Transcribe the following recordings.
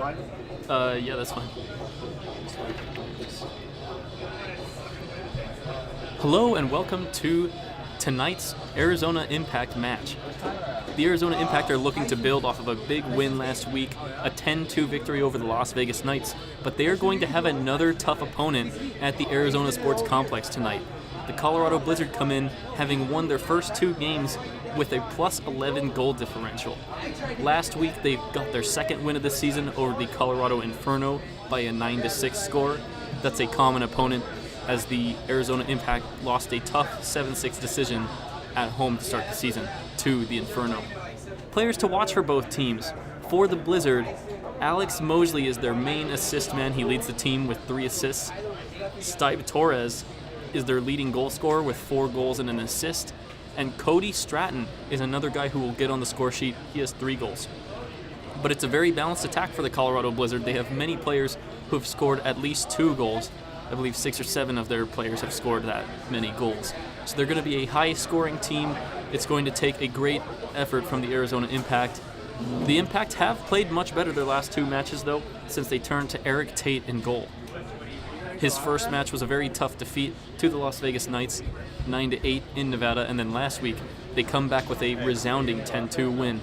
Yeah, that's fine. Hello and welcome to tonight's Arizona Impact match. The Arizona Impact are looking to build off of a big win last week, a 10-2 victory over the Las Vegas Knights, but they are going to have another tough opponent at the Arizona Sports Complex tonight. The Colorado Blizzard come in having won their first two games with a plus 11 goal differential. Last week they got their second win of the season over the Colorado Inferno by a 9-6 score. That's a common opponent, as the Arizona Impact lost a tough 7-6 decision at home to start the season to the Inferno. Players to watch for both teams. For the Blizzard, Alex Mosley is their main assist man. He leads the team with 3 assists. Steve Torres is their leading goal scorer with 4 goals and an assist. And Cody Stratton is another guy who will get on the score sheet. He has 3 goals. But it's a very balanced attack for the Colorado Blizzard. They have many players who have scored at least 2 goals. I believe 6 or 7 of their players have scored that many goals. So they're going to be a high-scoring team. It's going to take a great effort from the Arizona Impact. The Impact have played much better their last 2 matches, though, since they turned to Eric Tate in goal. His first match was a very tough defeat to the Las Vegas Knights, 9-8 in Nevada, and then last week they come back with a resounding 10-2 win.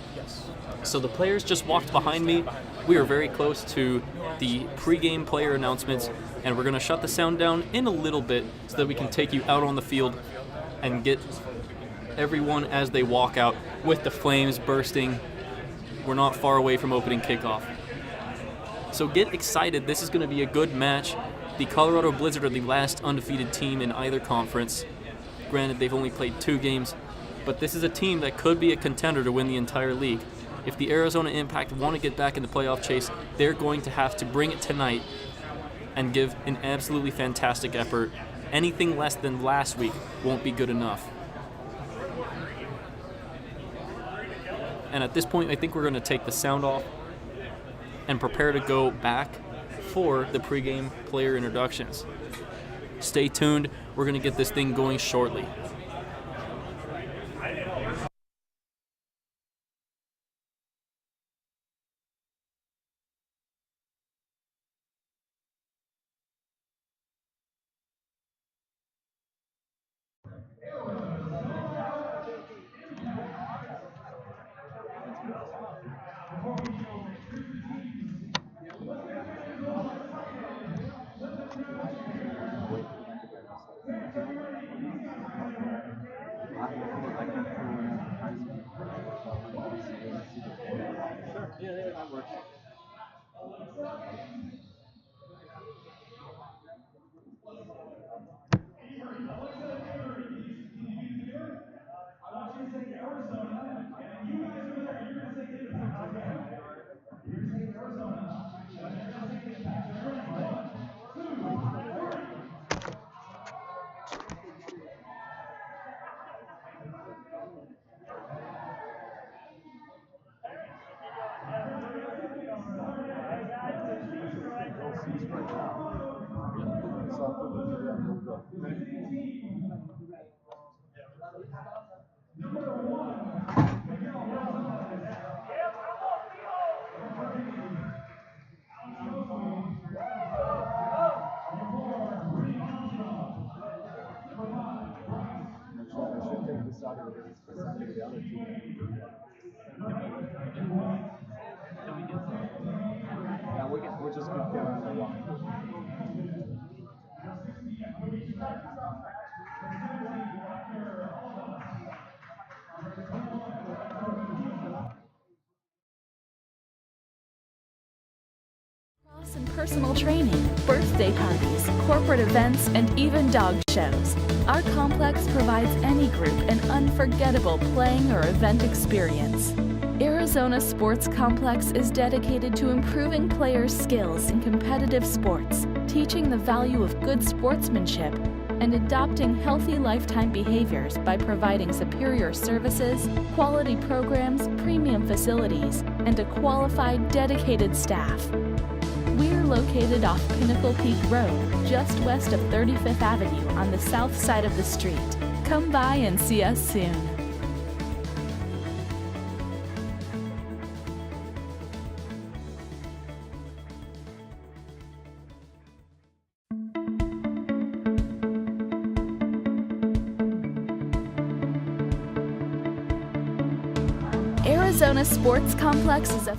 So the players just walked behind me. We are very close to the pregame player announcements, and we're going to shut the sound down in a little bit so that we can take you out on the field and get everyone as they walk out with the flames bursting. We're not far away from opening kickoff. So get excited. This is going to be a good match. The Colorado Blizzard are the last undefeated team in either conference. Granted, they've only played 2 games, but this is a team that could be a contender to win the entire league. If the Arizona Impact want to get back in the playoff chase, they're going to have to bring it tonight and give an absolutely fantastic effort. Anything less than last week won't be good enough. And at this point, I think we're going to take the sound off and prepare to go back for the pregame player introductions. Stay tuned. We're going to get this thing going shortly. And personal training, birthday parties, corporate events, and even dog shows. Our complex provides any group an unforgettable playing or event experience. Arizona Sports Complex is dedicated to improving players' skills in competitive sports, teaching the value of good sportsmanship, and adopting healthy lifetime behaviors by providing superior services, quality programs, premium facilities, and a qualified, dedicated staff. We're located off Pinnacle Peak Road, just west of 35th Avenue on the south side of the street. Come by and see us soon. Arizona Sports Complex is a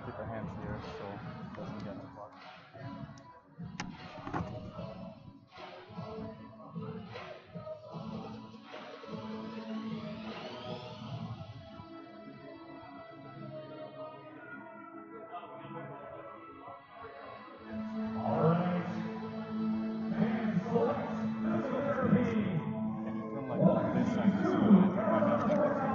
Keep our hands here so it doesn't get blocked. Can you turn like this side to see what I think right now?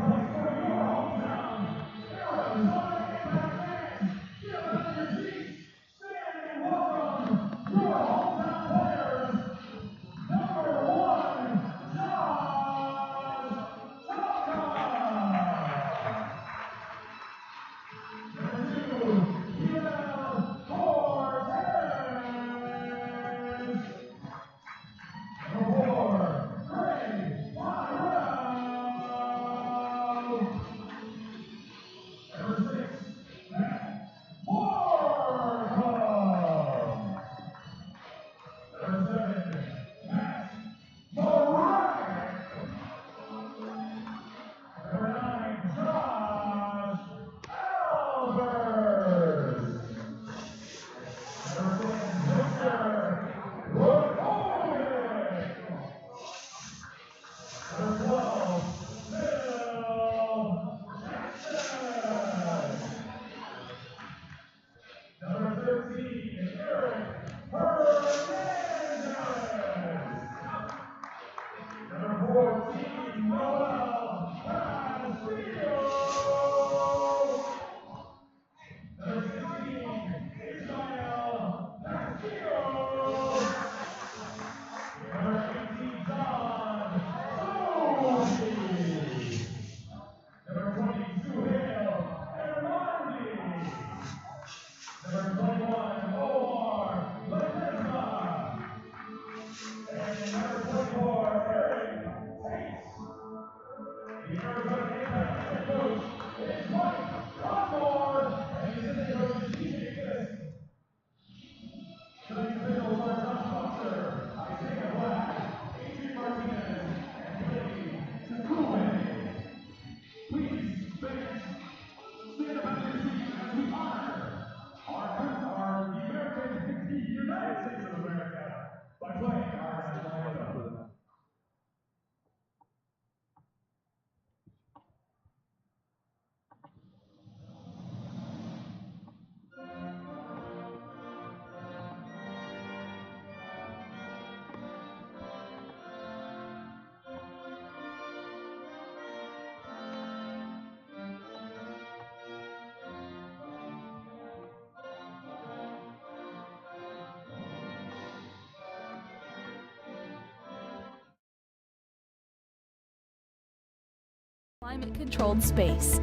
climate-controlled space.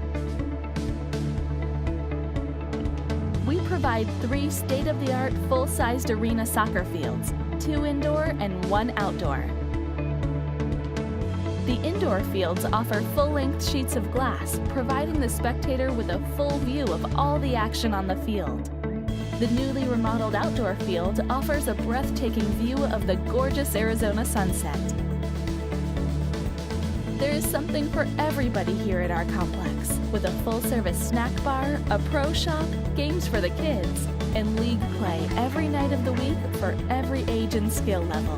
We provide 3 state-of-the-art full-sized arena soccer fields, 2 indoor and 1 outdoor. The indoor fields offer full-length sheets of glass, providing the spectator with a full view of all the action on the field. The newly remodeled outdoor field offers a breathtaking view of the gorgeous Arizona sunset. There is something for everybody here at our complex, with a full-service snack bar, a pro shop, games for the kids, and league play every night of the week for every age and skill level.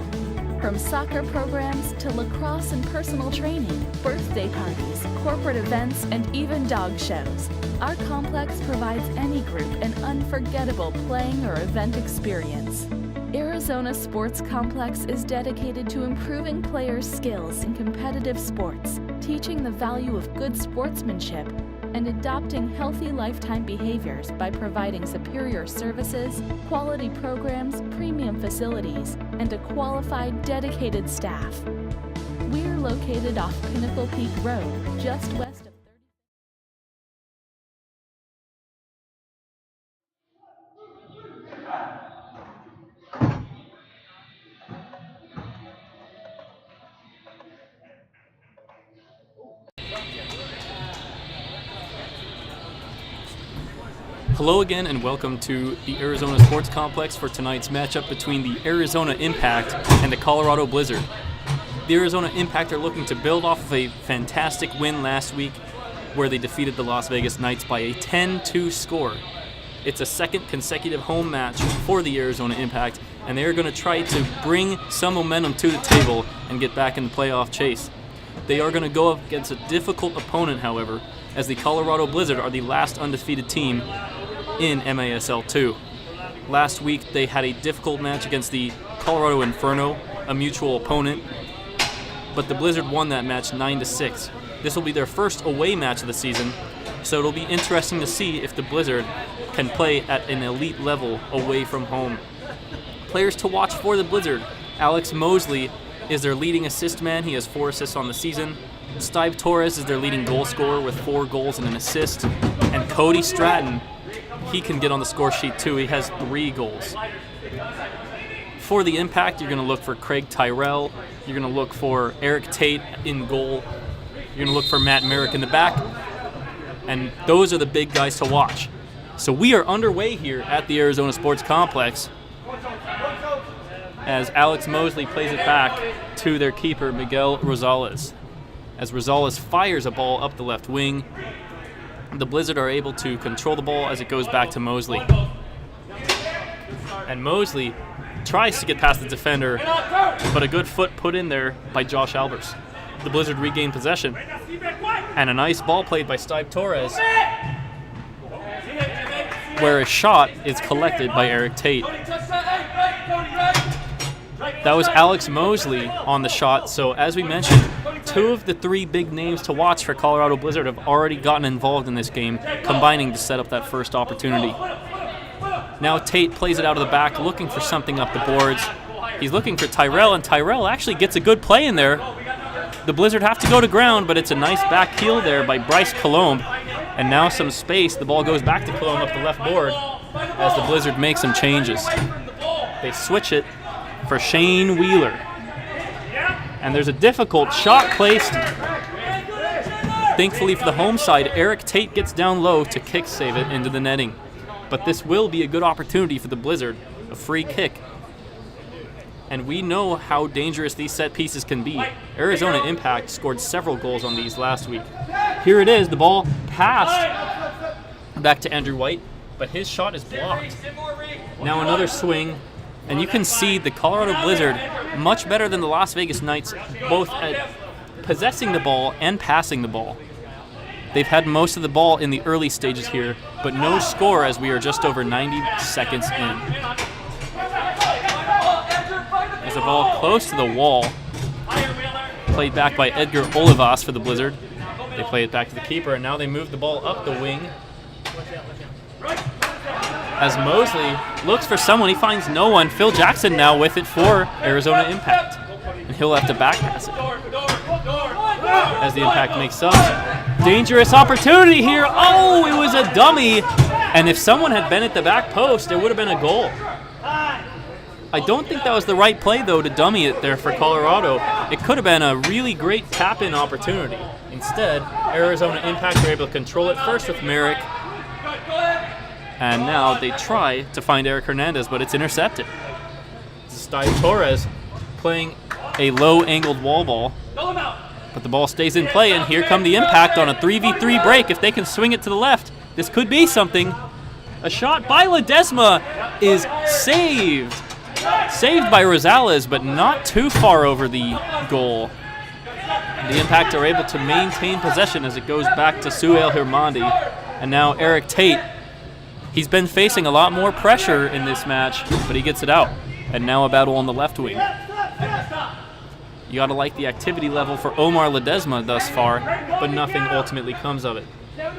From soccer programs to lacrosse and personal training, birthday parties, corporate events, and even dog shows, our complex provides any group an unforgettable playing or event experience. Arizona Sports Complex is dedicated to improving players' skills in competitive sports, teaching the value of good sportsmanship, and adopting healthy lifetime behaviors by providing superior services, quality programs, premium facilities, and a qualified, dedicated staff. We're located off Pinnacle Peak Road, just west of Hello again and welcome to the Arizona Sports Complex for tonight's matchup between the Arizona Impact and the Colorado Blizzard. The Arizona Impact are looking to build off of a fantastic win last week where they defeated the Las Vegas Knights by a 10-2 score. It's a second consecutive home match for the Arizona Impact, and they are going to try to bring some momentum to the table and get back in the playoff chase. They are going to go up against a difficult opponent, however, as the Colorado Blizzard are the last undefeated team in MASL 2. Last week they had a difficult match against the Colorado Inferno, a mutual opponent, but the Blizzard won that match 9-6. This will be their first away match of the season, so it'll be interesting to see if the Blizzard can play at an elite level away from home. Players to watch for the Blizzard: Alex Mosley is their leading assist man. He has 4 assists on the season. Steve Torres is their leading goal scorer with 4 goals and an assist. And Cody Stratton, he can get on the score sheet too. He has 3 goals. For the Impact, you're going to look for Craig Tyrell. You're going to look for Eric Tate in goal. You're going to look for Matt Merrick in the back. And those are the big guys to watch. So we are underway here at the Arizona Sports Complex as Alex Mosley plays it back to their keeper, Miguel Rosales. As Rosales fires a ball up the left wing, the Blizzard are able to control the ball as it goes back to Mosley. And Mosley tries to get past the defender, but a good foot put in there by Josh Albers. The Blizzard regain possession. And a nice ball played by Steve Torres, where a shot is collected by Eric Tate. That was Alex Mosley on the shot, so as we mentioned, 2 of the 3 big names to watch for Colorado Blizzard have already gotten involved in this game, combining to set up that first opportunity. Now Tate plays it out of the back, looking for something up the boards. He's looking for Tyrell, and Tyrell actually gets a good play in there. The Blizzard have to go to ground, but it's a nice back heel there by Bryce Colombe. And now some space. The ball goes back to Colombe up the left board as the Blizzard makes some changes. They switch it for Shane Wheeler. And there's a difficult shot placed. Thankfully for the home side, Eric Tate gets down low to kick save it into the netting. But this will be a good opportunity for the Blizzard, a free kick. And we know how dangerous these set pieces can be. Arizona Impact scored several goals on these last week. Here it is, the ball passed back to Andrew White, but his shot is blocked. Now another swing, and you can see the Colorado Blizzard much better than the Las Vegas Knights, both at possessing the ball and passing the ball. They've had most of the ball in the early stages here, but no score as we are just over 90 seconds in. There's a ball close to the wall, played back by Edgar Olivas for the Blizzard. They play it back to the keeper, and now they move the ball up the wing. As Mosley looks for someone, he finds no one. Phil Jackson now with it for Arizona Impact, and he'll have to back pass it as the Impact makes subs. Dangerous opportunity here. Oh, it was a dummy, and if someone had been at the back post, it would have been a goal. I don't think that was the right play, though, to dummy it there for Colorado. It could have been a really great tap-in opportunity. Instead, Arizona Impact are able to control it first with Merrick, and now they try to find Eric Hernandez, but it's intercepted. Steve Torres playing a low-angled wall ball, but the ball stays in play, and here come the Impact on a 3v3 break. If they can swing it to the left, this could be something. A shot by Ledesma is saved. Saved by Rosales, but not too far over the goal. The Impact are able to maintain possession as it goes back to Suhail Hirmandi. And now Eric Tate. He's been facing a lot more pressure in this match, but he gets it out. And now a battle on the left wing. You gotta like the activity level for Omar Ledesma thus far, but nothing ultimately comes of it. And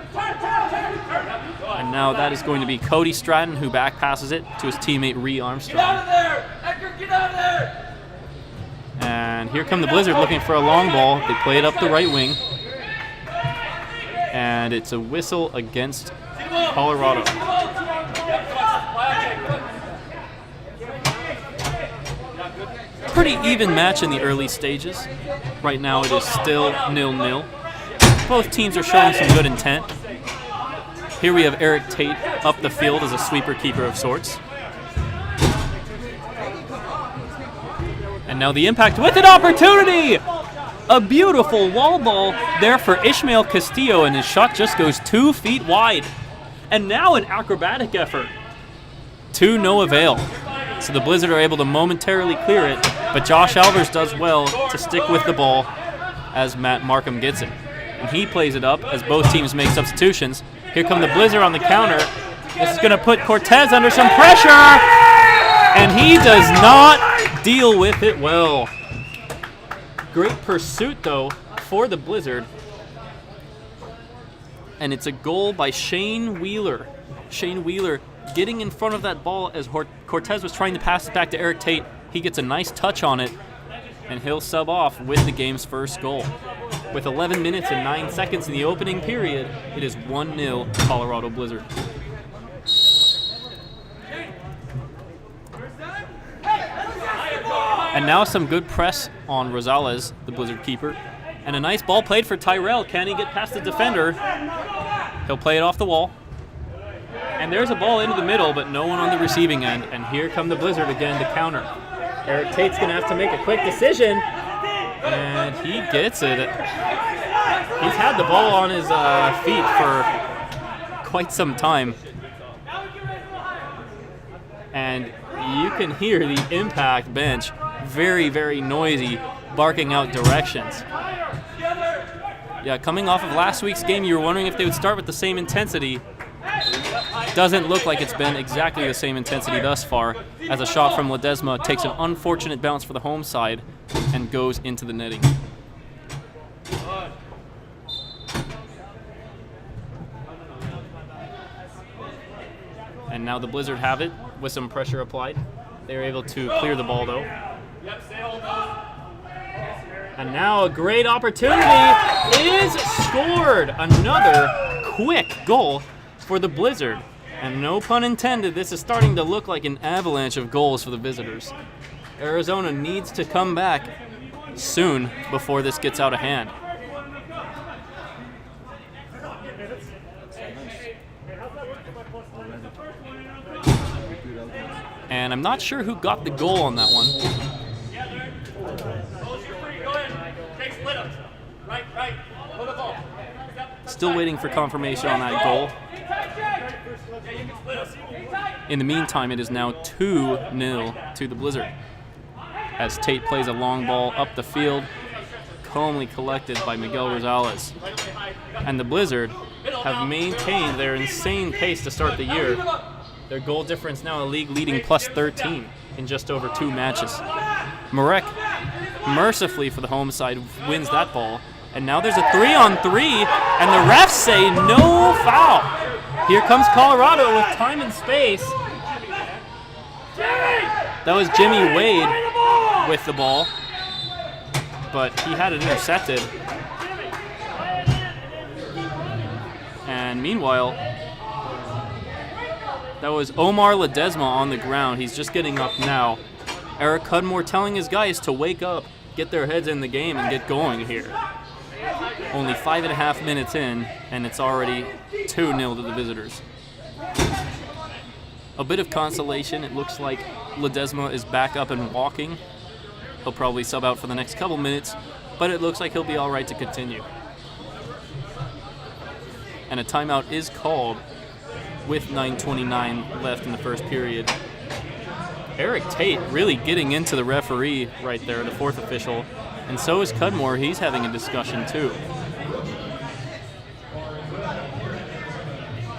now that is going to be Cody Stratton, who back passes it to his teammate Ree Armstrong. Get out of there! Edgar, get out of there! And here come the Blizzard looking for a long ball. They play it up the right wing. And it's a whistle against Colorado. Pretty even match in the early stages. Right now it is still 0-0. Both teams are showing some good intent. Here we have Eric Tate up the field as a sweeper keeper of sorts. And now the Impact with an opportunity! A beautiful wall ball there for Ishmael Castillo, and his shot just goes 2 feet wide. And now an acrobatic effort. To no avail. So the Blizzard are able to momentarily clear it, but Josh Albers does well to stick with the ball as Matt Markham gets it. And he plays it up as both teams make substitutions. Here come the Blizzard on the counter. This is going to put Cortez under some pressure, and he does not deal with it well. Great pursuit, though, for the Blizzard. And it's a goal by Shane Wheeler. Shane Wheeler getting in front of that ball as Cortez was trying to pass it back to Eric Tate. He gets a nice touch on it, and he'll sub off with the game's first goal. With 11 minutes and 9 seconds in the opening period, it is 1-0 Colorado Blizzard. And now some good press on Rosales, the Blizzard keeper. And a nice ball played for Tyrell. Can he get past the defender? He'll play it off the wall. And there's a ball into the middle, but no one on the receiving end. And here come the Blizzard again to counter. Eric Tate's going to have to make a quick decision. And he gets it. He's had the ball on his feet for quite some time. And you can hear the Impact bench very, very noisy, barking out directions. Yeah, coming off of last week's game, you were wondering if they would start with the same intensity. Doesn't look like it's been exactly the same intensity thus far, as a shot from Ledesma takes an unfortunate bounce for the home side and goes into the netting. And now the Blizzard have it with some pressure applied. They're able to clear the ball, though. And now a great opportunity is scored. Another quick goal for the Blizzard. And no pun intended, this is starting to look like an avalanche of goals for the visitors. Arizona needs to come back soon before this gets out of hand. And I'm not sure who got the goal on that one. Still waiting for confirmation on that goal. In the meantime, it is now 2-0 to the Blizzard, as Tate plays a long ball up the field, calmly collected by Miguel Rosales. And the Blizzard have maintained their insane pace to start the year. Their goal difference now a league-leading +13 in just over 2 matches. Marek, mercifully for the home side, wins that ball. And now there's a 3-on-3, and the refs say no foul. Here comes Colorado with time and space. That was Jimmy Wade with the ball, but he had it intercepted. And meanwhile, that was Omar Ledesma on the ground. He's just getting up now. Eric Cudmore telling his guys to wake up, get their heads in the game, and get going here. Only 5.5 minutes in, and it's already 2-0 to the visitors. A bit of consolation. It looks like Ledesma is back up and walking. He'll probably sub out for the next couple minutes, but it looks like he'll be all right to continue. And a timeout is called with 9:29 left in the first period. Eric Tate really getting into the referee right there, the fourth official, and so is Cudmore. He's having a discussion too.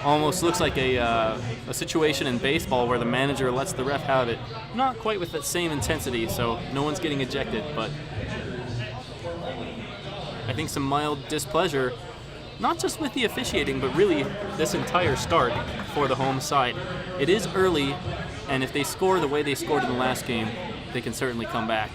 Almost looks like a situation in baseball where the manager lets the ref have it. Not quite with that same intensity, so no one's getting ejected, but I think some mild displeasure not just with the officiating, but really this entire start for the home side. It is early, and if they score the way they scored in the last game, they can certainly come back.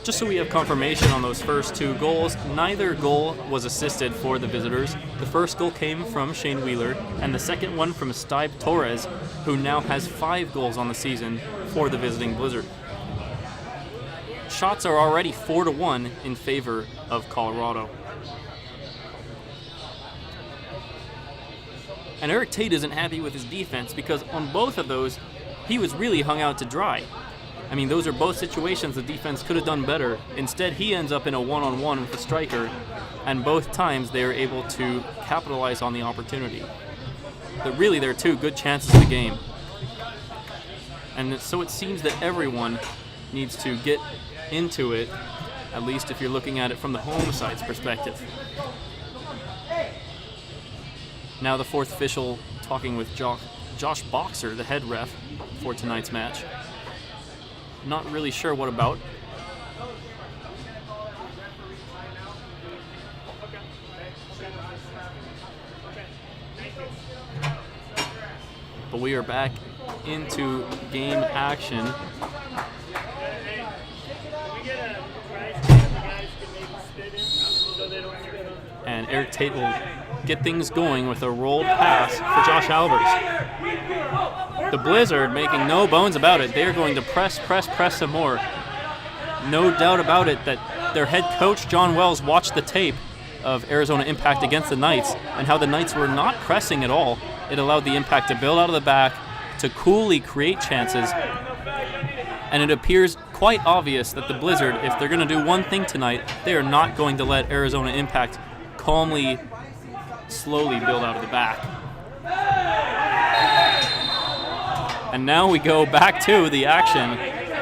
Just so we have confirmation on those first 2 goals, neither goal was assisted for the visitors. The first goal came from Shane Wheeler, and the second one from Stipe Torres, who now has 5 goals on the season for the visiting Blizzard. Shots are already 4-1 in favor of Colorado. And Eric Tate isn't happy with his defense because on both of those, he was really hung out to dry. I mean, those are both situations the defense could have done better. Instead, he ends up in a one-on-one with the striker, and both times they are able to capitalize on the opportunity. But really, there are 2 good chances in the game. And so it seems that everyone needs to get into it, at least if you're looking at it from the home side's perspective. Now the 4th official talking with Josh Boxer, the head ref for tonight's match. Not really sure what about. But we are back into game action. And Eric Tate will get things going with a rolled pass for Josh Albers. The Blizzard making no bones about it. They are going to press some more. No doubt about it that their head coach, John Wells, watched the tape of Arizona Impact against the Knights and how the Knights were not pressing at all. It allowed the Impact to build out of the back, to coolly create chances. And it appears quite obvious that the Blizzard, if they're going to do one thing tonight, they are not going to let Arizona Impact calmly, slowly build out of the back. And now we go back to the action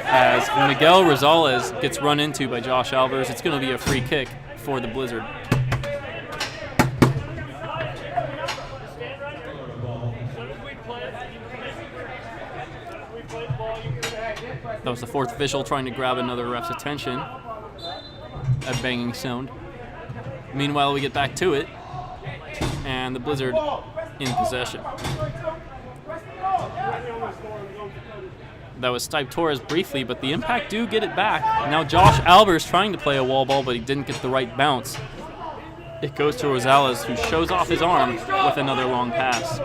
as Miguel Rosales gets run into by Josh Albers. It's going to be a free kick for the Blizzard. That was the 4th official trying to grab another ref's attention. A banging sound. Meanwhile, we get back to it, and the Blizzard in possession. That was Stipe Torres briefly, but the Impact do get it back. Now Josh Albers trying to play a wall ball, but he didn't get the right bounce. It goes to Rosales, who shows off his arm with another long pass.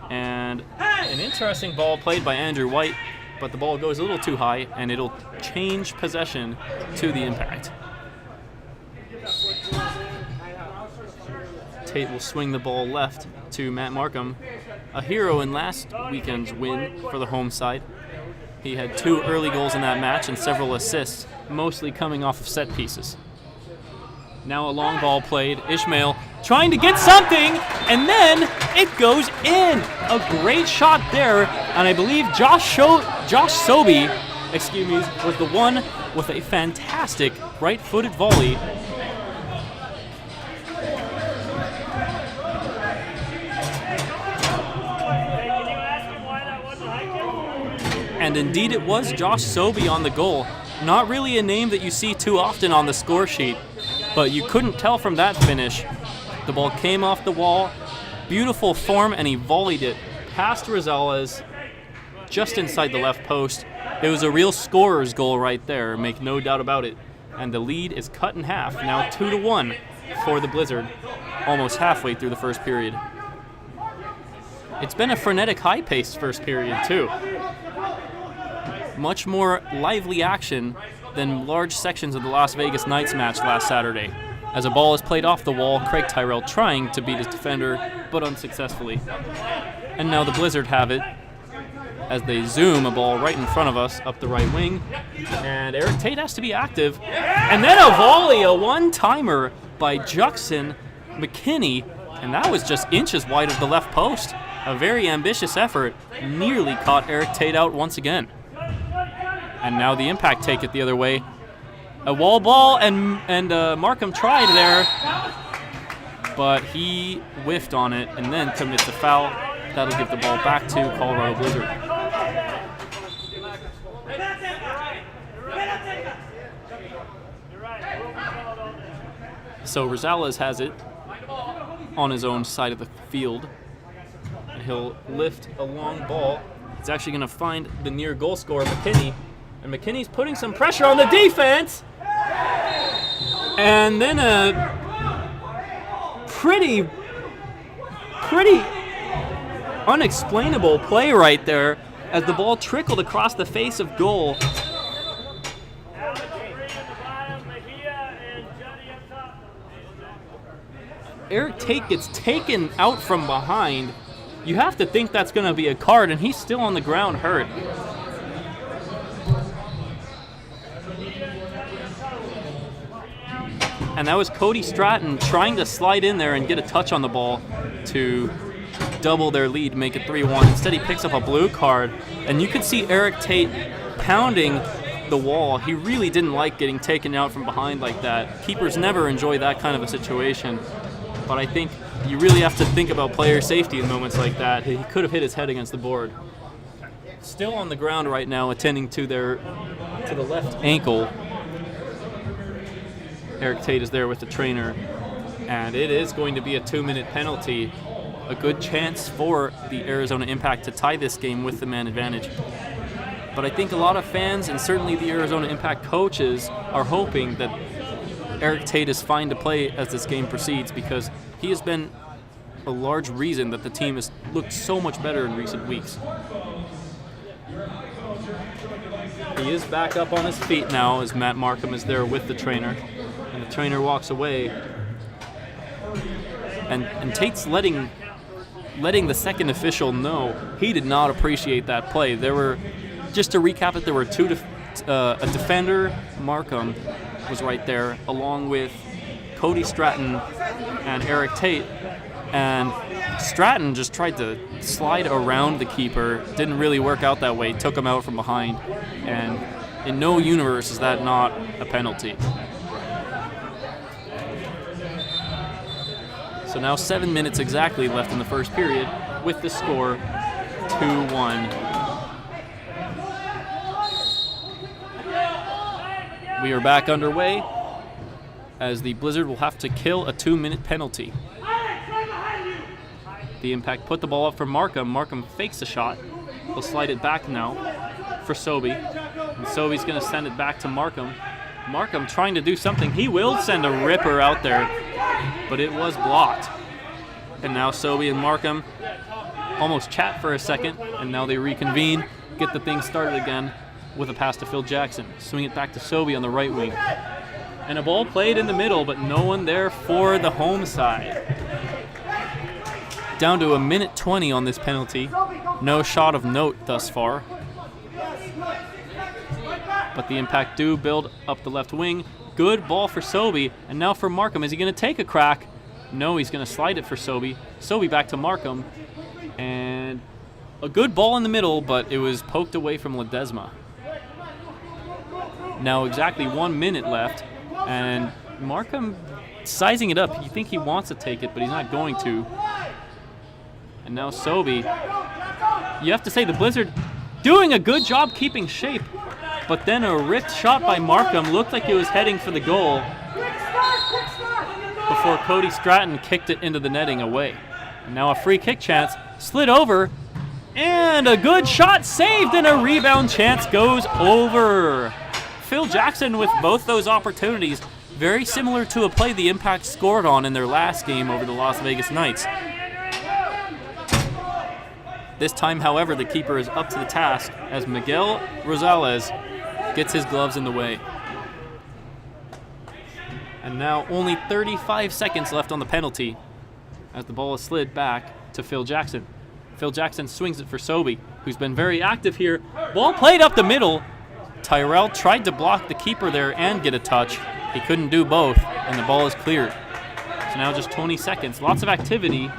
And an interesting ball played by Andrew White, but the ball goes a little too high, and it'll change possession to the Impact. Tate will swing the ball left to Matt Markham, a hero in last weekend's win for the home side. He had 2 early goals in that match and several assists, mostly coming off of set pieces. Now a long ball played. Ishmael trying to get something, and then it goes in. A great shot there, and I believe Josh Sobey, was the one with a fantastic right-footed volley. And indeed it was Josh Sobey on the goal. Not really a name that you see too often on the score sheet, but you couldn't tell from that finish. The ball came off the wall, beautiful form, and he volleyed it past Rosales, just inside the left post. It was a real scorer's goal right there, make no doubt about it. And the lead is cut in half, now 2-1 for the Blizzard, almost halfway through the first period. It's been a frenetic, high-paced first period, too. Much more lively action than large sections of the Las Vegas Knights match last Saturday. As a ball is played off the wall, Craig Tyrell trying to beat his defender, but unsuccessfully. And now the Blizzard have it as they zoom a ball right in front of us up the right wing. And Eric Tate has to be active. And then a volley, a one-timer by Juxon McKinney, and that was just inches wide of the left post. A very ambitious effort, nearly caught Eric Tate out once again. And now the Impact take it the other way. A wall ball, and Markham tried there, but he whiffed on it and then commits a foul. That'll give the ball back to Colorado Blizzard. So Rosales has it on his own side of the field, and he'll lift a long ball. He's actually going to find the near goal scorer, McKinney, and McKinney's putting some pressure on the defense, and then a pretty unexplainable play right there as the ball trickled across the face of goal. Eric Tate gets taken out from behind. You have to think that's going to be a card, and he's still on the ground hurt. And that was Cody Stratton trying to slide in there and get a touch on the ball to double their lead, make it 3-1. Instead, he picks up a blue card, and you could see Eric Tate pounding the wall. He really didn't like getting taken out from behind like that. Keepers never enjoy that kind of a situation, but I think you really have to think about player safety in moments like that. He could have hit his head against the board. Still on the ground right now, attending to the left ankle. Eric Tate is there with the trainer, and it is going to be a 2-minute penalty. A good chance for the Arizona Impact to tie this game with the man advantage. But I think a lot of fans, and certainly the Arizona Impact coaches, are hoping that Eric Tate is fine to play as this game proceeds, because he has been a large reason that the team has looked so much better in recent weeks. He is back up on his feet now as Matt Markham is there with the trainer. And the trainer walks away. And Tate's letting the second official know he did not appreciate that play. Just to recap it, there were a defender, Markham, was right there, along with Cody Stratton and Eric Tate. And Stratton just tried to slide around the keeper. Didn't really work out that way. Took him out from behind. And in no universe is that not a penalty. So now 7 minutes exactly left in the first period with the score 2-1. We are back underway as the Blizzard will have to kill a 2-minute penalty. The Impact put the ball up for Markham. Markham fakes a shot. He'll slide it back now for Sobey. And Sobey's going to send it back to Markham. Markham trying to do something. He will send a ripper out there, but it was blocked. And now Sobey and Markham almost chat for a second, and now they reconvene, get the thing started again with a pass to Phil Jackson. Swing it back to Sobey on the right wing. And a ball played in the middle, but no one there for the home side. Down to 1:20 on this penalty. No shot of note thus far. But the Impact do build up the left wing. Good ball for Sobey, and now for Markham. Is he going to take a crack? No, he's going to slide it for Sobey. Sobey back to Markham. And a good ball in the middle, but it was poked away from Ledesma. Now exactly 1 minute left, and Markham sizing it up. You think he wants to take it, but he's not going to. And now Sobey. You have to say the Blizzard doing a good job keeping shape, but then a ripped shot by Markham looked like it was heading for the goal before Cody Stratton kicked it into the netting away. And now a free kick chance, slid over, and a good shot saved, and a rebound chance goes over. Phil Jackson with both those opportunities, very similar to a play the Impact scored on in their last game over the Las Vegas Knights. This time, however, the keeper is up to the task as Miguel Rosales gets his gloves in the way. And now only 35 seconds left on the penalty as the ball is slid back to Phil Jackson. Phil Jackson swings it for Sobey, who's been very active here. Ball played up the middle. Tyrell tried to block the keeper there and get a touch. He couldn't do both, and the ball is cleared. So now just 20 seconds. Lots of activity,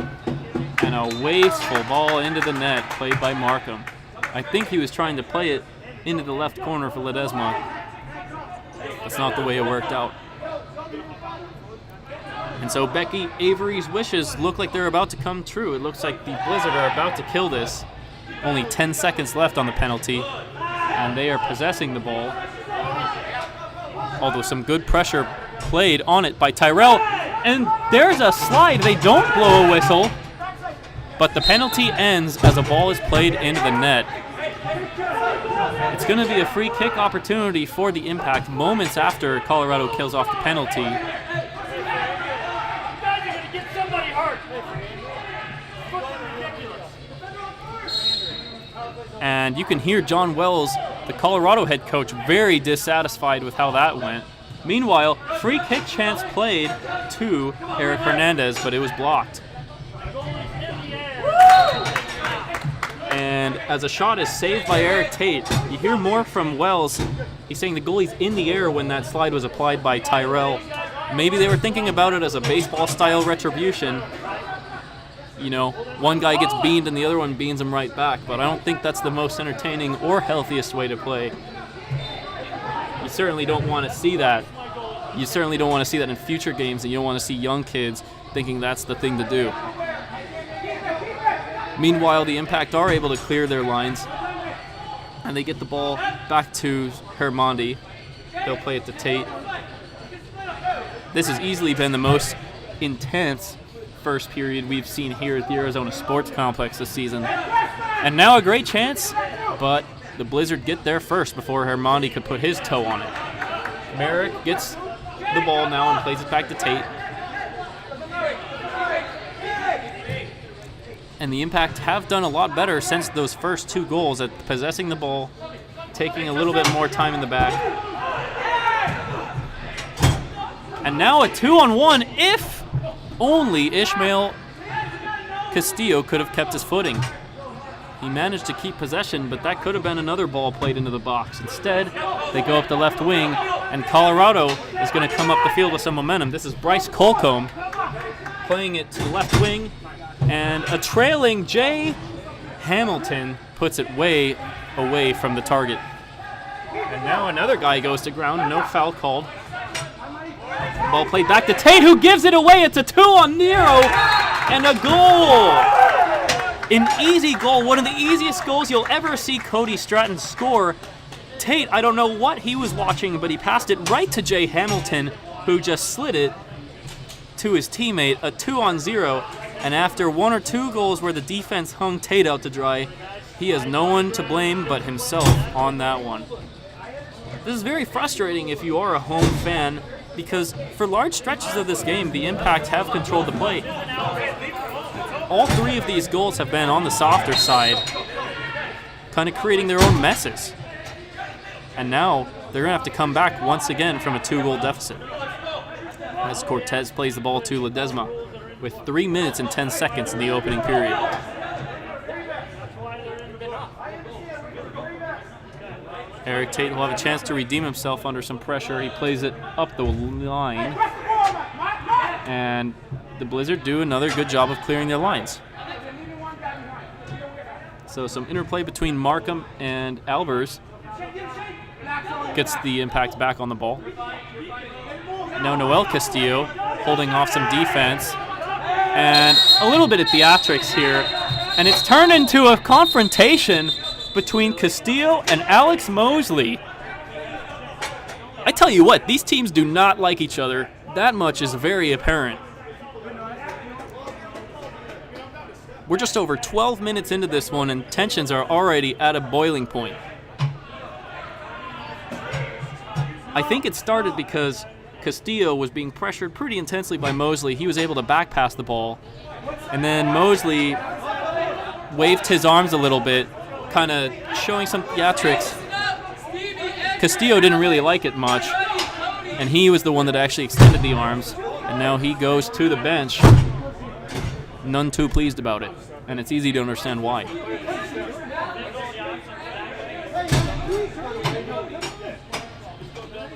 and a wasteful ball into the net played by Markham. I think he was trying to play it into the left corner for Ledesma. That's not the way it worked out. And so Becky Avery's wishes look like they're about to come true. It looks like the Blizzard are about to kill this. Only 10 seconds left on the penalty, and they are possessing the ball. Although some good pressure played on it by Tyrell. And there's a slide. They don't blow a whistle, but the penalty ends as a ball is played into the net. It's going to be a free kick opportunity for the Impact moments after Colorado kills off the penalty. And you can hear John Wells, the Colorado head coach, very dissatisfied with how that went. Meanwhile, free kick chance played to Eric Hernandez, but it was blocked. And as a shot is saved by Eric Tate, you hear more from Wells. He's saying the goalie's in the air when that slide was applied by Tyrell. Maybe they were thinking about it as a baseball-style retribution. You know, one guy gets beamed and the other one beans him right back, but I don't think that's the most entertaining or healthiest way to play. You certainly don't want to see that. You certainly don't want to see that in future games, and you don't want to see young kids thinking that's the thing to do. Meanwhile, the Impact are able to clear their lines, and they get the ball back to Hermondi. They'll play it to Tate. This has easily been the most intense first period we've seen here at the Arizona Sports Complex this season. And now a great chance, but the Blizzard get there first before Hermondi could put his toe on it. Merrick gets the ball now and plays it back to Tate. And the Impact have done a lot better since those first two goals at possessing the ball, taking a little bit more time in the back. And now a 2-on-1 if only Ishmael Castillo could have kept his footing. He managed to keep possession, but that could have been another ball played into the box. Instead, they go up the left wing, and Colorado is going to come up the field with some momentum. This is Bryce Colcomb playing it to the left wing, and a trailing Jay Hamilton puts it way away from the target. And now another guy goes to ground, no foul called. Ball played back to Tate, who gives it away. It's a 2-on-0 and a goal. An easy goal, one of the easiest goals you'll ever see Cody Stratton score. Tate, I don't know what he was watching, but he passed it right to Jay Hamilton, who just slid it to his teammate. A 2-on-0, and after one or two goals where the defense hung Tate out to dry, he has no one to blame but himself on that one. This is very frustrating if you are a home fan, because for large stretches of this game, the Impact have controlled the play. All three of these goals have been on the softer side, kind of creating their own messes. And now they're going to have to come back once again from a 2-goal deficit. As Cortez plays the ball to Ledesma with 3 minutes and 10 seconds in the opening period. Eric Tate will have a chance to redeem himself under some pressure. He plays it up the line. And the Blizzard do another good job of clearing their lines. So some interplay between Markham and Albers gets the Impact back on the ball. Now Noel Castillo holding off some defense. And a little bit of theatrics here. And it's turned into a confrontation between Castillo and Alex Mosley. I tell you what, these teams do not like each other. That much is very apparent. We're just over 12 minutes into this one, and tensions are already at a boiling point. I think it started because Castillo was being pressured pretty intensely by Mosley. He was able to back pass the ball, and then Mosley waved his arms a little bit, kind of showing some theatrics. Castillo didn't really like it much, and he was the one that actually extended the arms, and now he goes to the bench, none too pleased about it, and it's easy to understand why.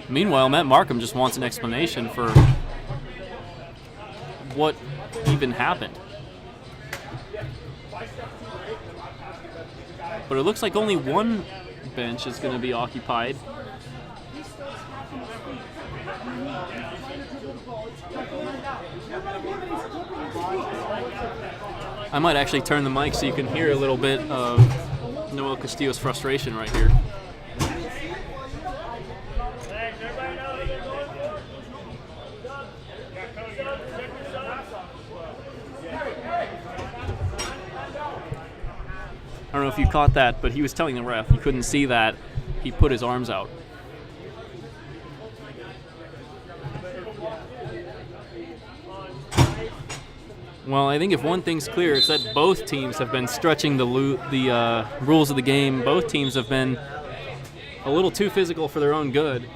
Meanwhile, Matt Markham just wants an explanation for what even happened. But it looks like only one bench is going to be occupied. I might actually turn the mic so you can hear a little bit of Noel Castillo's frustration right here. I don't know if you caught that, but he was telling the ref he couldn't see that. He put his arms out. Well, I think if one thing's clear, it's that both teams have been stretching the rules of the game. Both teams have been a little too physical for their own good.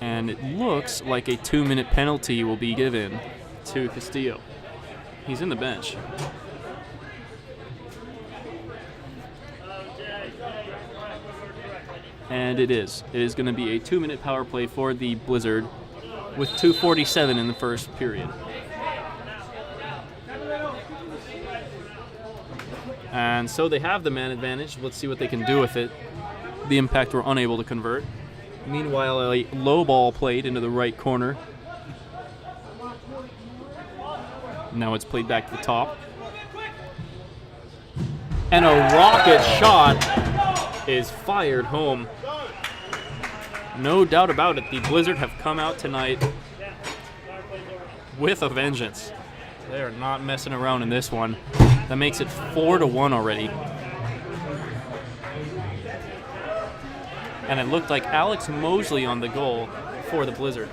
And it looks like a 2-minute penalty will be given to Castillo. He's in the bench. And it is. It is going to be a 2-minute power play for the Blizzard with 2:47 in the first period. And so they have the man advantage. Let's see what they can do with it. The Impact were unable to convert. Meanwhile, a low ball played into the right corner. Now it's played back to the top. And a rocket shot is fired home. No doubt about it, the Blizzard have come out tonight with a vengeance. They are not messing around in this one. That makes it 4-1 already. And it looked like Alex Mosley on the goal for the Blizzard.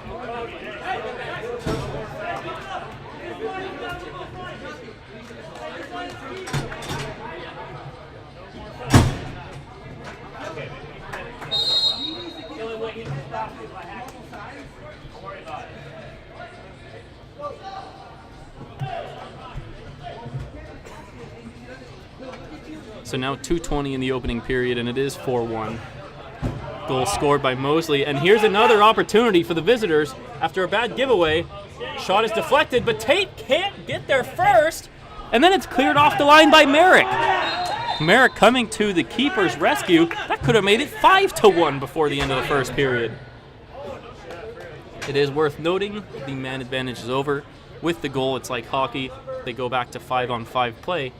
So now 2:20 in the opening period, and it is 4-1. Goal scored by Mosley, and here's another opportunity for the visitors after a bad giveaway. Shot is deflected, but Tate can't get there first, and then it's cleared off the line by Merrick. Merrick coming to the keeper's rescue. That could have made it 5-1 before the end of the first period. It is worth noting the man advantage is over. With the goal, it's like hockey. They go back to 5-on-5 play.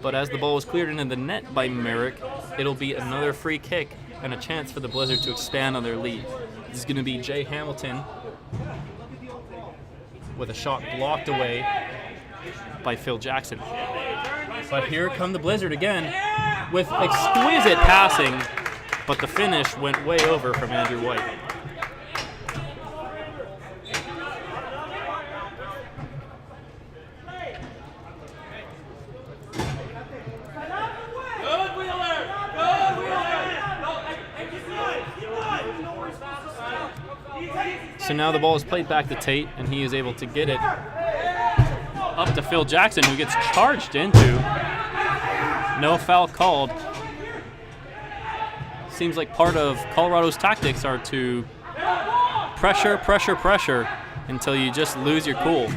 But as the ball was cleared into the net by Merrick, it'll be another free kick and a chance for the Blizzard to expand on their lead. This is going to be Jay Hamilton with a shot blocked away by Phil Jackson. But here come the Blizzard again with exquisite passing, but the finish went way over from Andrew White. So now the ball is played back to Tate, and he is able to get it up to Phil Jackson, who gets charged into. No foul called. Seems like part of Colorado's tactics are to pressure until you just lose your cool.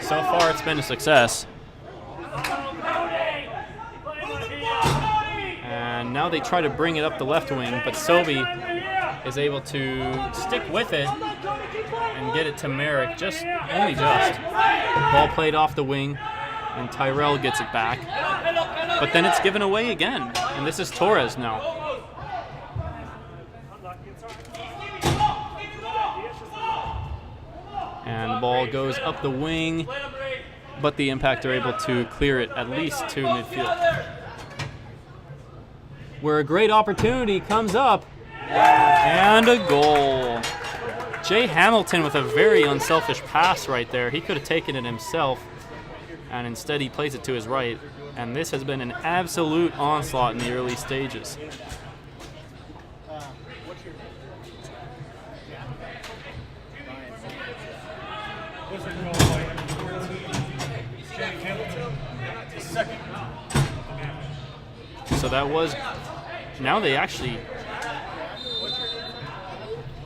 So far, it's been a success. And now they try to bring it up the left wing, but Sobey is able to stick with it and get it to Merrick, only just. Ball played off the wing, and Tyrell gets it back. But then it's given away again, and this is Torres now. And the ball goes up the wing, but the Impact are able to clear it at least to midfield, where a great opportunity comes up. And a goal. Jay Hamilton with a very unselfish pass right there. He could have taken it himself, and instead he plays it to his right. And this has been an absolute onslaught in the early stages. So that was, now they actually,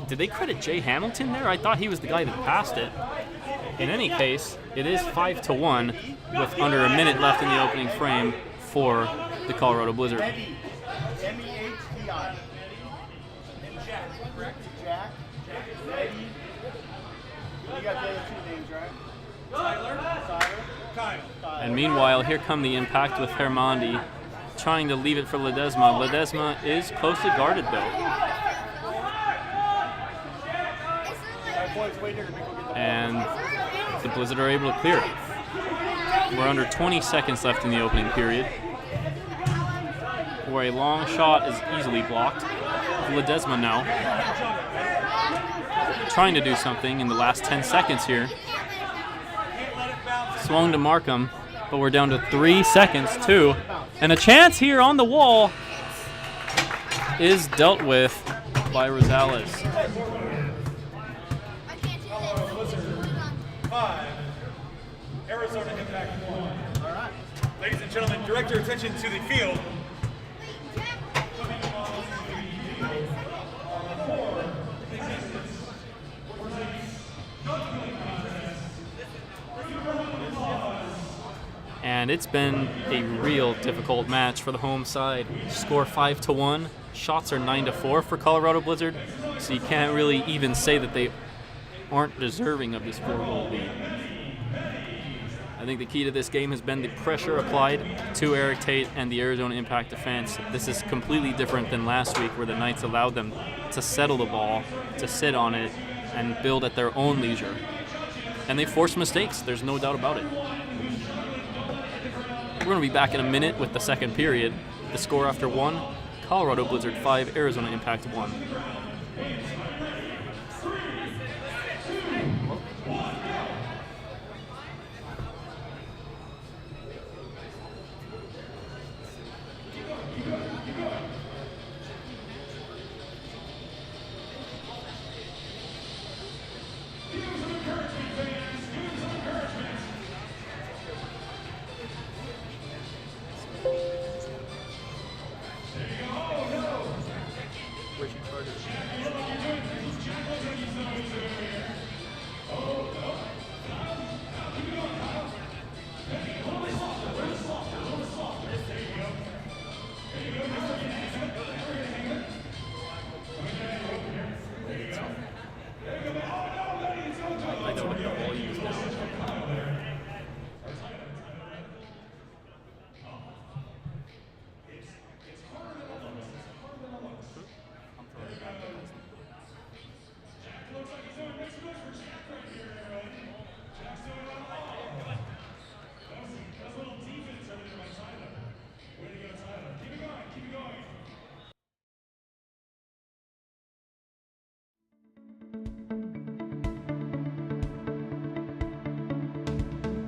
did they credit Jay Hamilton there? I thought he was the guy that passed it. In any case, it is 5-1 with under a minute left in the opening frame for the Colorado Blizzard. M-E-H-D-I. Jack. Ready. You got the other two names, right? Tyler. Kyle. And meanwhile, here come the Impact with Hermandi trying to leave it for Ledesma. Ledesma is closely guarded though. And the Blizzard are able to clear it. We're under 20 seconds left in the opening period, where a long shot is easily blocked. Ledesma now trying to do something in the last 10 seconds here. Swung to Markham, but we're down to 3 seconds too. And a chance here on the wall is dealt with by Rosales. 5, Arizona Impact 1. All right. Ladies and gentlemen, direct your attention to the field. And it's been a real difficult match for the home side. Score 5-1. Shots are 9-4 for Colorado Blizzard, so you can't really even say that they aren't deserving of this 4-goal lead. I think the key to this game has been the pressure applied to Eric Tate and the Arizona Impact defense. This is completely different than last week, where the Knights allowed them to settle the ball, to sit on it, and build at their own leisure. And they forced mistakes, there's no doubt about it. We're going to be back in a minute with the second period. The score after 1, Colorado Blizzard 5, Arizona Impact 1.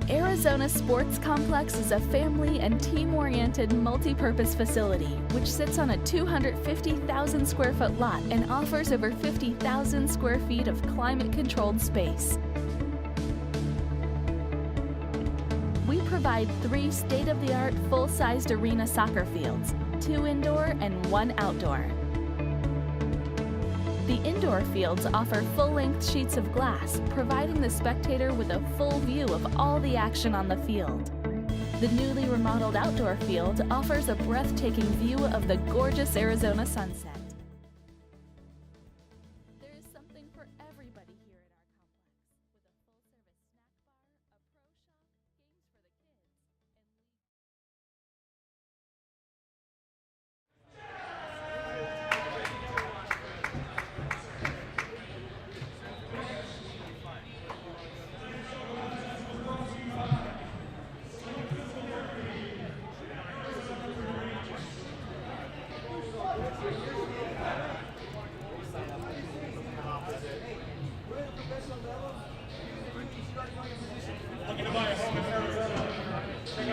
Arizona Sports Complex is a family and team-oriented multi-purpose facility which sits on a 250,000 square foot lot and offers over 50,000 square feet of climate-controlled space. We provide 3 state-of-the-art full-sized arena soccer fields, 2 indoor and 1 outdoor. The indoor fields offer full-length sheets of glass, providing the spectator with a full view of all the action on the field. The newly remodeled outdoor field offers a breathtaking view of the gorgeous Arizona sunset. There is something for everybody here at our complex, with a full-service snack bar, a pro shop,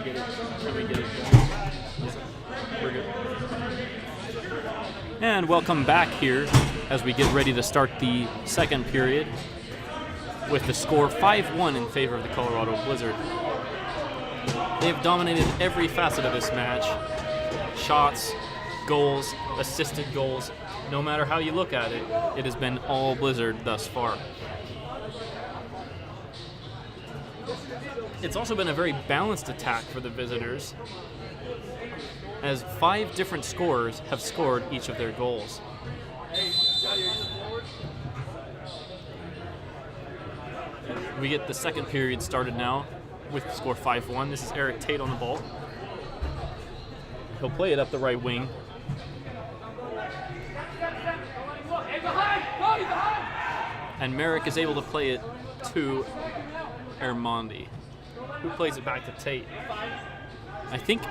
games for the kids, And welcome back here as we get ready to start the second period with the score 5-1 in favor of the Colorado Blizzard. They've dominated every facet of this match. Shots, goals, assisted goals. No matter how you look at it, it has been all Blizzard thus far. It's also been a very balanced attack for the visitors, as 5 different scorers have scored each of their goals. We get the second period started now with the score 5-1. This is Eric Tate on the ball. He'll play it up the right wing. And Merrick is able to play it to Armandi, who plays it back to Tate. I think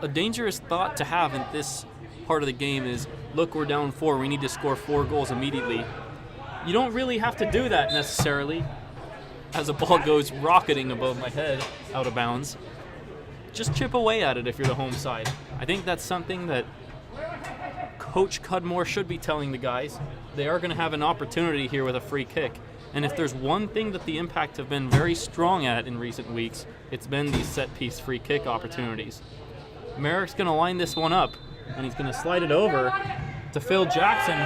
a dangerous thought to have in this part of the game is, look, we're down 4, we need to score 4 goals immediately. You don't really have to do that necessarily, as a ball goes rocketing above my head, out of bounds. Just chip away at it if you're the home side. I think that's something that Coach Cudmore should be telling the guys. They are going to have an opportunity here with a free kick. And if there's one thing that the Impact have been very strong at in recent weeks, it's been these set-piece free kick opportunities. Merrick's going to line this one up, and he's going to slide it over to Phil Jackson,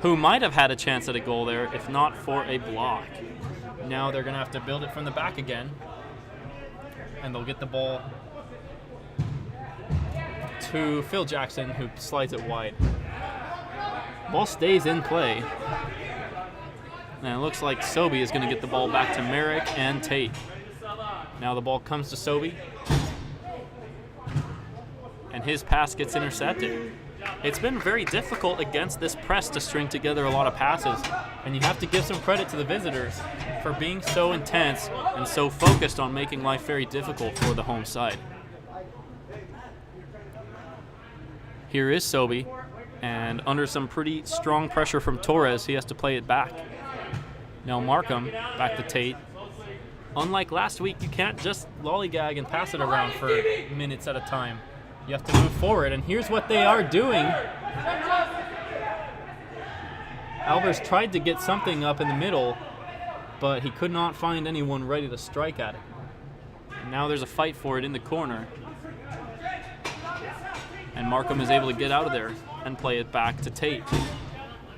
who might have had a chance at a goal there if not for a block. Now they're going to have to build it from the back again, and they'll get the ball to Phil Jackson, who slides it wide. Ball stays in play. And it looks like Sobey is going to get the ball back to Merrick and Tate. Now the ball comes to Sobey, and his pass gets intercepted. It's been very difficult against this press to string together a lot of passes, and you have to give some credit to the visitors for being so intense and so focused on making life very difficult for the home side. Here is Sobey, and under some pretty strong pressure from Torres, he has to play it back. Now Markham back to Tate. Unlike last week, you can't just lollygag and pass it around for minutes at a time. You have to move forward, and here's what they are doing. Albers tried to get something up in the middle, but he could not find anyone ready to strike at it. And now there's a fight for it in the corner. And Markham is able to get out of there and play it back to Tate,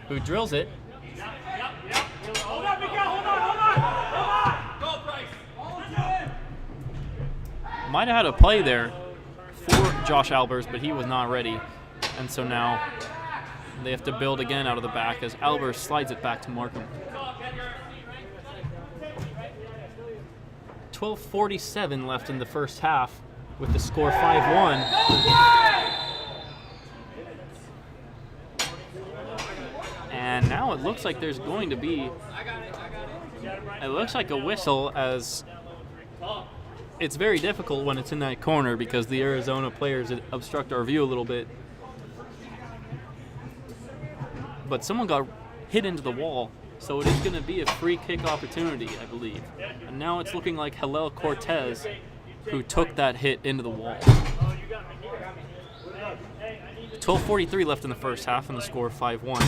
who drills it. Might have had a play there for Josh Albers, but he was not ready. And so now they have to build again out of the back as Albers slides it back to Markham. 12:47 left in the first half with the score 5-1. And now it looks like there's going to be, it looks like a whistle, as it's very difficult when it's in that corner because the Arizona players obstruct our view a little bit. But someone got hit into the wall, so it is going to be a free kick opportunity, I believe. And now it's looking like Hillel Cortez who took that hit into the wall. 12:43 left in the first half and the score 5-1.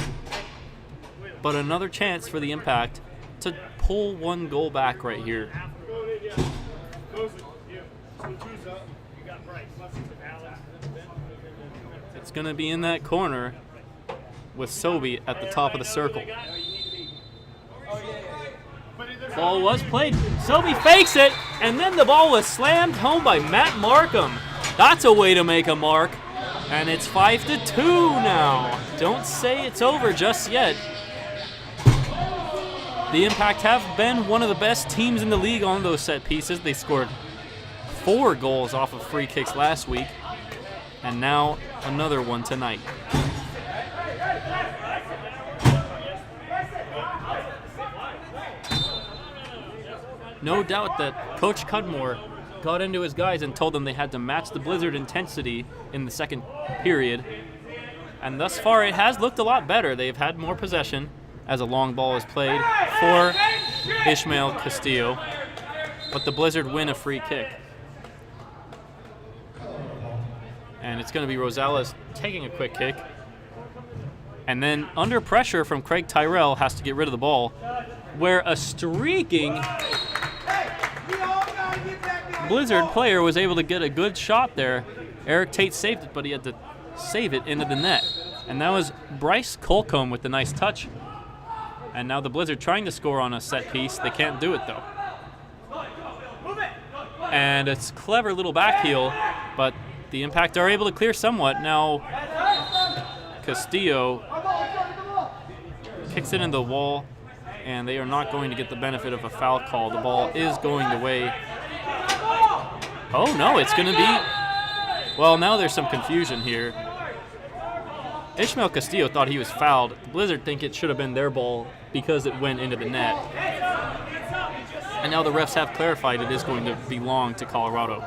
But another chance for the Impact to pull one goal back right here. It's going to be in that corner with Sobey at the top of the circle. Ball was played. Sobey fakes it, and then the ball was slammed home by Matt Markham. That's a way to make a mark. And it's 5-2 now. Don't say it's over just yet. The Impact have been one of the best teams in the league on those set pieces. They scored 4 goals off of free kicks last week, and now another one tonight. No doubt that Coach Cudmore got into his guys and told them they had to match the Blizzard intensity in the second period. And thus far, it has looked a lot better. They've had more possession as a long ball is played for Ishmael Castillo. But the Blizzard win a free kick. And it's going to be Rosales taking a quick kick. And then under pressure from Craig Tyrell has to get rid of the ball, where a streaking Blizzard player was able to get a good shot there. Eric Tate saved it, but he had to save it into the net. And that was Bryce Colcomb with the nice touch. And now the Blizzard trying to score on a set piece. They can't do it, though. And it's a clever little back heel, but the Impact are able to clear somewhat. Now Castillo kicks it into the wall, and they are not going to get the benefit of a foul call. The ball is going the way. Oh, no, it's going to be... Well, now there's some confusion here. Ishmael Castillo thought he was fouled. The Blizzard think it should have been their ball because it went into the net. And now the refs have clarified it is going to belong to Colorado.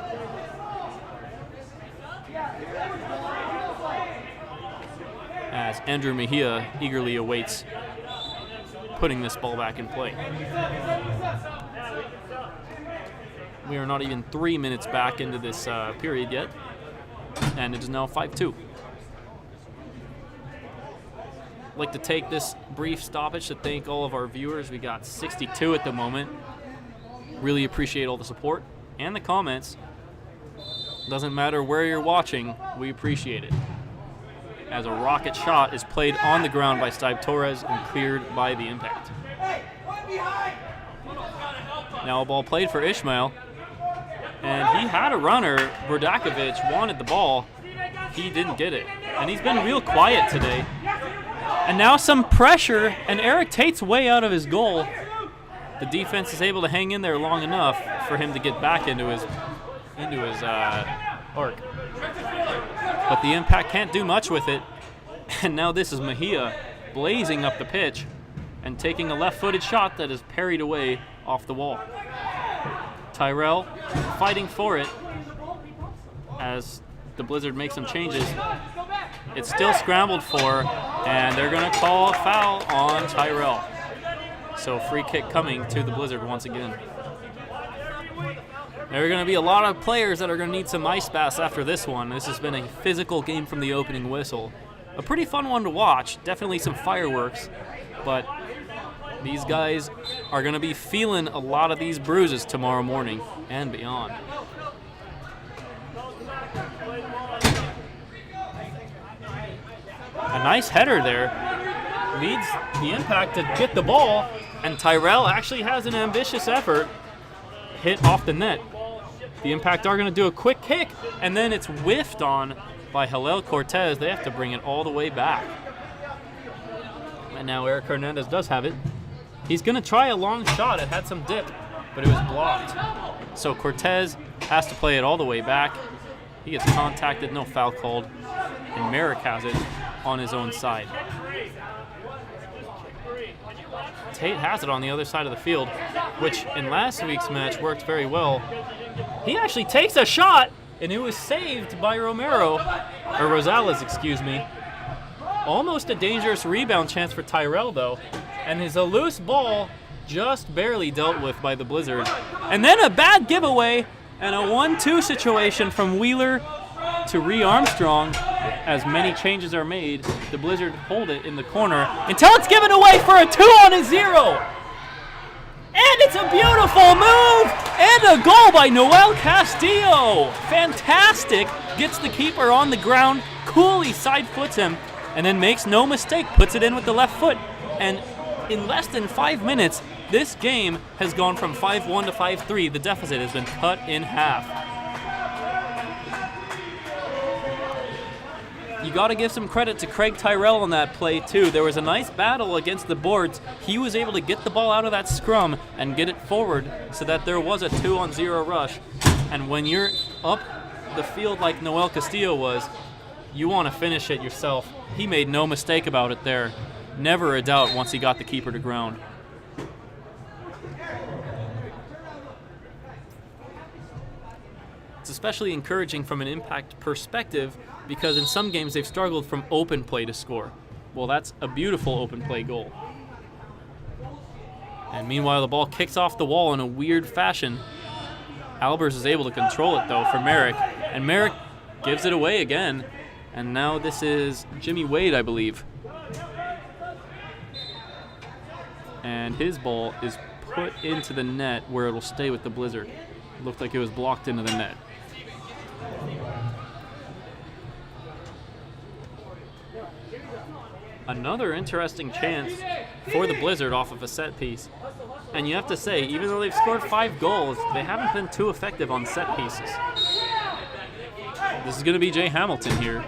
As Andrew Mejia eagerly awaits putting this ball back in play. We are not even 3 minutes back into this period yet, and it is now 5-2. I'd like to take this brief stoppage to thank all of our viewers. We got 62 at the moment. Really appreciate all the support and the comments. Doesn't matter where you're watching, we appreciate it. As a rocket shot is played on the ground by Steve Torres and cleared by the Impact. Now a ball played for Ishmael, and he had a runner. Bordakovic wanted the ball. He didn't get it, and he's been real quiet today. And now some pressure, and Eric Tate's way out of his goal. The defense is able to hang in there long enough for him to get back into his arc. But the Impact can't do much with it. And now this is Mejia blazing up the pitch and taking a left-footed shot that is parried away off the wall. Tyrell fighting for it as the Blizzard makes some changes. It's still scrambled for, and they're going to call a foul on Tyrell. So free kick coming to the Blizzard once again. There are going to be a lot of players that are going to need some ice baths after this one. This has been a physical game from the opening whistle. A pretty fun one to watch. Definitely some fireworks. But these guys are going to be feeling a lot of these bruises tomorrow morning and beyond. A nice header there. Leads the Impact to get the ball. And Tyrell actually has an ambitious effort. Hit off the net. The Impact are going to do a quick kick, and then it's whiffed on by Halel Cortez. They have to bring it all the way back. And now Eric Hernandez does have it. He's going to try a long shot. It had some dip, but it was blocked. So Cortez has to play it all the way back. He gets contacted, no foul called, and Merrick has it on his own side. Tate has it on the other side of the field, which in last week's match worked very well. He actually takes a shot, and it was saved by Rosales, excuse me. Almost a dangerous rebound chance for Tyrell, though. And is a loose ball just barely dealt with by the Blizzard. And then a bad giveaway and a 1-2 situation from Wheeler to Ree Armstrong. As many changes are made, the Blizzard hold it in the corner until it's given away for a 2-on-0. And it's a beautiful move and a goal by Noel Castillo. Fantastic. Gets the keeper on the ground, coolly side foots him, and then makes no mistake, puts it in with the left foot. And in less than 5 minutes, this game has gone from 5-1 to 5-3. The deficit has been cut in half. You got to give some credit to Craig Tyrell on that play, too. There was a nice battle against the boards. He was able to get the ball out of that scrum and get it forward so that there was a 2-on-0 rush. And when you're up the field like Noel Castillo was, you want to finish it yourself. He made no mistake about it there. Never a doubt once he got the keeper to ground. It's especially encouraging from an Impact perspective because in some games they've struggled from open play to score. Well, that's a beautiful open play goal. And meanwhile, the ball kicks off the wall in a weird fashion. Albers is able to control it, though, for Merrick. And Merrick gives it away again. And now this is Jimmy Wade, I believe. And his ball is put into the net where it'll stay with the Blizzard. It looked like it was blocked into the net. Another interesting chance for the Blizzard off of a set piece. And you have to say, even though they've scored 5 goals, they haven't been too effective on set pieces. This is going to be Jay Hamilton here,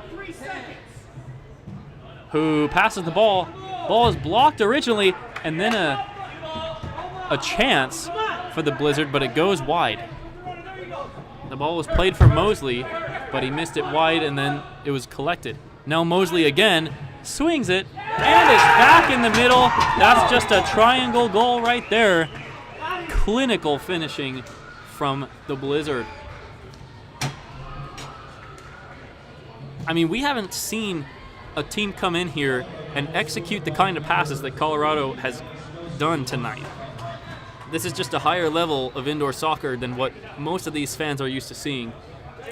who passes the ball. Ball is blocked originally, and then a chance for the Blizzard, but it goes wide. The ball was played for Mosley, but he missed it wide, and then it was collected. Now Mosley again swings it, and it's back in the middle. That's just a triangle goal right there. Clinical finishing from the Blizzard. I mean, we haven't seen a team come in here and execute the kind of passes that Colorado has done tonight. This is just a higher level of indoor soccer than what most of these fans are used to seeing.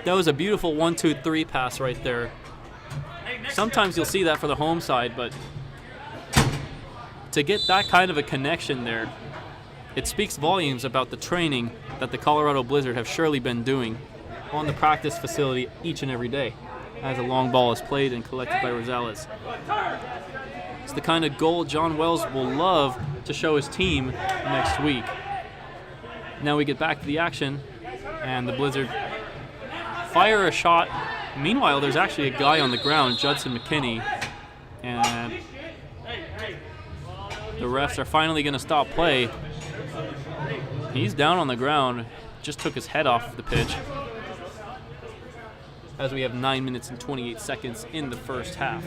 That was a beautiful 1-2-3 pass right there. Sometimes you'll see that for the home side, but to get that kind of a connection there, it speaks volumes about the training that the Colorado Blizzard have surely been doing on the practice facility each and every day as a long ball is played and collected by Rosales. It's the kind of goal John Wells will love to show his team next week. Now we get back to the action, and the Blizzard fire a shot. Meanwhile, there's actually a guy on the ground, Judson McKinney, and the refs are finally going to stop play. He's down on the ground, just took his head off the pitch, as we have 9 minutes and 28 seconds in the first half.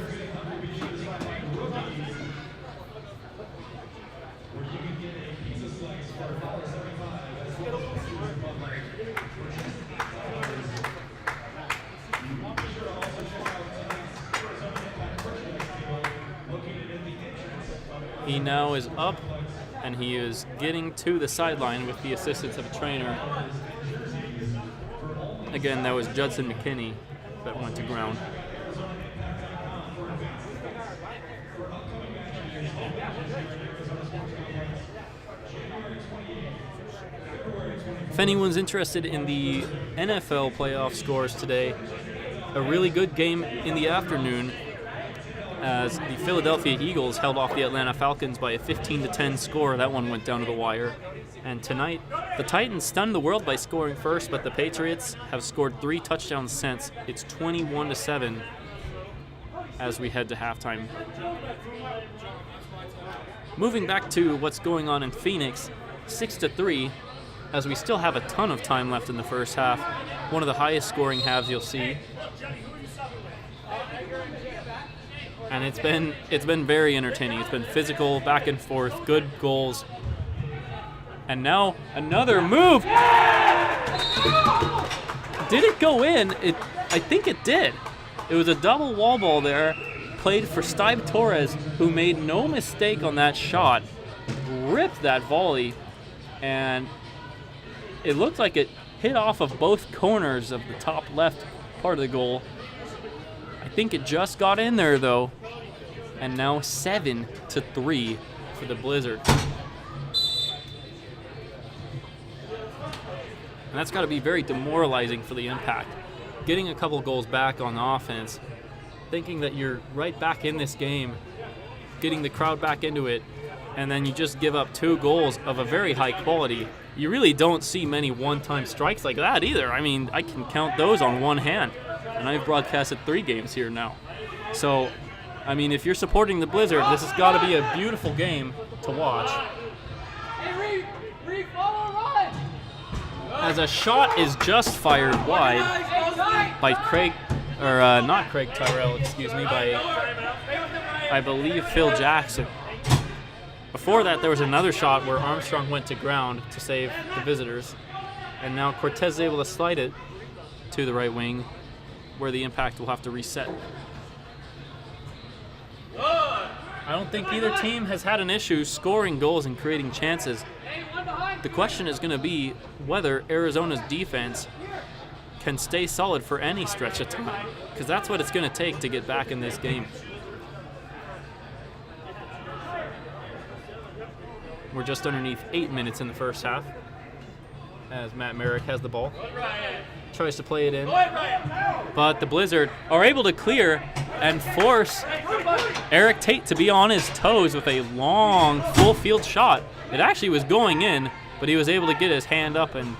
He now is up, and he is getting to the sideline with the assistance of a trainer. Again, that was Judson McKinney that went to ground. If anyone's interested in the NFL playoff scores today, a really good game in the afternoon as the Philadelphia Eagles held off the Atlanta Falcons by a 15-10 score. That one went down to the wire. And tonight, the Titans stunned the world by scoring first, but the Patriots have scored 3 touchdowns since. It's 21-7 as we head to halftime. Moving back to what's going on in Phoenix, 6-3, as we still have a ton of time left in the first half. One of the highest scoring halves you'll see. And it's been very entertaining. It's been physical, back and forth, good goals. And now another move. Did it go in? I think it did. It was a double wall ball there, played for Steve Torres, who made no mistake on that shot, ripped that volley, and it looked like it hit off of both corners of the top left part of the goal. I think it just got in there though. And now 7-3 for the Blizzard. And that's got to be very demoralizing for the Impact. Getting a couple goals back on offense, thinking that you're right back in this game, getting the crowd back into it, and then you just give up 2 goals of a very high quality. You really don't see many one-time strikes like that either. I mean, I can count those on one hand, and I've broadcasted 3 games here now. So, I mean, if you're supporting the Blizzard, this has got to be a beautiful game to watch. As a shot is just fired wide by I believe Phil Jackson. Before that, there was another shot where Armstrong went to ground to save the visitors. And now Cortez is able to slide it to the right wing, where the Impact will have to reset. I don't think either team has had an issue scoring goals and creating chances. The question is going to be whether Arizona's defense can stay solid for any stretch of time, because that's what it's going to take to get back in this game. We're just underneath 8 minutes in the first half as Matt Merrick has the ball. Tries to play it in, but the Blizzard are able to clear and force Eric Tate to be on his toes with a long full field shot. It actually was going in, but he was able to get his hand up and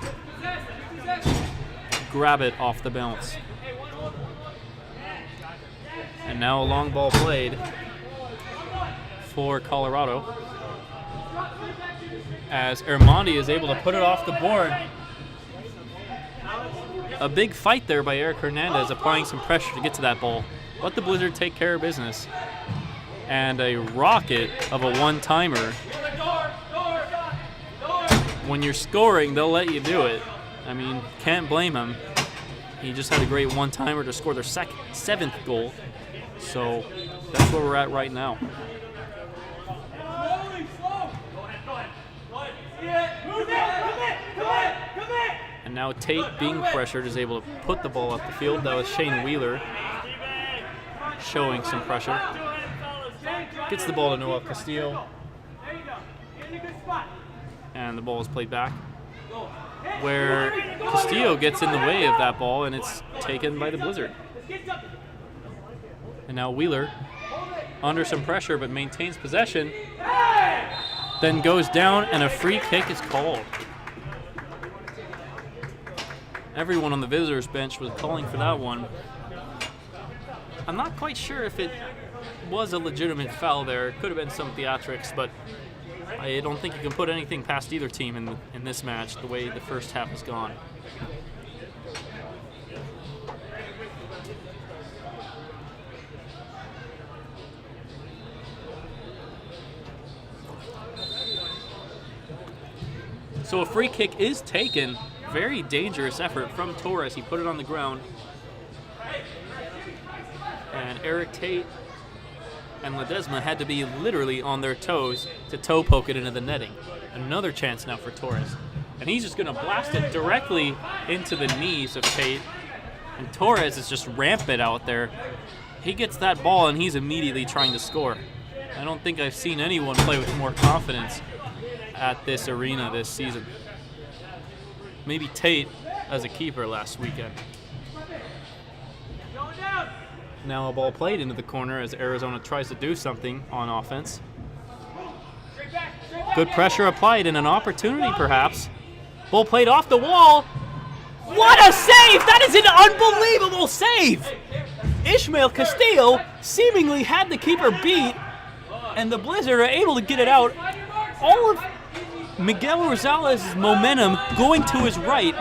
grab it off the bounce. And now a long ball played for Colorado, as Ermondi is able to put it off the board. A big fight there by Eric Hernandez, applying some pressure to get to that ball. Let the Blizzard take care of business. And a rocket of a one-timer. When you're scoring, they'll let you do it. I mean, can't blame him. He just had a great one-timer to score their seventh goal. So that's where we're at right now. And now Tate, being pressured, is able to put the ball up the field. That was Shane Wheeler showing some pressure. Gets the ball to Noah Castillo. And the ball is played back, where Castillo gets in the way of that ball, and it's taken by the Blizzard. And now Wheeler, under some pressure, but maintains possession, then goes down, and a free kick is called. Everyone on the visitors' bench was calling for that one. I'm not quite sure if it was a legitimate foul there. It could have been some theatrics, but I don't think you can put anything past either team in this match, the way the first half has gone. So a free kick is taken. Very dangerous effort from Torres. He put it on the ground. And Eric Tate and Ledesma had to be literally on their toes to toe poke it into the netting. Another chance now for Torres. And he's just going to blast it directly into the knees of Tate. And Torres is just rampant out there. He gets that ball and he's immediately trying to score. I don't think I've seen anyone play with more confidence at this arena this season. Maybe Tate as a keeper last weekend. Now a ball played into the corner as Arizona tries to do something on offense. Good pressure applied and an opportunity perhaps. Ball played off the wall. What a save! That is an unbelievable save! Ishmael Castillo seemingly had the keeper beat, and the Blizzard are able to get it out. All of Miguel Rosales' momentum going to his right,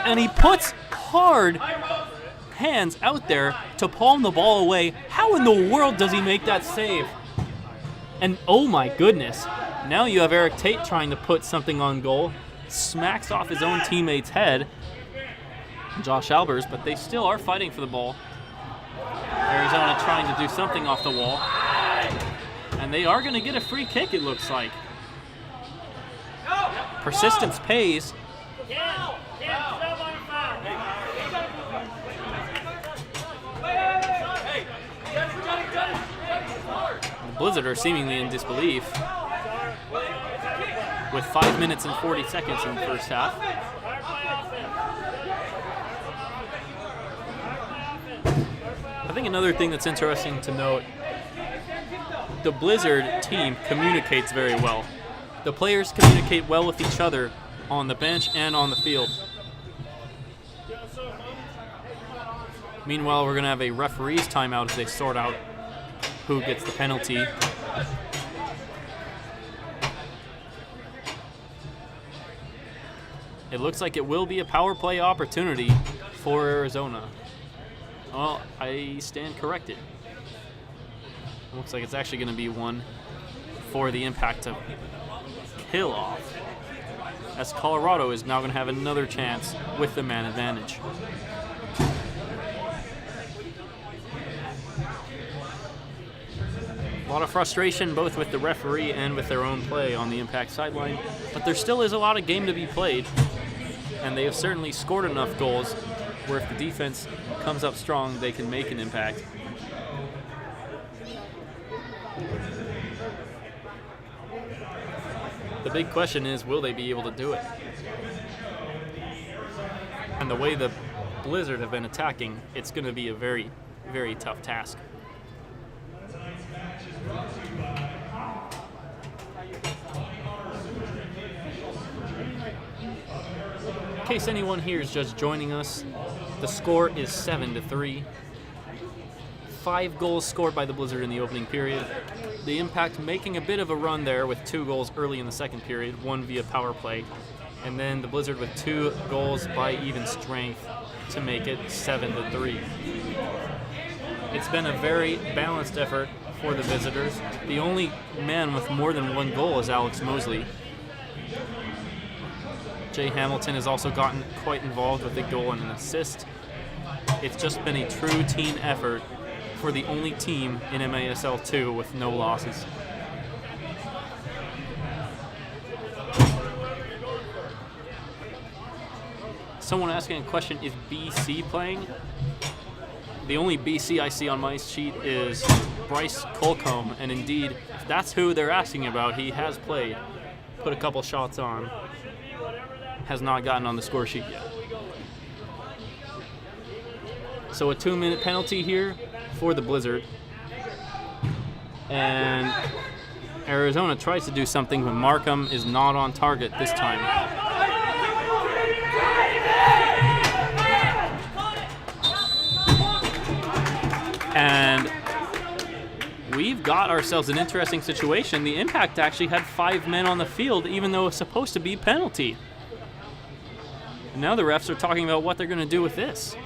and he puts hard hands out there to palm the ball away. How in the world does he make that save? And oh my goodness, now you have Eric Tate trying to put something on goal. Smacks off his own teammate's head, Josh Albers, but they still are fighting for the ball. Arizona trying to do something off the wall. And they are going to get a free kick, it looks like. Persistence pays. The Blizzard are seemingly in disbelief with 5 minutes and 40 seconds in the first half. I think another thing that's interesting to note, the Blizzard team communicates very well. The players communicate well with each other on the bench and on the field. Meanwhile, we're going to have a referee's timeout as they sort out who gets the penalty. It looks like it will be a power play opportunity for Arizona. Well, I stand corrected. It looks like it's actually going to be one for the Impact to kill off, as Colorado is now going to have another chance with the man advantage. A lot of frustration both with the referee and with their own play on the Impact sideline, but there still is a lot of game to be played, and they have certainly scored enough goals where if the defense comes up strong, they can make an impact. The big question is, will they be able to do it? And the way the Blizzard have been attacking, it's going to be a very, very tough task. case anyone here is just joining us, the score is 7-3. 5 goals scored by the Blizzard in the opening period. The Impact making a bit of a run there with 2 goals early in the second period, 1 via power play, and then the Blizzard with 2 goals by even strength to make it 7-3. It's been a very balanced effort for the visitors. The only man with more than 1 goal is Alex Mosley. Jay Hamilton has also gotten quite involved with a goal and an assist. It's just been a true team effort for the only team in MASL 2 with no losses. Someone asking a question, is BC playing? The only BC I see on my sheet is Bryce Colcomb, and indeed, if that's who they're asking about, he has played, put a couple shots on, has not gotten on the score sheet yet. So a 2-minute penalty here for the Blizzard. And Arizona tries to do something, but Markham is not on target this time. And we've got ourselves an interesting situation. The Impact actually had 5 men on the field, even though it's supposed to be penalty. And now the refs are talking about what they're going to do with this.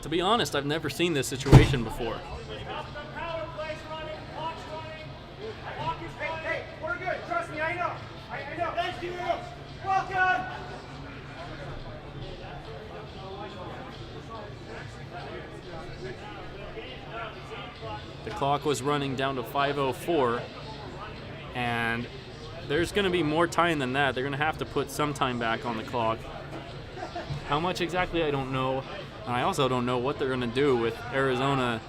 To be honest, I've never seen this situation before. Hey, we're good. Trust me, I know. I know. Thank you. Welcome. The clock was running down to 5:04, and there's going to be more time than that. They're going to have to put some time back on the clock. How much exactly, I don't know. And I also don't know what they're going to do with Arizona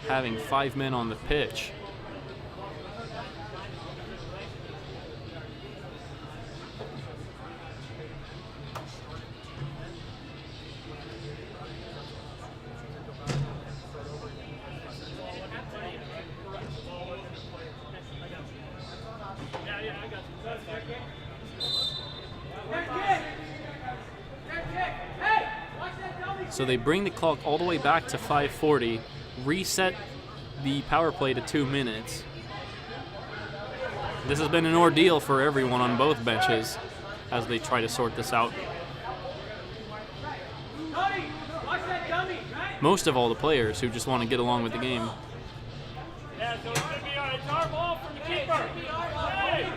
having 5 men on the pitch. So they bring the clock all the way back to 5:40, reset the power play to 2 minutes. This has been an ordeal for everyone on both benches as they try to sort this out. Most of all the players who just want to get along with the game. Yeah, so it's going to be it's our ball from the keeper. Hey!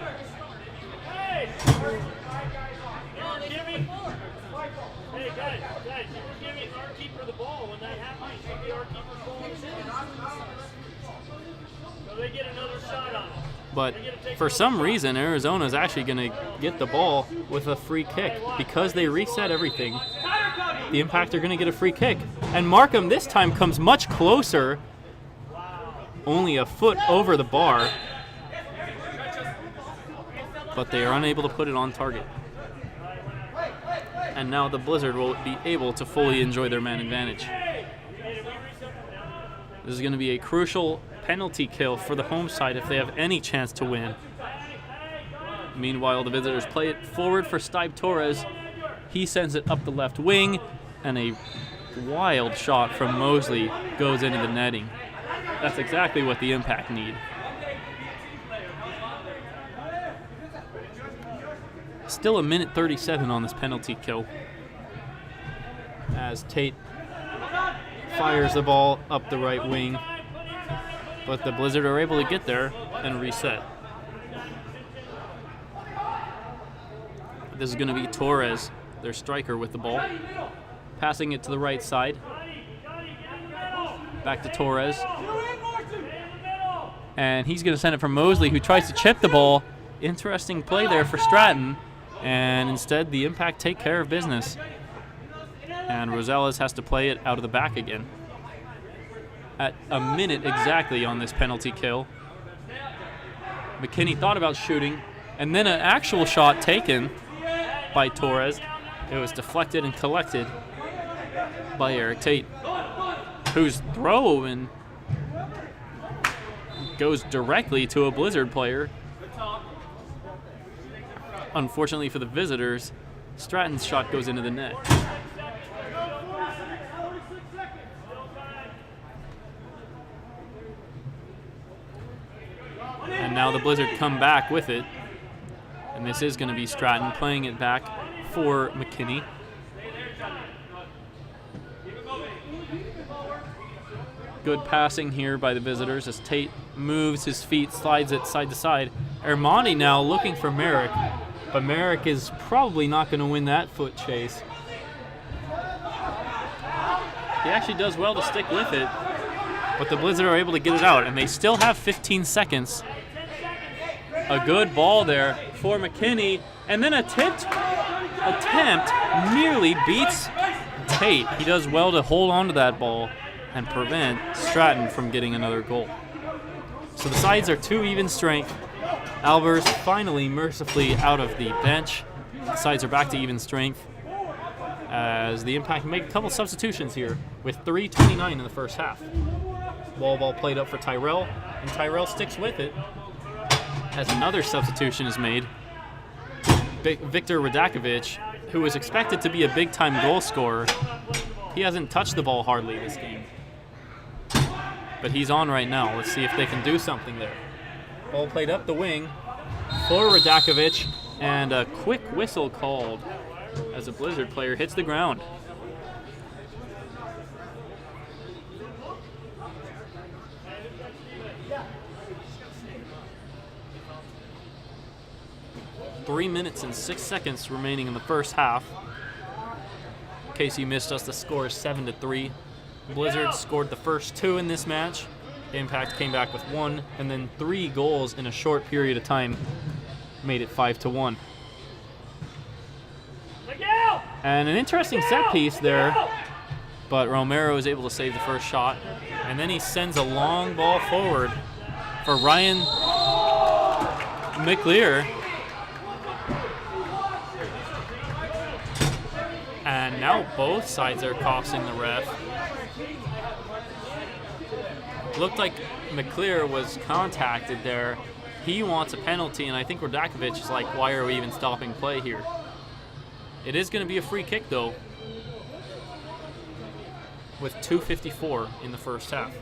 Hey! Hey, guys, you were giving our keeper the ball. When that happens, it should be our keeper's ball. So they get another shot on it. But for some reason, Arizona is actually going to get the ball with a free kick. Because they reset everything, the Impact are going to get a free kick. And Markham this time comes much closer, only a foot over the bar. But they are unable to put it on target. And now the Blizzard will be able to fully enjoy their man advantage. This is going to be a crucial penalty kill for the home side if they have any chance to win. Meanwhile, the visitors play it forward for Stipe Torres. He sends it up the left wing, and a wild shot from Mosley goes into the netting. That's exactly what the Impact need. Still a minute 37 on this penalty kill, as Tate fires the ball up the right wing, but the Blizzard are able to get there and reset. This is going to be Torres, their striker, with the ball, passing it to the right side. Back to Torres, and he's going to send it for Mosley, who tries to chip the ball. Interesting play there for Stratton. And instead, the Impact take care of business. And Rosales has to play it out of the back again. At a minute exactly on this penalty kill, McKinney thought about shooting, and then an actual shot taken by Torres. It was deflected and collected by Eric Tate, whose throw and goes directly to a Blizzard player. Unfortunately for the visitors, Stratton's shot goes into the net. And now the Blizzard come back with it. And this is going to be Stratton playing it back for McKinney. Good passing here by the visitors as Tate moves his feet, slides it side to side. Armani now looking for Merrick, but Merrick is probably not going to win that foot chase. He actually does well to stick with it, but the Blizzard are able to get it out, and they still have 15 seconds. A good ball there for McKinney, and then attempt nearly beats Tate. He does well to hold on to that ball and prevent Stratton from getting another goal. So the sides are 2 even strength. Albers finally mercifully out of the bench. The sides are back to even strength as the Impact make a couple substitutions here with 3:29 in the first half. Wall ball played up for Tyrell, and Tyrell sticks with it as another substitution is made. Victor Radakovich, who was expected to be a big-time goal scorer, he hasn't touched the ball hardly this game. But he's on right now. Let's see if they can do something there. Ball played up the wing for Radakovich, and a quick whistle called as a Blizzard player hits the ground. Three minutes and 6 seconds remaining in the first half. In case you missed us, the score is 7-3. Blizzard scored the first 2 in this match. Impact came back with 1, and then 3 goals in a short period of time made it 5-1. And an interesting set piece there, but Romero is able to save the first shot, and then he sends a long ball forward for Ryan McLear. And now both sides are costing the ref. Looked like McClear was contacted there. He wants a penalty, and I think Radakovich is like, why are we even stopping play here? It is going to be a free kick, though, with 2:54 in the first half.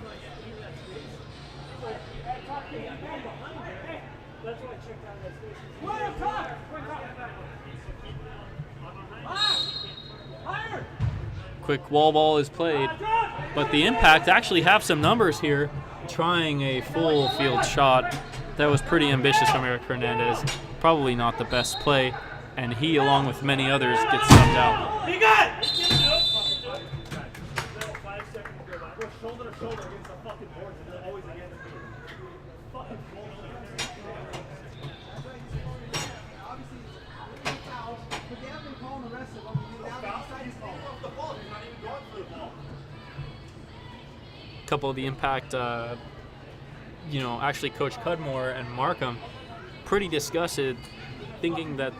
Quick wall ball is played, but the Impact actually have some numbers here, trying a full field shot. That was pretty ambitious from Eric Hernandez. Probably not the best play, and he, along with many others, gets subbed out. You got it! Couple of the Impact, actually Coach Cudmore and Markham pretty disgusted, thinking that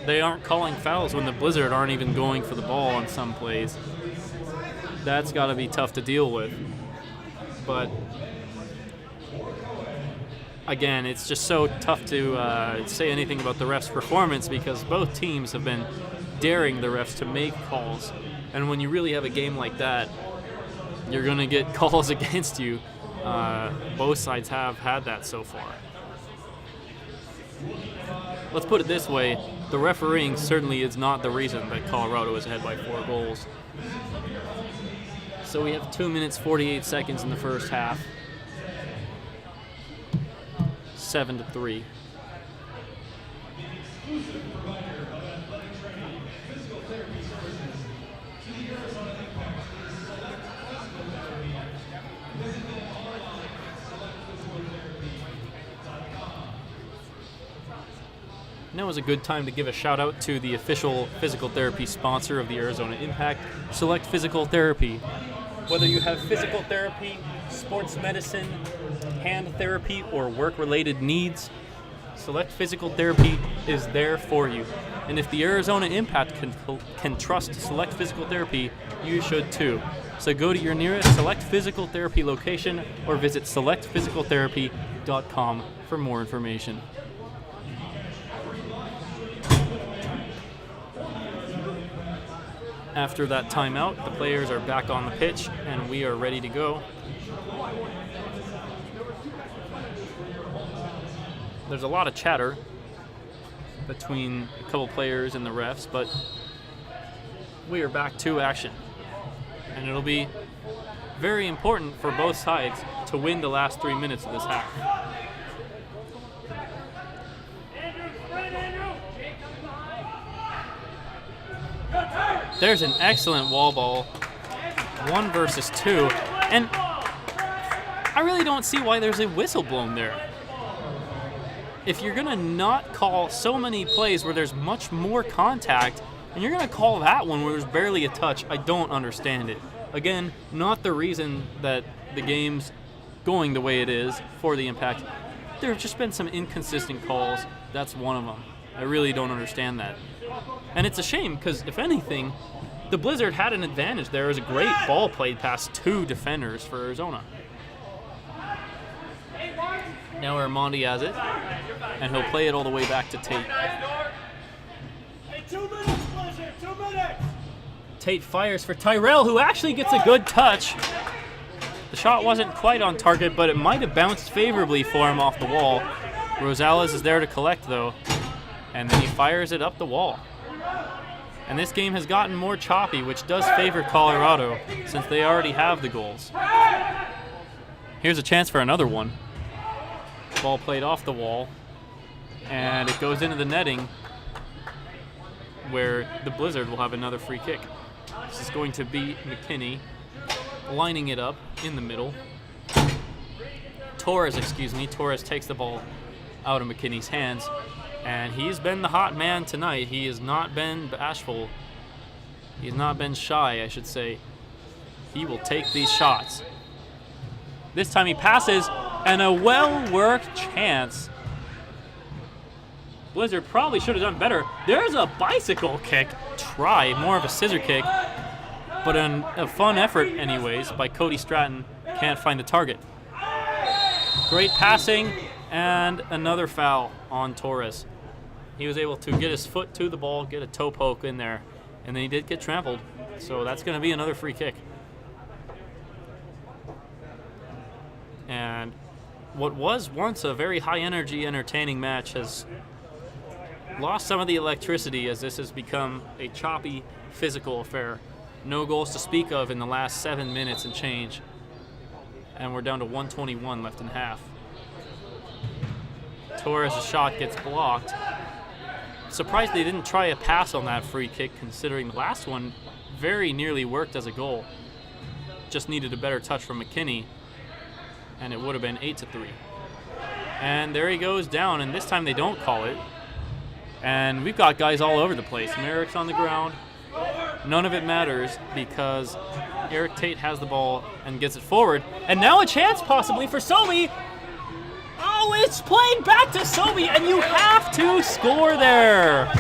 they aren't calling fouls when the Blizzard aren't even going for the ball on some plays. That's got to be tough to deal with. But again, it's just so tough to say anything about the refs' performance because both teams have been daring the refs to make calls. And when you really have a game like that, you're going to get calls against you. Both sides have had that so far. Let's put it this way, the refereeing certainly is not the reason that Colorado is ahead by 4 goals. So we have 2 minutes, 48 seconds in the first half. 7-3. Now is a good time to give a shout out to the official physical therapy sponsor of the Arizona Impact, Select Physical Therapy. Whether you have physical therapy, sports medicine, hand therapy, or work-related needs, Select Physical Therapy is there for you. And if the Arizona Impact can trust Select Physical Therapy, you should too. So go to your nearest Select Physical Therapy location or visit selectphysicaltherapy.com for more information. After that timeout, the players are back on the pitch, and we are ready to go. There's a lot of chatter between a couple players and the refs, but we are back to action. And it'll be very important for both sides to win the last 3 minutes of this half. There's an excellent wall ball, 1 versus 2, and I really don't see why there's a whistle blown there. If you're gonna not call so many plays where there's much more contact, and you're gonna call that one where there's barely a touch, I don't understand it. Again, not the reason that the game's going the way it is for the Impact. There have just been some inconsistent calls. That's one of them. I really don't understand that. And it's a shame because, if anything, the Blizzard had an advantage there. It was a great ball played past 2 defenders for Arizona. Now Armandi has it, and he'll play it all the way back to Tate. Hey, 2 minutes, Blizzard, 2 minutes! Tate fires for Tyrell, who actually gets a good touch. The shot wasn't quite on target, but it might have bounced favorably for him off the wall. Rosales is there to collect, though, and then he fires it up the wall. And this game has gotten more choppy, which does favor Colorado, since they already have the goals. Here's a chance for another one. Ball played off the wall, and it goes into the netting, where the Blizzard will have another free kick. This is going to be McKinney lining it up in the middle. Torres takes the ball out of McKinney's hands, and he's been the hot man tonight. He has not been bashful. He's not been shy, I should say. He will take these shots. This time he passes, and a well-worked chance. Blizzard probably should have done better. There's a bicycle kick try, more of a scissor kick, but a fun effort anyways by Cody Stratton. Can't find the target. Great passing, and another foul on Torres. He was able to get his foot to the ball, get a toe poke in there, and then he did get trampled. So that's going to be another free kick. And what was once a very high-energy, entertaining match has lost some of the electricity as this has become a choppy, physical affair. No goals to speak of in the last 7 minutes and change. And we're down to 1:21 left in half. Torres' shot gets blocked. Surprised they didn't try a pass on that free kick, considering the last one very nearly worked as a goal. Just needed a better touch from McKinney, and it would have been 8-3. And there he goes down, and this time they don't call it. And we've got guys all over the place. Merrick's on the ground. None of it matters because Eric Tate has the ball and gets it forward. And now a chance possibly for Sobey. Oh, it's played back to Sobey, and you have to score there.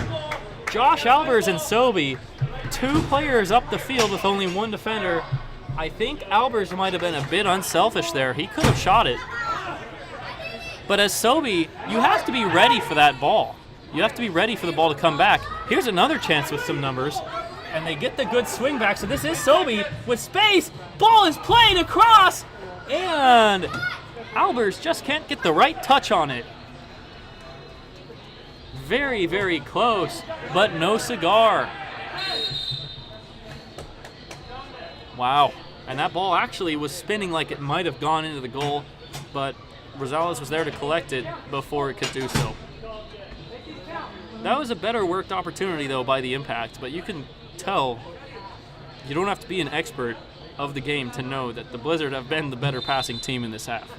Josh Albers and Sobey, 2 players up the field with only 1 defender. I think Albers might have been a bit unselfish there. He could have shot it. But as Sobey, you have to be ready for that ball. You have to be ready for the ball to come back. Here's another chance with some numbers. And they get the good swing back. So this is Sobey with space. Ball is played across. And Albers just can't get the right touch on it. Very, very close, but no cigar. Wow. And that ball actually was spinning like it might have gone into the goal, but Rosales was there to collect it before it could do so. That was a better worked opportunity, though, by the Impact, but you can tell you don't have to be an expert of the game to know that the Blizzard have been the better passing team in this half.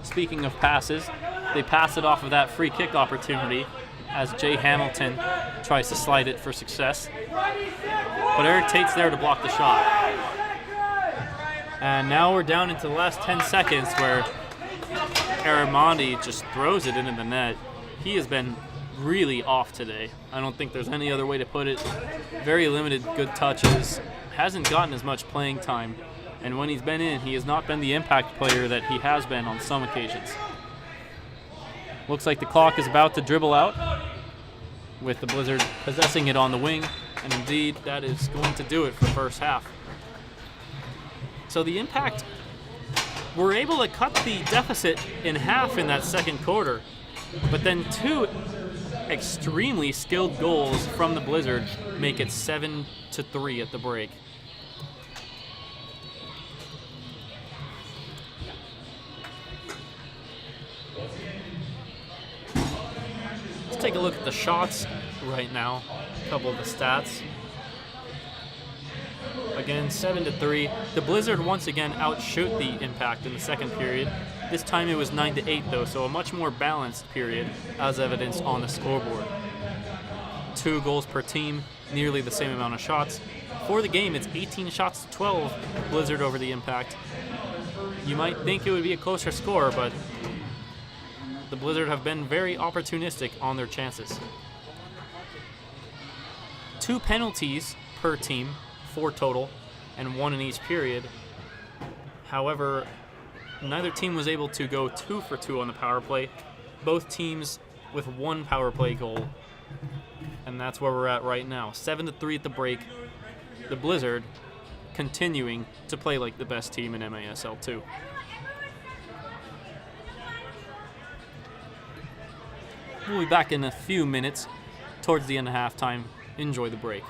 Speaking of passes, they pass it off of that free kick opportunity as Jay Hamilton tries to slide it for success. But Eric Tate's there to block the shot. And now we're down into the last 10 seconds where Armandi just throws it into the net. He has been really off today. I don't think there's any other way to put it. Very limited good touches. Hasn't gotten as much playing time. And when he's been in, he has not been the impact player that he has been on some occasions. Looks like the clock is about to dribble out. with the Blizzard possessing it on the wing, and indeed that is going to do it for the first half. So the Impact were able to cut the deficit in half in that second quarter, but then two extremely skilled goals from the Blizzard make it 7-3 at the break. Let's take a look at the shots right now, a couple of the stats. Again, 7-3. The Blizzard once again outshoot the Impact in the second period. This time it was 9-8 though, so a much more balanced period, as evidenced on the scoreboard. 2 goals per team, nearly the same amount of shots. For the game, it's 18 shots to 12, Blizzard over the Impact. You might think it would be a closer score, but the Blizzard have been very opportunistic on their chances. 2 penalties per team, 4 total, and 1 in each period. However, neither team was able to go 2 for 2 on the power play. Both teams with 1 power play goal. And that's where we're at right now. 7-3 at the break. The Blizzard continuing to play like the best team in MASL 2. We'll be back in a few minutes towards the end of halftime. Enjoy the break.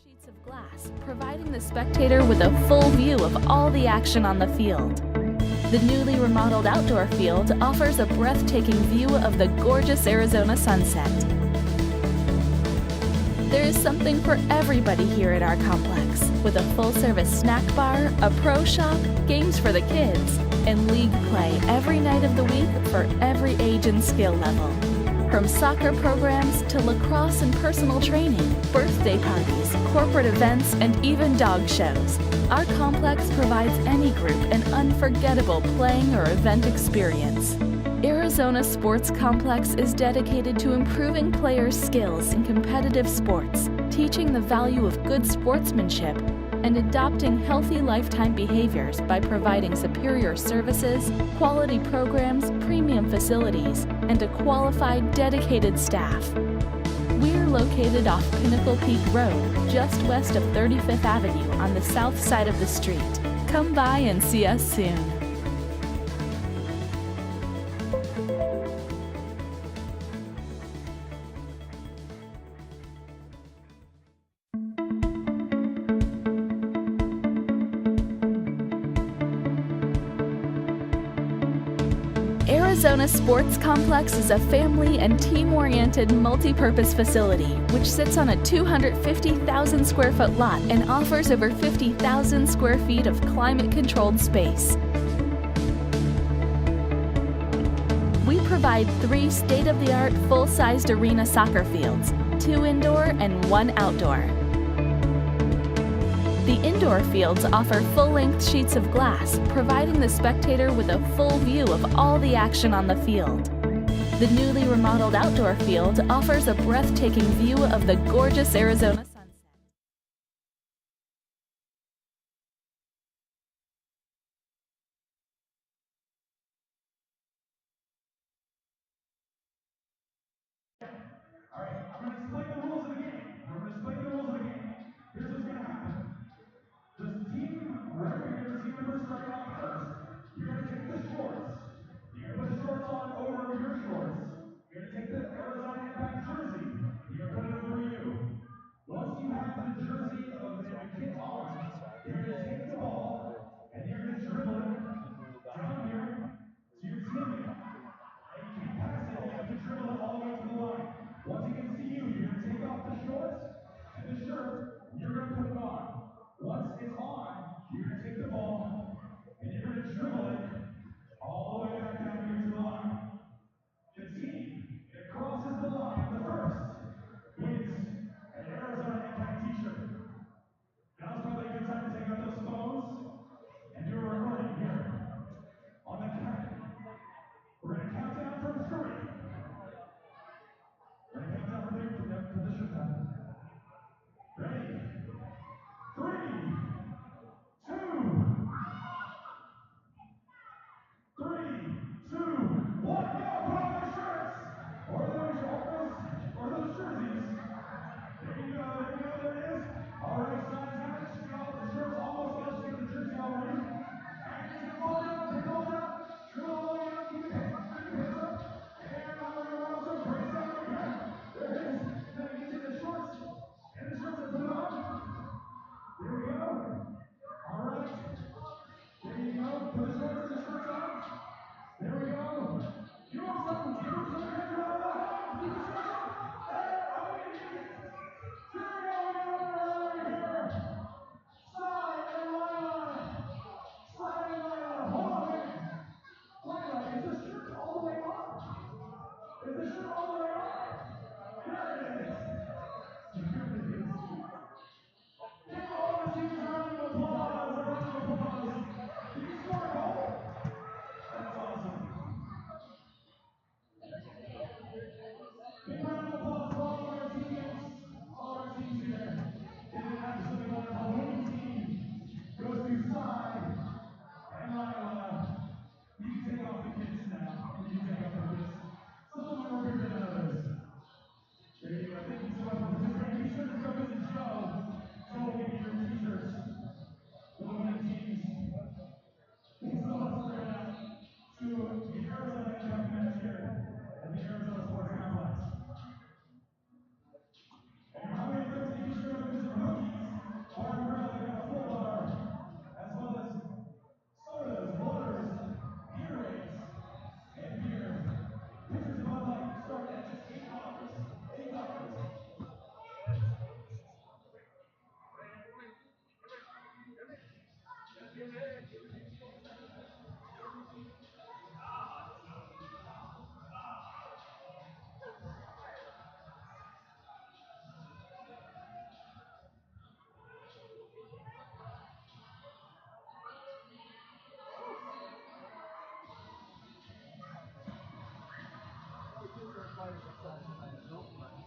Sheets of glass, providing the spectator with a full view of all the action on the field. The newly remodeled outdoor field offers a breathtaking view of the gorgeous Arizona sunset. There is something for everybody here at our complex, with a full-service snack bar, a pro shop, games for the kids, and league play every night of the week for every age and skill level. From soccer programs to lacrosse and personal training, birthday parties, corporate events, and even dog shows, our complex provides any group an unforgettable playing or event experience. Arizona Sports Complex is dedicated to improving players' skills in competitive sports, teaching the value of good sportsmanship, and adopting healthy lifetime behaviors by providing superior services, quality programs, premium facilities, and a qualified, dedicated staff. We're located off Pinnacle Peak Road, just west of 35th Avenue on the south side of the street. Come by and see us soon. Arizona Sports Complex is a family and team-oriented multi-purpose facility which sits on a 250,000 square foot lot and offers over 50,000 square feet of climate-controlled space. We provide 3 state-of-the-art full-sized arena soccer fields, 2 indoor and 1 outdoor. The indoor fields offer full-length sheets of glass, providing the spectator with a full view of all the action on the field. The newly remodeled outdoor field offers a breathtaking view of the gorgeous Arizona sunset. All right, I'm going to explain the rules of the game. Here's what's going to happen. The team, whatever your team member starting off first, you're going to take the shorts. You're going to put shorts on over your shorts. You're going to take the Arizona Impact jersey. You're going to put it over you. Once you have the jersey of the kit on, you're going to take the ball and you're going to dribble it down here to your teammate. And you can't pass it. You have to dribble it all the way to the line. Once he gets to you, you're going to take off the shorts and the shirt. You're going to put it on. Once it's on, you're going to take the ball and you're going to dribble it all the way back down here to the line. The team that crosses the line the first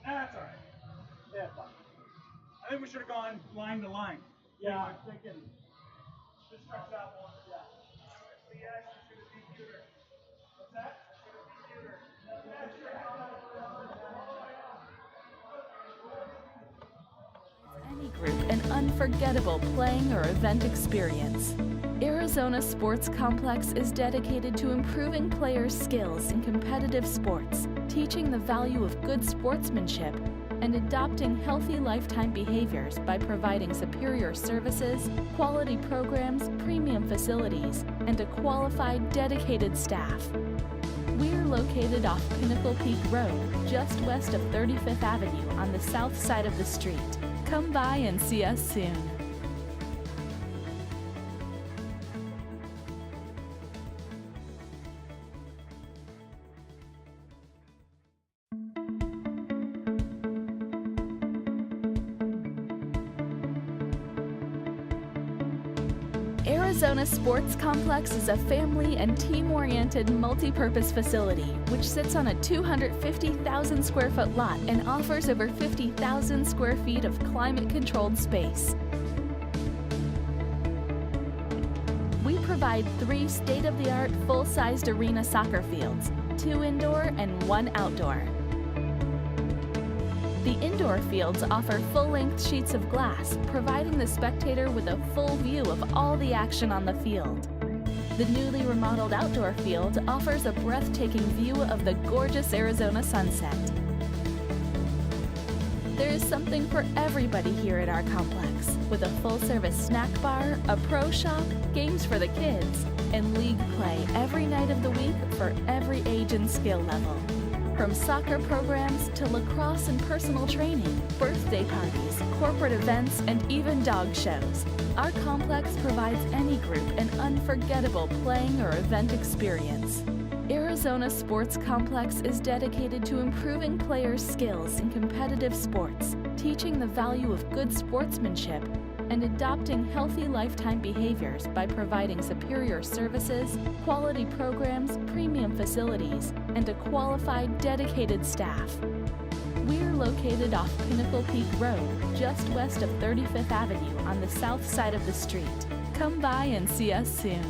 That's all right. Yeah, fine. I think we should have gone line to line. Yeah, I'm thinking. Just stretch out more. Yeah. The action should have been cuter. What's that? Should have been cuter. Any group an unforgettable playing or event experience. Arizona Sports Complex is dedicated to improving players' skills in competitive sports, teaching the value of good sportsmanship, and adopting healthy lifetime behaviors by providing superior services, quality programs, premium facilities, and a qualified, dedicated staff. We're located off Pinnacle Peak Road, just west of 35th Avenue on the south side of the street. Come by and see us soon. Arizona Sports Complex is a family and team-oriented multi-purpose facility which sits on a 250,000 square foot lot and offers over 50,000 square feet of climate-controlled space. We provide 3 state-of-the-art full-sized arena soccer fields, 2 indoor and 1 outdoor. The indoor fields offer full-length sheets of glass, providing the spectator with a full view of all the action on the field. The newly remodeled outdoor field offers a breathtaking view of the gorgeous Arizona sunset. There is something for everybody here at our complex, with a full-service snack bar, a pro shop, games for the kids, and league play every night of the week for every age and skill level. From soccer programs to lacrosse and personal training, birthday parties, corporate events, and even dog shows, our complex provides any group an unforgettable playing or event experience. Arizona Sports Complex is dedicated to improving players' skills in competitive sports, teaching the value of good sportsmanship, and adopting healthy lifetime behaviors by providing superior services, quality programs, premium facilities, and a qualified, dedicated staff. We're located off Pinnacle Peak Road, just west of 35th Avenue on the south side of the street. Come by and see us soon.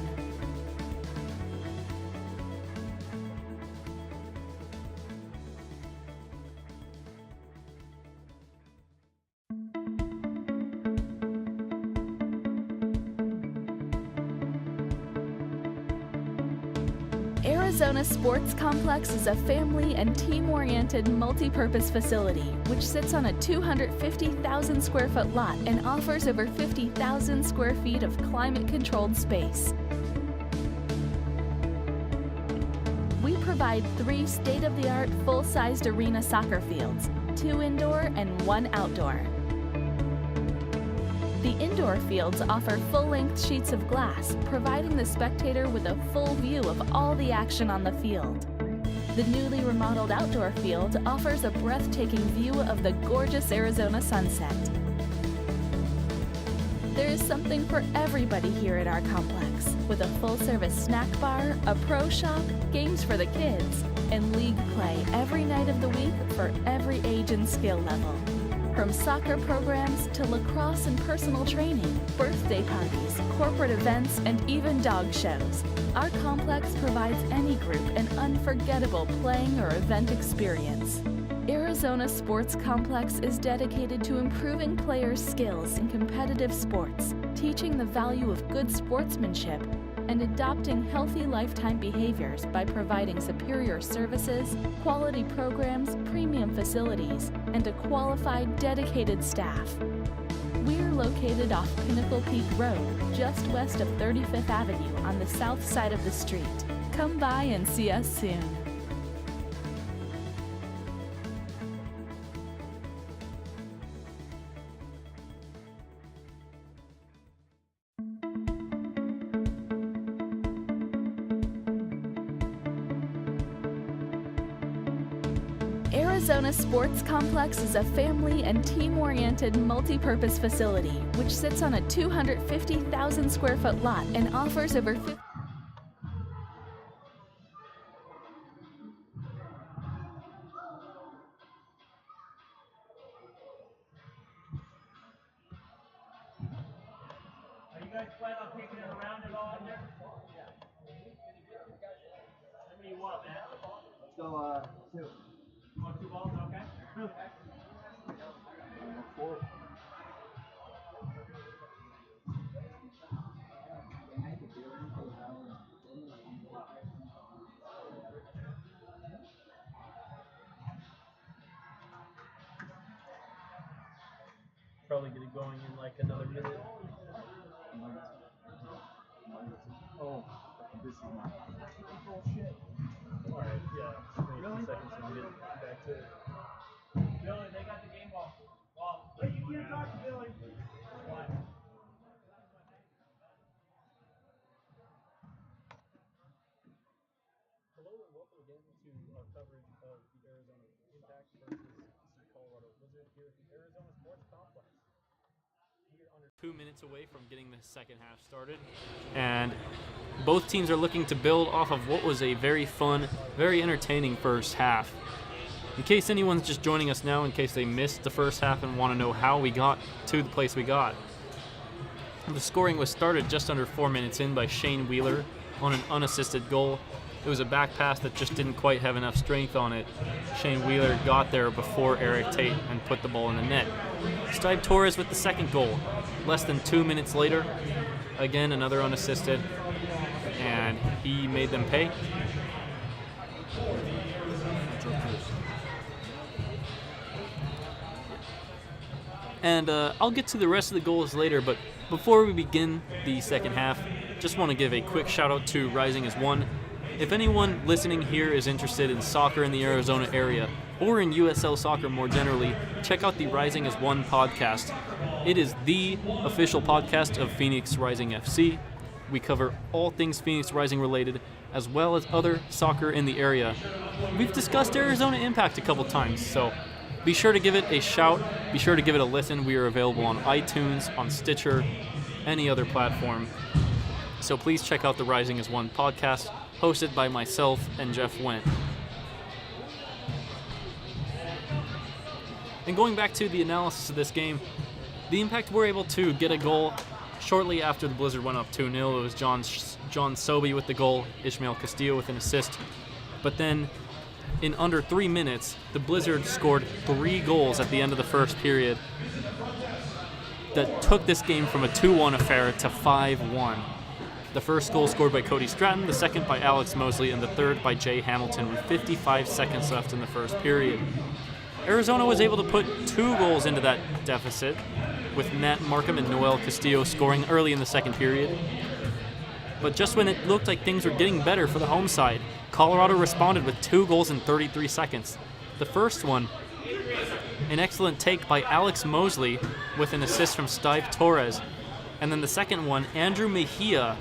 Arizona Sports Complex is a family and team-oriented multi-purpose facility which sits on a 250,000 square foot lot and offers over 50,000 square feet of climate-controlled space. We provide 3 state-of-the-art full-sized arena soccer fields, 2 indoor and 1 outdoor. The indoor fields offer full-length sheets of glass, providing the spectator with a full view of all the action on the field. The newly remodeled outdoor field offers a breathtaking view of the gorgeous Arizona sunset. There is something for everybody here at our complex, with a full-service snack bar, a pro shop, games for the kids, and league play every night of the week for every age and skill level. From soccer programs to lacrosse and personal training, birthday parties, corporate events, and even dog shows, our complex provides any group an unforgettable playing or event experience. Arizona Sports Complex is dedicated to improving players' skills in competitive sports, teaching the value of good sportsmanship, and adopting healthy lifetime behaviors by providing superior services, quality programs, premium facilities, and a qualified, dedicated staff. We're located off Pinnacle Peak Road, just west of 35th Avenue on the south side of the street. Come by and see us soon. Arizona Sports Complex is a family and team-oriented multi-purpose facility which sits on a 250,000 square foot lot and offers over 50 Are you guys planning on taking it around at all in there? Yeah. How many you want, man? So, 2. You want 2 balls? Okay. Four. Probably get it going in like another minute. Oh, this is not. Alright, yeah. Really? 2 seconds and get back to it. Billy, they got the game ball. Well, hey, you can't talk to Billy. Why? Hello and welcome again to our coverage of the Arizona Impact versus the Colorado Blizzard here at the Arizona Sports Complex. We are under 2 minutes away from getting the second half started, and both teams are looking to build off of what was a very fun, very entertaining first half. In case anyone's just joining us now, in case they missed the first half and want to know how we got to the place we got, the scoring was started just under 4 minutes in by Shane Wheeler on an unassisted goal. It was a back pass that just didn't quite have enough strength on it. Shane Wheeler got there before Eric Tate and put the ball in the net. Stipe Torres with the second goal. Less than 2 minutes later, again another unassisted, and he made them pay. And I'll get to the rest of the goals later, but before we begin the second half, just want to give a quick shout out to Rising as One. If anyone listening here is interested in soccer in the Arizona area, or in USL soccer more generally, check out the Rising as One podcast. It is the official podcast of Phoenix Rising FC. We cover all things Phoenix Rising related, as well as other soccer in the area. We've discussed Arizona Impact a couple times, so be sure to give it a shout. Be sure to give it a listen. We are available on iTunes, on Stitcher, any other platform. So please check out the Rising as One podcast, hosted by myself and Jeff Wendt. And going back to the analysis of this game, the Impact were able to get a goal shortly after the Blizzard went up 2-0. It was John Sobey with the goal, Ishmael Castillo with an assist. But then, in under 3 minutes, the Blizzard scored 3 goals at the end of the first period that took this game from a 2-1 affair to 5-1. The first goal scored by Cody Stratton, the second by Alex Mosley, and the third by Jay Hamilton with 55 seconds left in the first period. Arizona was able to put 2 goals into that deficit, with Nat Markham and Noel Castillo scoring early in the second period. But just when it looked like things were getting better for the home side, Colorado responded with 2 goals in 33 seconds. The first one, an excellent take by Alex Mosley with an assist from Stipe Torres. And then the second one, Andrew Mejia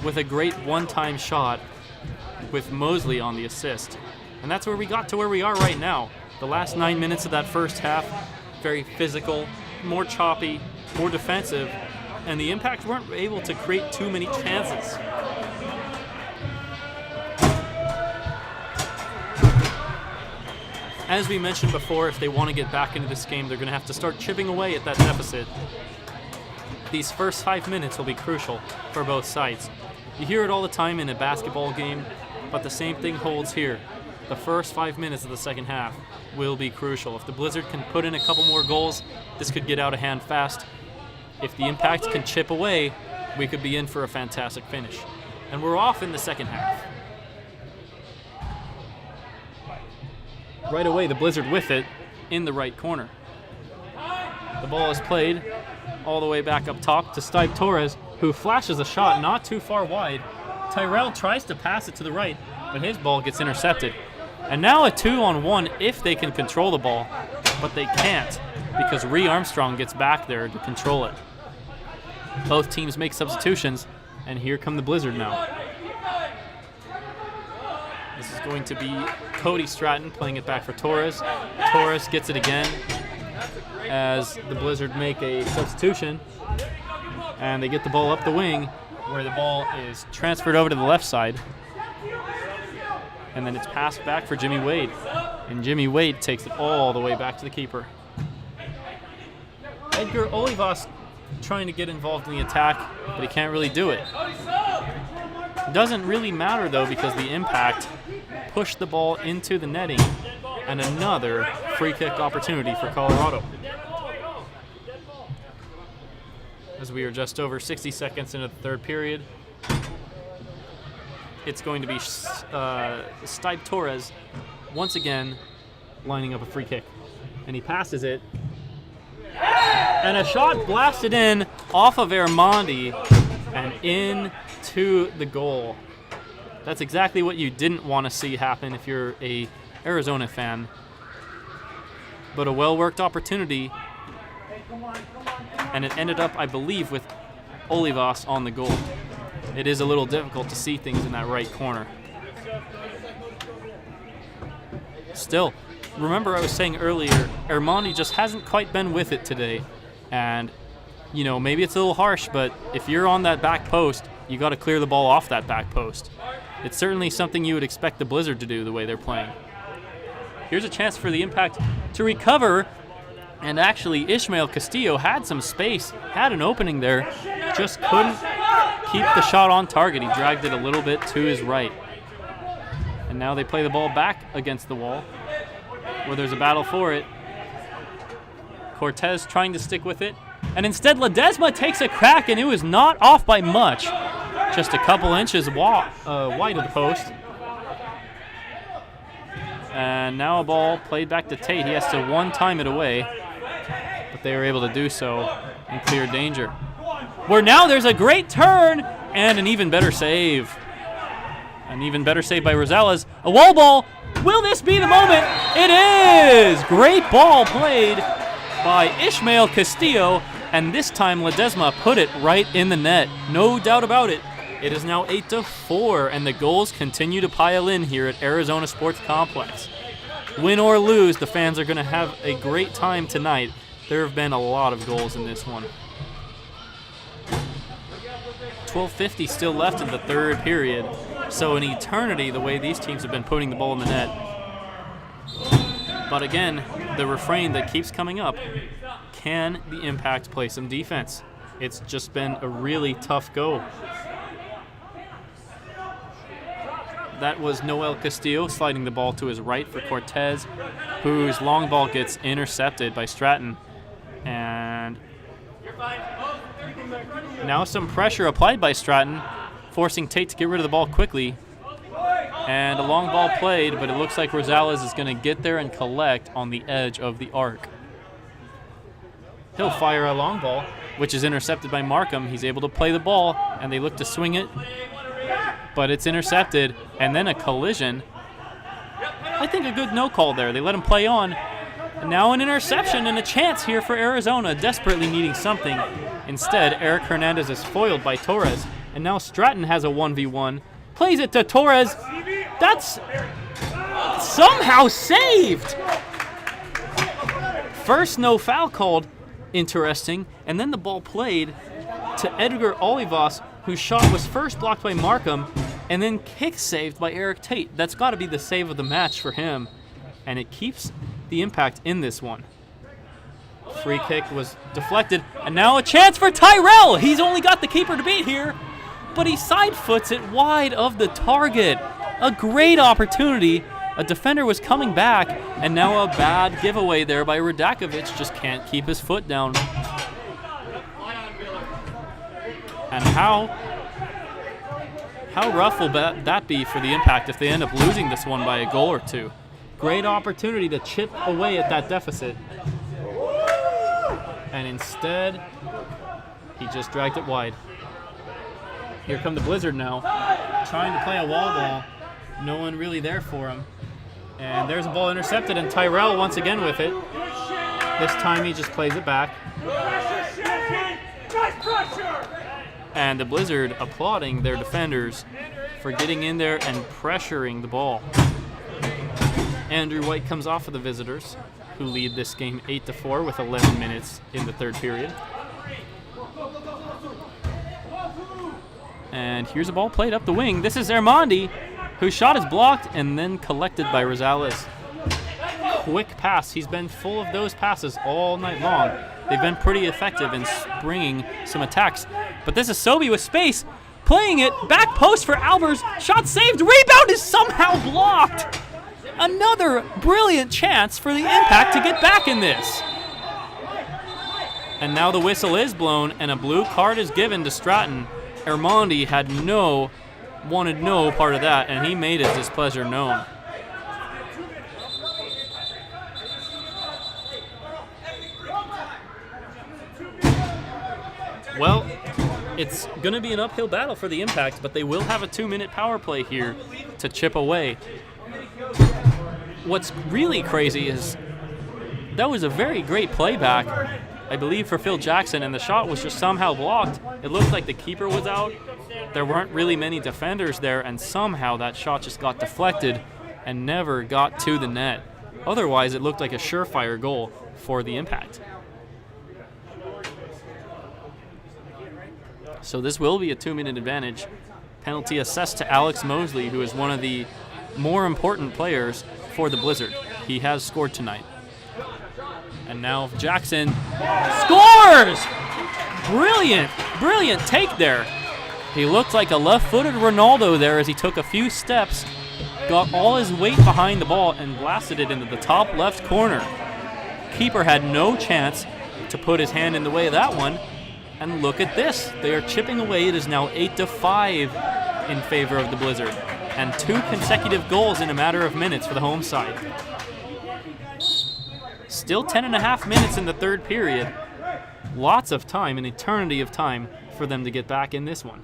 with a great one-time shot with Mosley on the assist. And that's where we got to where we are right now. The last 9 minutes of that first half, very physical, more choppy, more defensive, and the Impact weren't able to create too many chances. As we mentioned before, if they want to get back into this game, they're going to have to start chipping away at that deficit. These first 5 minutes will be crucial for both sides. You hear it all the time in a basketball game, but the same thing holds here. The first 5 minutes of the second half will be crucial. If the Blizzard can put in a couple more goals, this could get out of hand fast. If the Impact can chip away, we could be in for a fantastic finish. And we're off in the second half. Right away, the Blizzard with it in the right corner. The ball is played all the way back up top to Stipe Torres, who flashes a shot not too far wide. Tyrell tries to pass it to the right, but his ball gets intercepted. And now a 2-on-1 if they can control the ball, but they can't because Ree Armstrong gets back there to control it. Both teams make substitutions, and here come the Blizzard now. This is going to be Cody Stratton playing it back for Torres. Torres gets it again as the Blizzard make a substitution. And they get the ball up the wing where the ball is transferred over to the left side. And then it's passed back for Jimmy Wade. And Jimmy Wade takes it all the way back to the keeper. Edgar Olivas trying to get involved in the attack, but he can't really do it. Doesn't really matter though, because the impact pushed the ball into the netting, and another free kick opportunity for Colorado. As we are just over 60 seconds into the third period, it's going to be Stipe Torres once again lining up a free kick. And he passes it. And a shot blasted in off of Armandi and into the goal. That's exactly what you didn't want to see happen if you're a Arizona fan. But a well-worked opportunity, and it ended up, I believe, with Olivas on the goal. It is a little difficult to see things in that right corner. Still, remember I was saying earlier, Armandi just hasn't quite been with it today. And, you know, maybe it's a little harsh, but if you're on that back post, you got to clear the ball off that back post. It's certainly something you would expect the Blizzard to do the way they're playing. Here's a chance for the Impact to recover. And actually, Ishmael Castillo had some space, had an opening there, just couldn't keep the shot on target. He dragged it a little bit to his right. And now they play the ball back against the wall, where there's a battle for it. Cortez trying to stick with it. And instead, Ledesma takes a crack, and it was not off by much. Just a couple inches wide of the post. And now a ball played back to Tate. He has to one-time it away. But they were able to do so and clear danger. Where now there's a great turn and an even better save. An even better save by Rosales. A wall ball. Will this be the moment? It is! Great ball played by Ishmael Castillo. And this time Ledesma put it right in the net. No doubt about it. It is now 8-4, and the goals continue to pile in here at Arizona Sports Complex. Win or lose, the fans are going to have a great time tonight. There have been a lot of goals in this one. 12:50 still left in the third period, so an eternity the way these teams have been putting the ball in the net. But again, the refrain that keeps coming up, can the Impact play some defense? It's just been a really tough go. That was Noel Castillo sliding the ball to his right for Cortez, whose long ball gets intercepted by Stratton. And now some pressure applied by Stratton, forcing Tate to get rid of the ball quickly. And a long ball played, but it looks like Rosales is going to get there and collect on the edge of the arc. He'll fire a long ball, which is intercepted by Markham. He's able to play the ball, and they look to swing it. But it's intercepted, and then a collision. I think a good no call there. They let him play on. And now an interception and a chance here for Arizona, desperately needing something. Instead, Eric Hernandez is foiled by Torres, and now Stratton has a 1v1. Plays it to Torres. That's somehow saved. First no foul called, interesting, and then the ball played to Edgar Olivas, whose shot was first blocked by Markham and then kick saved by Eric Tate. That's got to be the save of the match for him, and it keeps the Impact in this one. Free kick was deflected, and now a chance for Tyrell. He's only got the keeper to beat here, but he side foots it wide of the target. A great opportunity. A defender was coming back, and now a bad giveaway there by Radakovic. Just can't keep his foot down. And how rough will that be for the Impact if they end up losing this one by a goal or two? Great opportunity to chip away at that deficit. And instead, he just dragged it wide. Here come the Blizzard now, trying to play a wall ball. No one really there for him. And there's a ball intercepted, and Tyrell once again with it. This time he just plays it back. And the Blizzard applauding their defenders for getting in there and pressuring the ball. Andrew White comes off of the visitors, who lead this game 8-4 with 11 minutes in the third period. And here's a ball played up the wing. This is Armandi, whose shot is blocked and then collected by Rosales. Quick pass. He's been full of those passes all night long. They've been pretty effective in springing some attacks. But this is Sobey with space, playing it, back post for Albers. Shot saved, rebound is somehow blocked. Another brilliant chance for the Impact to get back in this. And now the whistle is blown and a blue card is given to Stratton. Armandi wanted no part of that, and he made his displeasure known. Well, it's going to be an uphill battle for the Impact, but they will have a 2-minute power play here to chip away. What's really crazy is that was a very great playback, I believe, for Phil Jackson, and the shot was just somehow blocked. It looked like the keeper was out. There weren't really many defenders there, and somehow that shot just got deflected and never got to the net. Otherwise, it looked like a surefire goal for the Impact. So this will be a 2-minute advantage. Penalty assessed to Alex Mosley, who is one of the more important players for the Blizzard. He has scored tonight. And now Jackson scores! Brilliant take there. He looked like a left-footed Ronaldo there as he took a few steps, got all his weight behind the ball, and blasted it into the top left corner. Keeper had no chance to put his hand in the way of that one. And look at this. They are chipping away. It is now 8-5 in favor of the Blizzard. And 2 consecutive goals in a matter of minutes for the home side. Still 10.5 minutes in the third period. Lots of time, an eternity of time for them to get back in this one.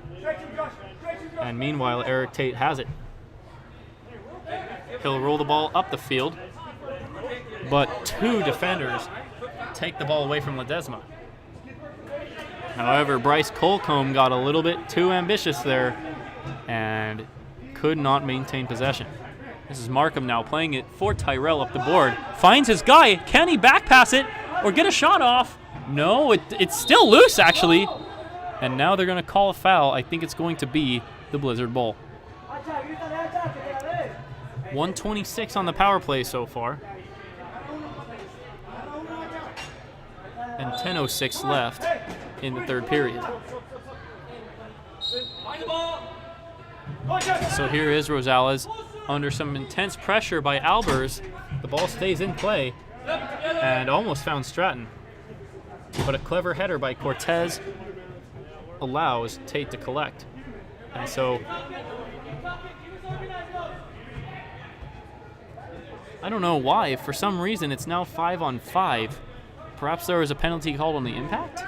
And meanwhile, Eric Tate has it. He'll roll the ball up the field, but 2 defenders take the ball away from Ledesma. However, Bryce Colcomb got a little bit too ambitious there and could not maintain possession. This is Markham now playing it for Tyrell up the board. Finds his guy. Can he back pass it or get a shot off? No, it's still loose actually. And now they're going to call a foul. I think it's going to be the Blizzard Bowl. 1:26 on the power play so far. And 10:06 left in the third period. So here is Rosales under some intense pressure by Albers. The ball stays in play and almost found Stratton. But a clever header by Cortez allows Tate to collect. And so I don't know why. For some reason, it's now 5-on-5. Perhaps there was a penalty called on the Impact?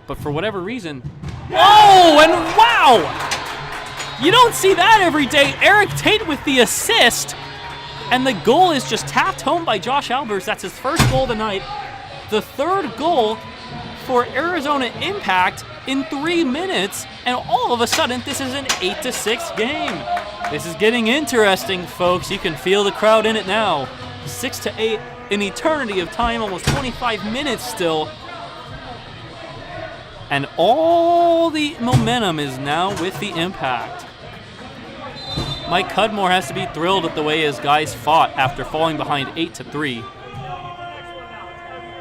But for whatever reason... Oh, and wow! You don't see that every day. Eric Tate with the assist. And the goal is just tapped home by Josh Albers. That's his first goal tonight. The third goal for Arizona Impact in 3 minutes. And all of a sudden, this is an 8-6 game. This is getting interesting, folks. You can feel the crowd in it now. 6-8, an eternity of time, almost 25 minutes still. And all the momentum is now with the Impact. Mike Cudmore has to be thrilled at the way his guys fought after falling behind 8-3.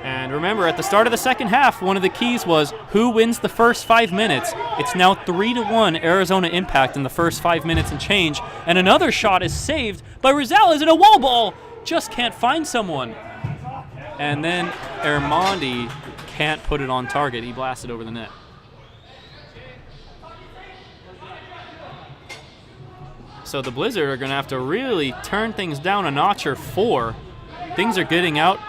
And remember, at the start of the second half, one of the keys was who wins the first 5 minutes. It's now 3-1 Arizona Impact in the first 5 minutes and change. And another shot is saved by Rosales in a wall ball. Just can't find someone. And then Armandi can't put it on target. He blasted over the net. So the Blizzard are going to have to really turn things down a notch or 4. Things are getting out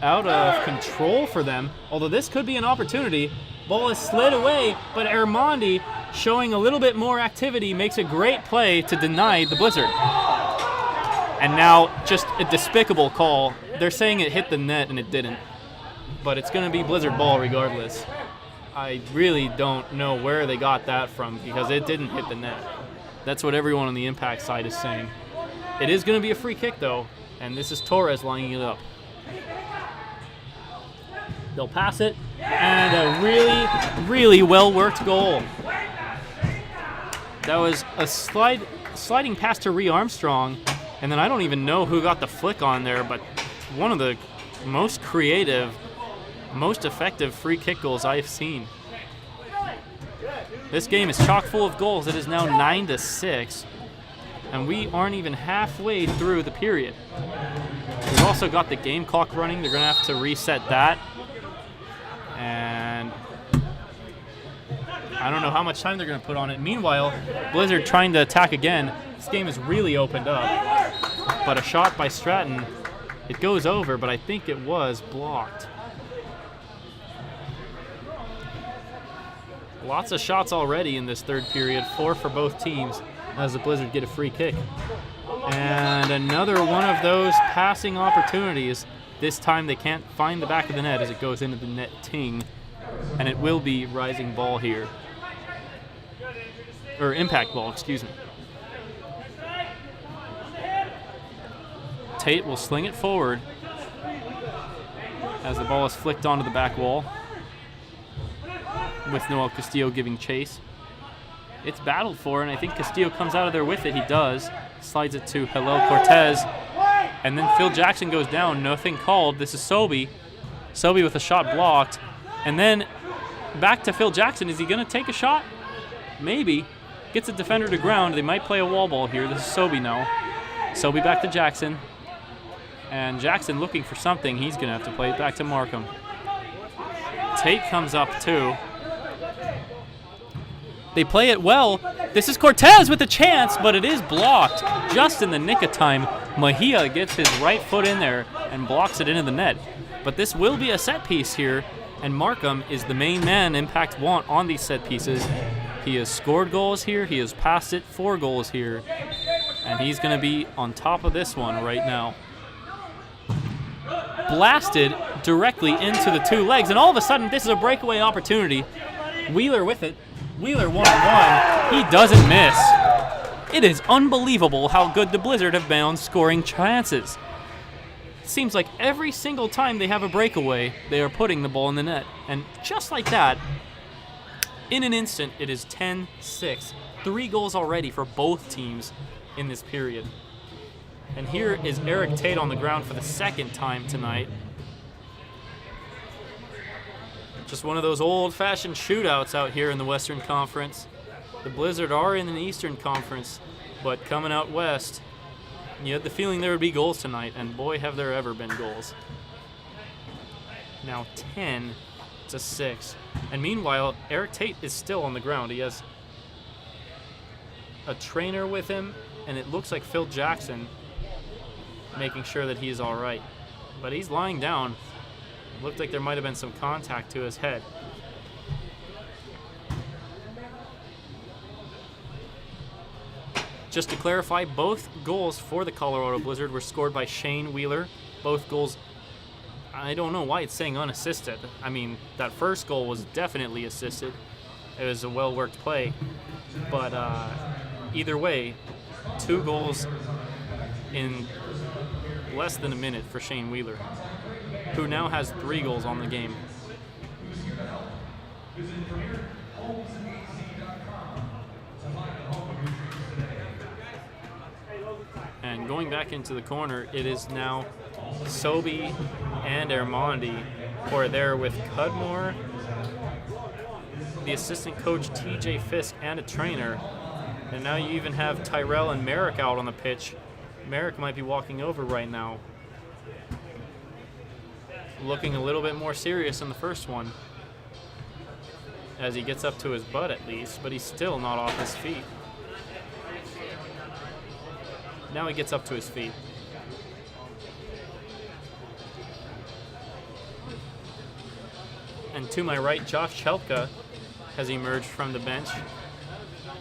of control for them, although this could be an opportunity. Ball is slid away, but Armandi, showing a little bit more activity, makes a great play to deny the Blizzard. And now just a despicable call. They're saying it hit the net and it didn't, but it's going to be Blizzard ball regardless. I really don't know where they got that from because it didn't hit the net. That's what everyone on the Impact side is saying. It is going to be a free kick, though, and this is Torres lining it up. They'll pass it, and a really, really well-worked goal. That was a sliding pass to Rhea Armstrong, and then I don't even know who got the flick on there, but one of the most creative, most effective free kick goals I've seen. This game is chock full of goals. It is now 9-6, and we aren't even halfway through the period. We've also got the game clock running. They're going to have to reset that. And I don't know how much time they're going to put on it. Meanwhile, Blizzard trying to attack again. This game is really opened up. But a shot by Stratton, it goes over, but I think it was blocked. Lots of shots already in this third period, 4 for both teams as the Blizzard get a free kick. And another one of those passing opportunities. This time they can't find the back of the net as it goes into the net ting. And it will be rising ball here. Or impact ball, excuse me. Tate will sling it forward as the ball is flicked onto the back wall, with Noel Castillo giving chase. It's battled for, and I think Castillo comes out of there with it. He does. Slides it to Hillel Cortez. And then Phil Jackson goes down. Nothing called. This is Sobey. Sobey with a shot blocked. And then back to Phil Jackson. Is he going to take a shot? Maybe. Gets a defender to ground. They might play a wall ball here. This is Sobey now. Sobey back to Jackson. And Jackson looking for something. He's going to have to play it back to Markham. Tate comes up too. They play it well. This is Cortez with a chance, but it is blocked just in the nick of time. Mejia gets his right foot in there and blocks it into the net. But this will be a set piece here, and Markham is the main man Impact want on these set pieces. He has scored goals here. He has passed it 4 goals here, and he's going to be on top of this one right now. Blasted directly into the 2 legs, and all of a sudden this is a breakaway opportunity. Wheeler with it. Wheeler 1-on-1. He doesn't miss. It is unbelievable how good the Blizzard have been on scoring chances. It seems like every single time they have a breakaway, they are putting the ball in the net. And just like that, in an instant, it is 10-6. 3 goals already for both teams in this period. And here is Eric Tate on the ground for the 2nd time tonight. Just one of those old-fashioned shootouts out here in the Western Conference. The Blizzard are in the Eastern Conference, but coming out west, you had the feeling there would be goals tonight, and boy, have there ever been goals. Now 10-6. And meanwhile, Eric Tate is still on the ground. He has a trainer with him, and it looks like Phil Jackson making sure that he's all right. But he's lying down. It looked like there might have been some contact to his head. Just to clarify, both goals for the Colorado Blizzard were scored by Shane Wheeler. Both goals, I don't know why it's saying unassisted. I mean, that first goal was definitely assisted. It was a well-worked play. But either way, 2 goals in less than a minute for Shane Wheeler, who now has 3 goals on the game. And going back into the corner, it is now Sobey and Armandi who are there with Cudmore, the assistant coach TJ Fisk, and a trainer. And now you even have Tyrell and Merrick out on the pitch. Merrick might be walking over right now, looking a little bit more serious in the first one, as he gets up to his butt at least, but he's still not off his feet. Now he gets up to his feet. And to my right, Josh Chelka has emerged from the bench.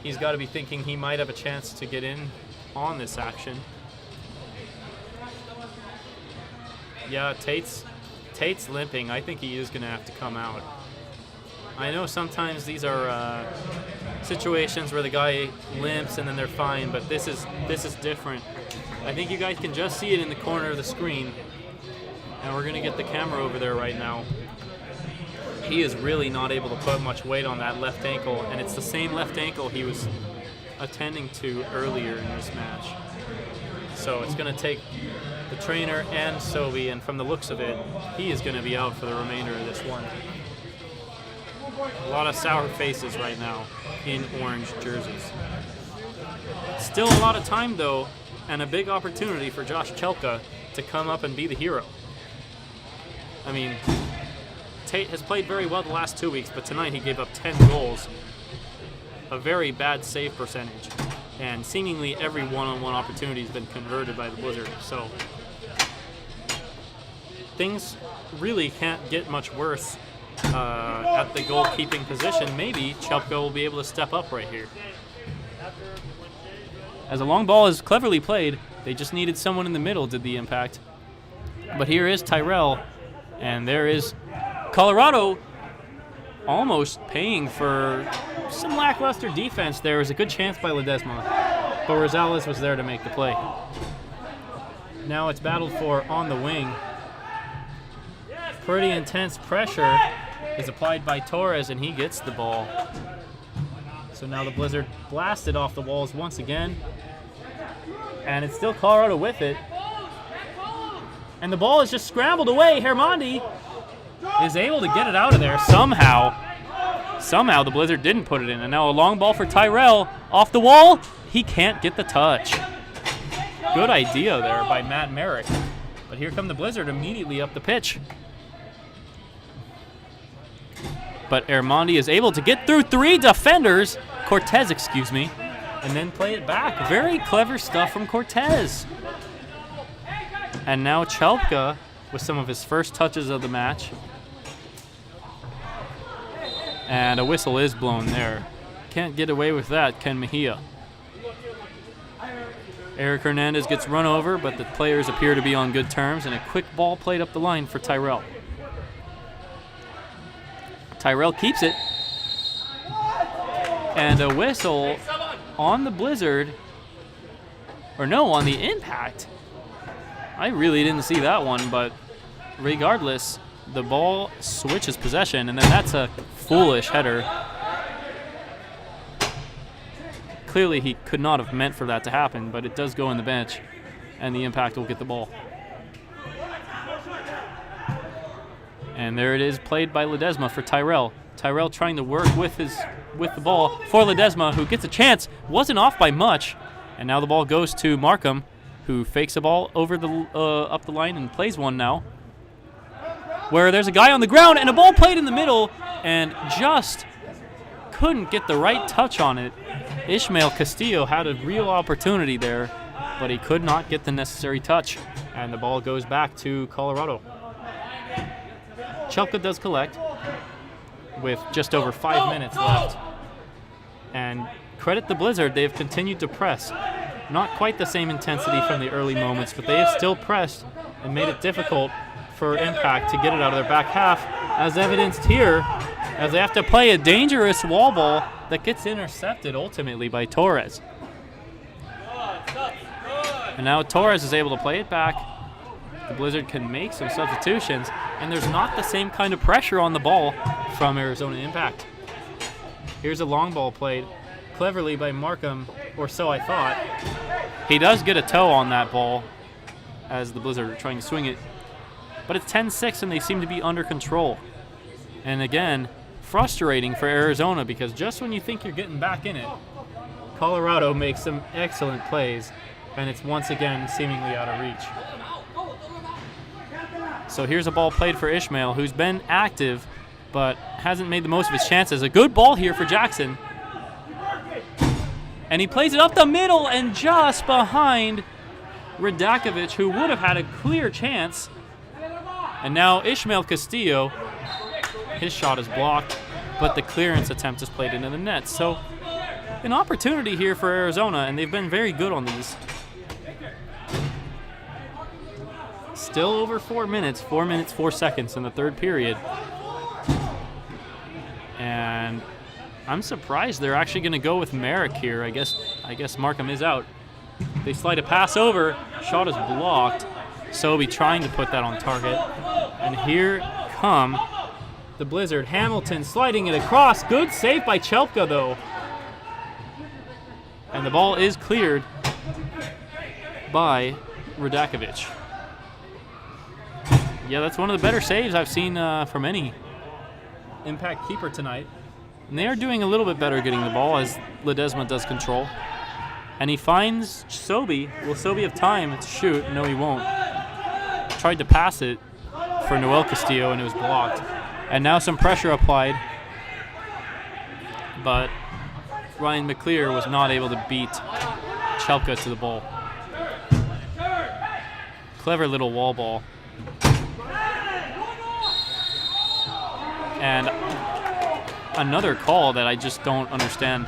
He's got to be thinking he might have a chance to get in on this action. Yeah, Tate's limping. I think he is going to have to come out. I know sometimes these are situations where the guy limps and then they're fine, but this is different. I think you guys can just see it in the corner of the screen, and we're going to get the camera over there right now. He is really not able to put much weight on that left ankle, and it's the same left ankle he was attending to earlier in this match. So it's going to take the trainer and Sobi, and from the looks of it, he is going to be out for the remainder of this one. A lot of sour faces right now in orange jerseys. Still a lot of time though, and a big opportunity for Josh Chelka to come up and be the hero. I mean, Tate has played very well the last 2 weeks, but tonight he gave up 10 goals. A very bad save percentage. And seemingly every one-on-one opportunity has been converted by the Blizzard. So things really can't get much worse at the goalkeeping position. Maybe Chelka will be able to step up right here. As a long ball is cleverly played, they just needed someone in the middle, did the Impact. But here is Tyrell, and there is Colorado almost paying for some lackluster defense. There was a good chance by Ledesma, but Rosales was there to make the play. Now it's battled for on the wing. Pretty intense pressure is applied by Torres, and he gets the ball. So now the Blizzard blasted off the walls once again, and it's still Colorado with it. And the ball is just scrambled away. Hermondi is able to get it out of there somehow. Somehow the Blizzard didn't put it in. And now a long ball for Tyrell. Off the wall. He can't get the touch. Good idea there by Matt Merrick. But here come the Blizzard immediately up the pitch. But Hermondi is able to get through three defenders. Cortez, excuse me. And then play it back. Very clever stuff from Cortez. And now Chelka with some of his first touches of the match. And a whistle is blown there. Can't get away with that, Ken Mejia. Eric Hernandez gets run over, but the players appear to be on good terms, and a quick ball played up the line for Tyrell. Tyrell keeps it. And a whistle on the Blizzard. Or no, on the Impact. I really didn't see that one, but regardless, the ball switches possession, and then that's a foolish header. Clearly he could not have meant for that to happen, but it does go in the bench, and the Impact will get the ball. And there it is, played by Ledesma for Tyrell. Tyrell trying to work with the ball for Ledesma, who gets a chance. Wasn't off by much, and now the ball goes to Markham, who fakes a ball over the up the line and plays one now. Where there's a guy on the ground and a ball played in the middle and just couldn't get the right touch on it. Ishmael Castillo had a real opportunity there, but he could not get the necessary touch. And the ball goes back to Colorado. Chelka does collect with just over 5 minutes left. And credit the Blizzard, they've continued to press. Not quite the same intensity from the early moments, but they have still pressed and made it difficult for Impact to get it out of their back half, as evidenced here, as they have to play a dangerous wall ball that gets intercepted ultimately by Torres. And now Torres is able to play it back. The Blizzard can make some substitutions, and there's not the same kind of pressure on the ball from Arizona Impact. Here's a long ball played cleverly by Markham, or so I thought. He does get a toe on that ball as the Blizzard are trying to swing it. But it's 10-6 and they seem to be under control. And again, frustrating for Arizona because just when you think you're getting back in it, Colorado makes some excellent plays and it's once again seemingly out of reach. So here's a ball played for Ishmael, who's been active but hasn't made the most of his chances. A good ball here for Jackson. And he plays it up the middle and just behind Radakovic, who would have had a clear chance. And now Ishmael Castillo, his shot is blocked, but the clearance attempt is played into the net. So an opportunity here for Arizona, and they've been very good on these. Still over 4 minutes, 4 minutes, 4 seconds in the third period. And I'm surprised they're actually going to go with Merrick here. I guess Markham is out. They slide a pass over. Shot is blocked. Sobey trying to put that on target. And here come the Blizzard. Hamilton sliding it across. Good save by Chelpka, though. And the ball is cleared by Radakovic. Yeah, that's one of the better saves I've seen from any Impact keeper tonight. And they are doing a little bit better getting the ball as Ledesma does control. And he finds Sobey. Will Sobey have time to shoot? No, he won't. Tried to pass it for Noel Castillo, and it was blocked. And now some pressure applied. But Ryan McClear was not able to beat Chelpka to the ball. Clever little wall ball. And another call that I just don't understand.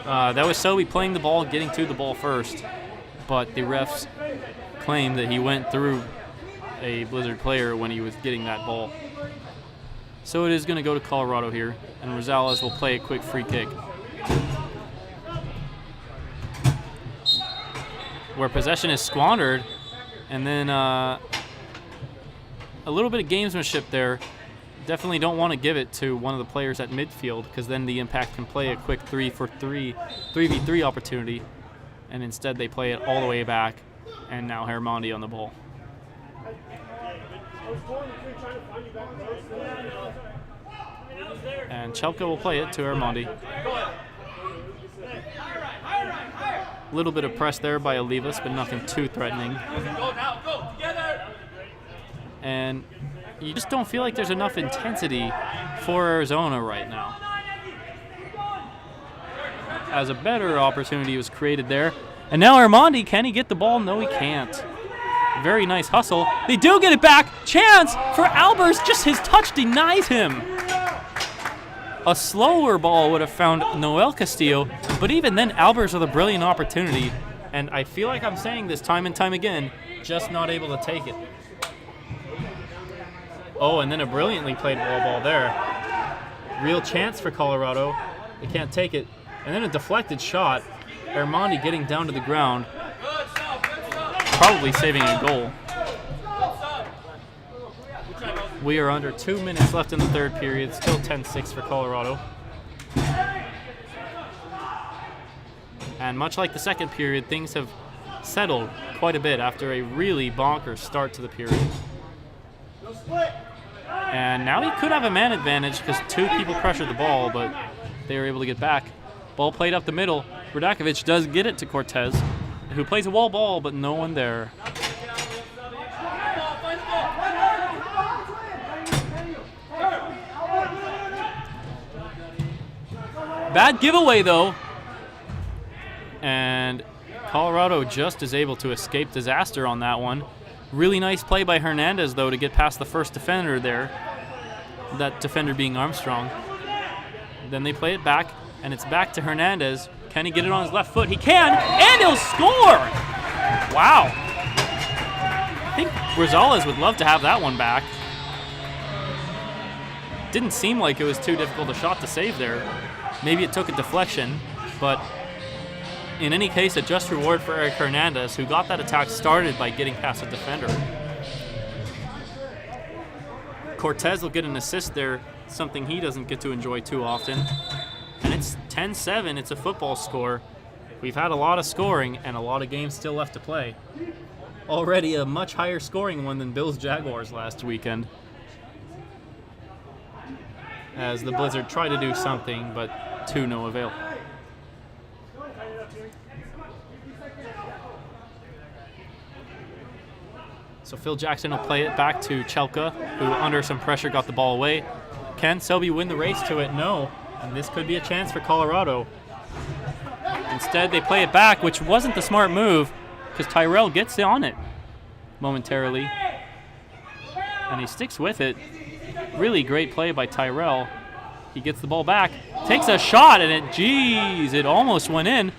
That was Sobey playing the ball, getting to the ball first, but the refs claimed that he went through a Blizzard player when he was getting that ball. So it is going to go to Colorado here, and Rosales will play a quick free kick. Where possession is squandered, and then a little bit of gamesmanship there. Definitely don't want to give it to one of the players at midfield, because then the Impact can play a quick 3v3 opportunity, and instead they play it all the way back, and now Hermondi on the ball. And Chelpka will play it to Hermondi. A little bit of press there by Olivas, but nothing too threatening. And you just don't feel like there's enough intensity for Arizona right now. As a better opportunity was created there. And now Hermondi, can he get the ball? No, he can't. Very nice hustle. They do get it back. Chance for Albers. Just his touch denies him. A slower ball would have found Noel Castillo, but even then Albers with a brilliant opportunity. And I feel like I'm saying this time and time again, just not able to take it. Oh, and then a brilliantly played wall ball there. Real chance for Colorado. They can't take it. And then a deflected shot. Hermondi getting down to the ground. Probably saving a goal. We are under 2 minutes left in the third period. Still 10-6 for Colorado. And much like the second period, things have settled quite a bit after a really bonkers start to the period. And now he could have a man advantage because two people pressured the ball, but they were able to get back. Ball played up the middle. Radakovic does get it to Cortez, who plays a wall ball, but no one there. Bad giveaway, though. And Colorado just is able to escape disaster on that one. Really nice play by Hernandez, though, to get past the first defender there. That defender being Armstrong. Then they play it back, and it's back to Hernandez. Can he get it on his left foot? He can, and he'll score! Wow. I think Rosales would love to have that one back. Didn't seem like it was too difficult a shot to save there. Maybe it took a deflection, but in any case, a just reward for Eric Hernandez, who got that attack started by getting past a defender. Cortez will get an assist there, something he doesn't get to enjoy too often. And it's 10-7, it's a football score. We've had a lot of scoring and a lot of games still left to play. Already a much higher scoring one than Bills Jaguars last weekend, as the Blizzard try to do something, but to no avail. So Phil Jackson will play it back to Chelpka, who under some pressure got the ball away. Can Selby win the race to it? No. And this could be a chance for Colorado. Instead, they play it back, which wasn't the smart move, because Tyrell gets on it momentarily. And he sticks with it. Really great play by Tyrell. He gets the ball back, takes a shot, and it almost went in.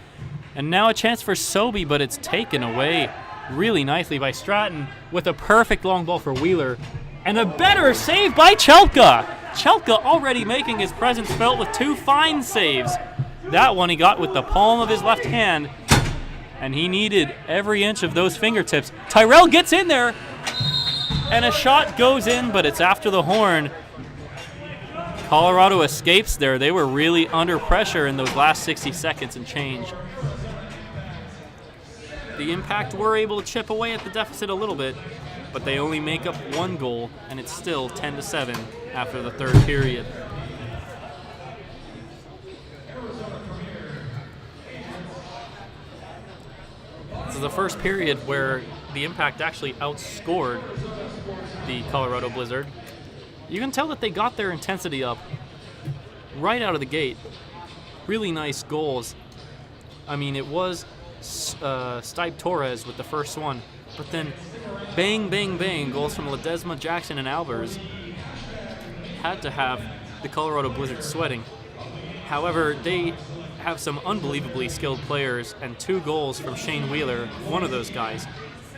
And now a chance for Sobey, but it's taken away really nicely by Stratton with a perfect long ball for Wheeler. And a better save by Chelpka. Chelka already making his presence felt with 2 fine saves. That one he got with the palm of his left hand, and he needed every inch of those fingertips. Tyrell gets in there, and a shot goes in, but it's after the horn. Colorado escapes there. They were really under pressure in those last 60 seconds and change. The Impact were able to chip away at the deficit a little bit, but they only make up 1 goal, and it's still 10-7 after the 3rd period. This is the first period where the Impact actually outscored the Colorado Blizzard. You can tell that they got their intensity up right out of the gate. Really nice goals. I mean, it was Stipe Torres with the first one, but then bang, bang, bang, goals from Ledesma, Jackson, and Albers had to have the Colorado Blizzard sweating. However, they have some unbelievably skilled players, and 2 goals from Shane Wheeler, one of those guys,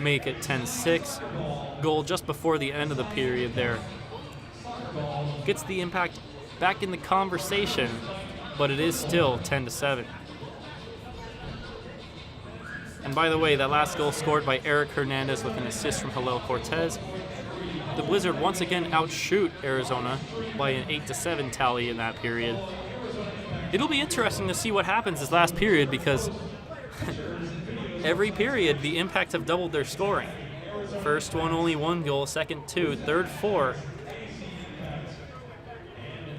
make it 10-6. Goal just before the end of the period there. Gets the Impact back in the conversation, but it is still 10-7. And by the way, that last goal scored by Eric Hernandez with an assist from Hillel Cortez. The Blizzard once again outshoot Arizona by an 8-7 tally in that period. It'll be interesting to see what happens this last period, because every period the Impact have doubled their scoring. First one only 1 goal, second 2, third 4.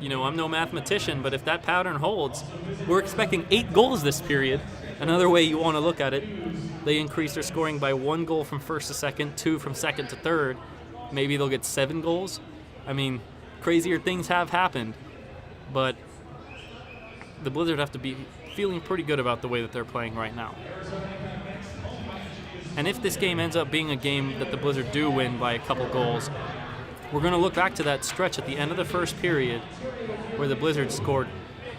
You know, I'm no mathematician, but if that pattern holds, we're expecting 8 goals this period. Another way you want to look at it, they increase their scoring by 1 goal from first to second, 2 from second to third. Maybe they'll get 7 goals. I mean, crazier things have happened, but the Blizzard have to be feeling pretty good about the way that they're playing right now. And if this game ends up being a game that the Blizzard do win by a couple goals, we're going to look back to that stretch at the end of the first period where the Blizzard scored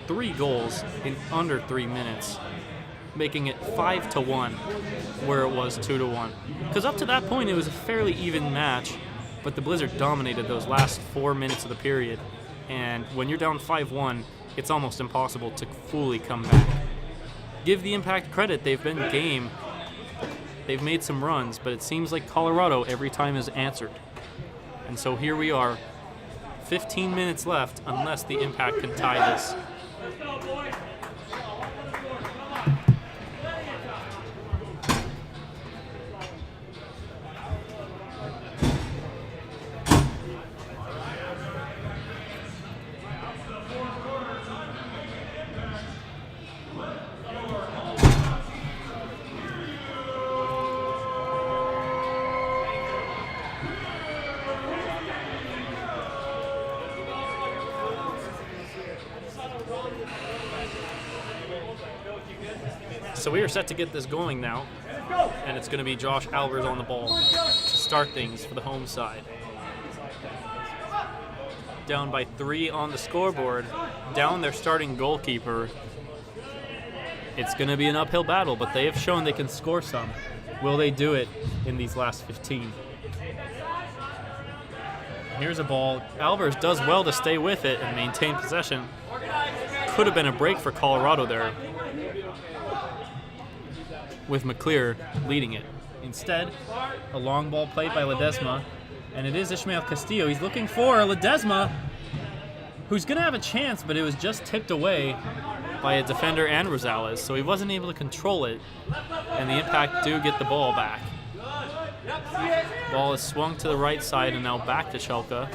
3 goals in under 3 minutes, making it 5-1 where it was 2-1. Because up to that point it was a fairly even match, but the Blizzard dominated those last 4 minutes of the period. And when you're down 5-1, it's almost impossible to fully come back. Give the Impact credit, they've been game. They've made some runs, but it seems like Colorado every time has answered. And so here we are, 15 minutes left, unless the Impact can tie this. So we are set to get this going now, and it's going to be Josh Albers on the ball to start things for the home side. Down by 3 on the scoreboard, down their starting goalkeeper. It's going to be an uphill battle, but they have shown they can score some. Will they do it in these last 15? Here's a ball. Albers does well to stay with it and maintain possession. Could have been a break for Colorado there, with McClear leading it. Instead, a long ball played by Ledesma, and it is Ishmael Castillo. He's looking for Ledesma, who's going to have a chance, but it was just tipped away by a defender and Rosales, so he wasn't able to control it, and the Impact do get the ball back. Ball is swung to the right side and now back to Chelka.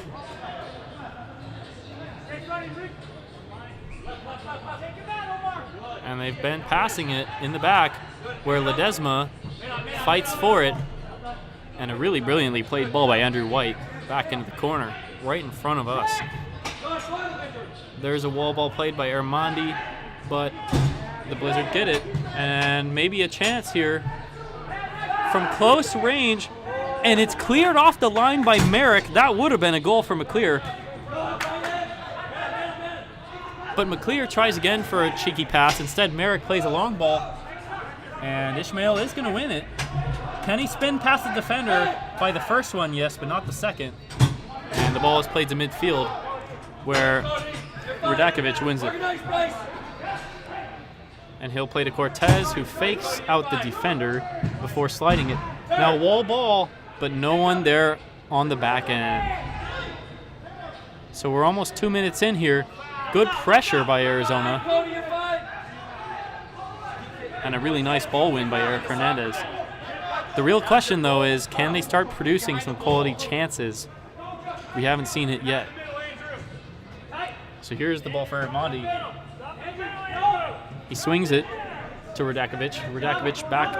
And they've been passing it in the back, where Ledesma fights for it, and a really brilliantly played ball by Andrew White back into the corner, right in front of us. There's a wall ball played by Armandi, but the Blizzard get it, and maybe a chance here from close range, and it's cleared off the line by Merrick. That would have been a goal for McClear. But McClear tries again for a cheeky pass. Instead, Merrick plays a long ball, and Ishmael is going to win it. Can he spin past the defender by the first one? Yes, but not the second. And the ball is played to midfield. where Radakovic wins it. And he'll play to Cortez, who fakes out the defender before sliding it. Now wall ball, but no one there on the back end. So we're almost 2 minutes in here. Good pressure by Arizona. And a really nice ball win by Eric Hernandez. The real question, though, is can they start producing some quality chances? We haven't seen it yet. So here's the ball for Armandi. He swings it to Radakovic. Radakovic back.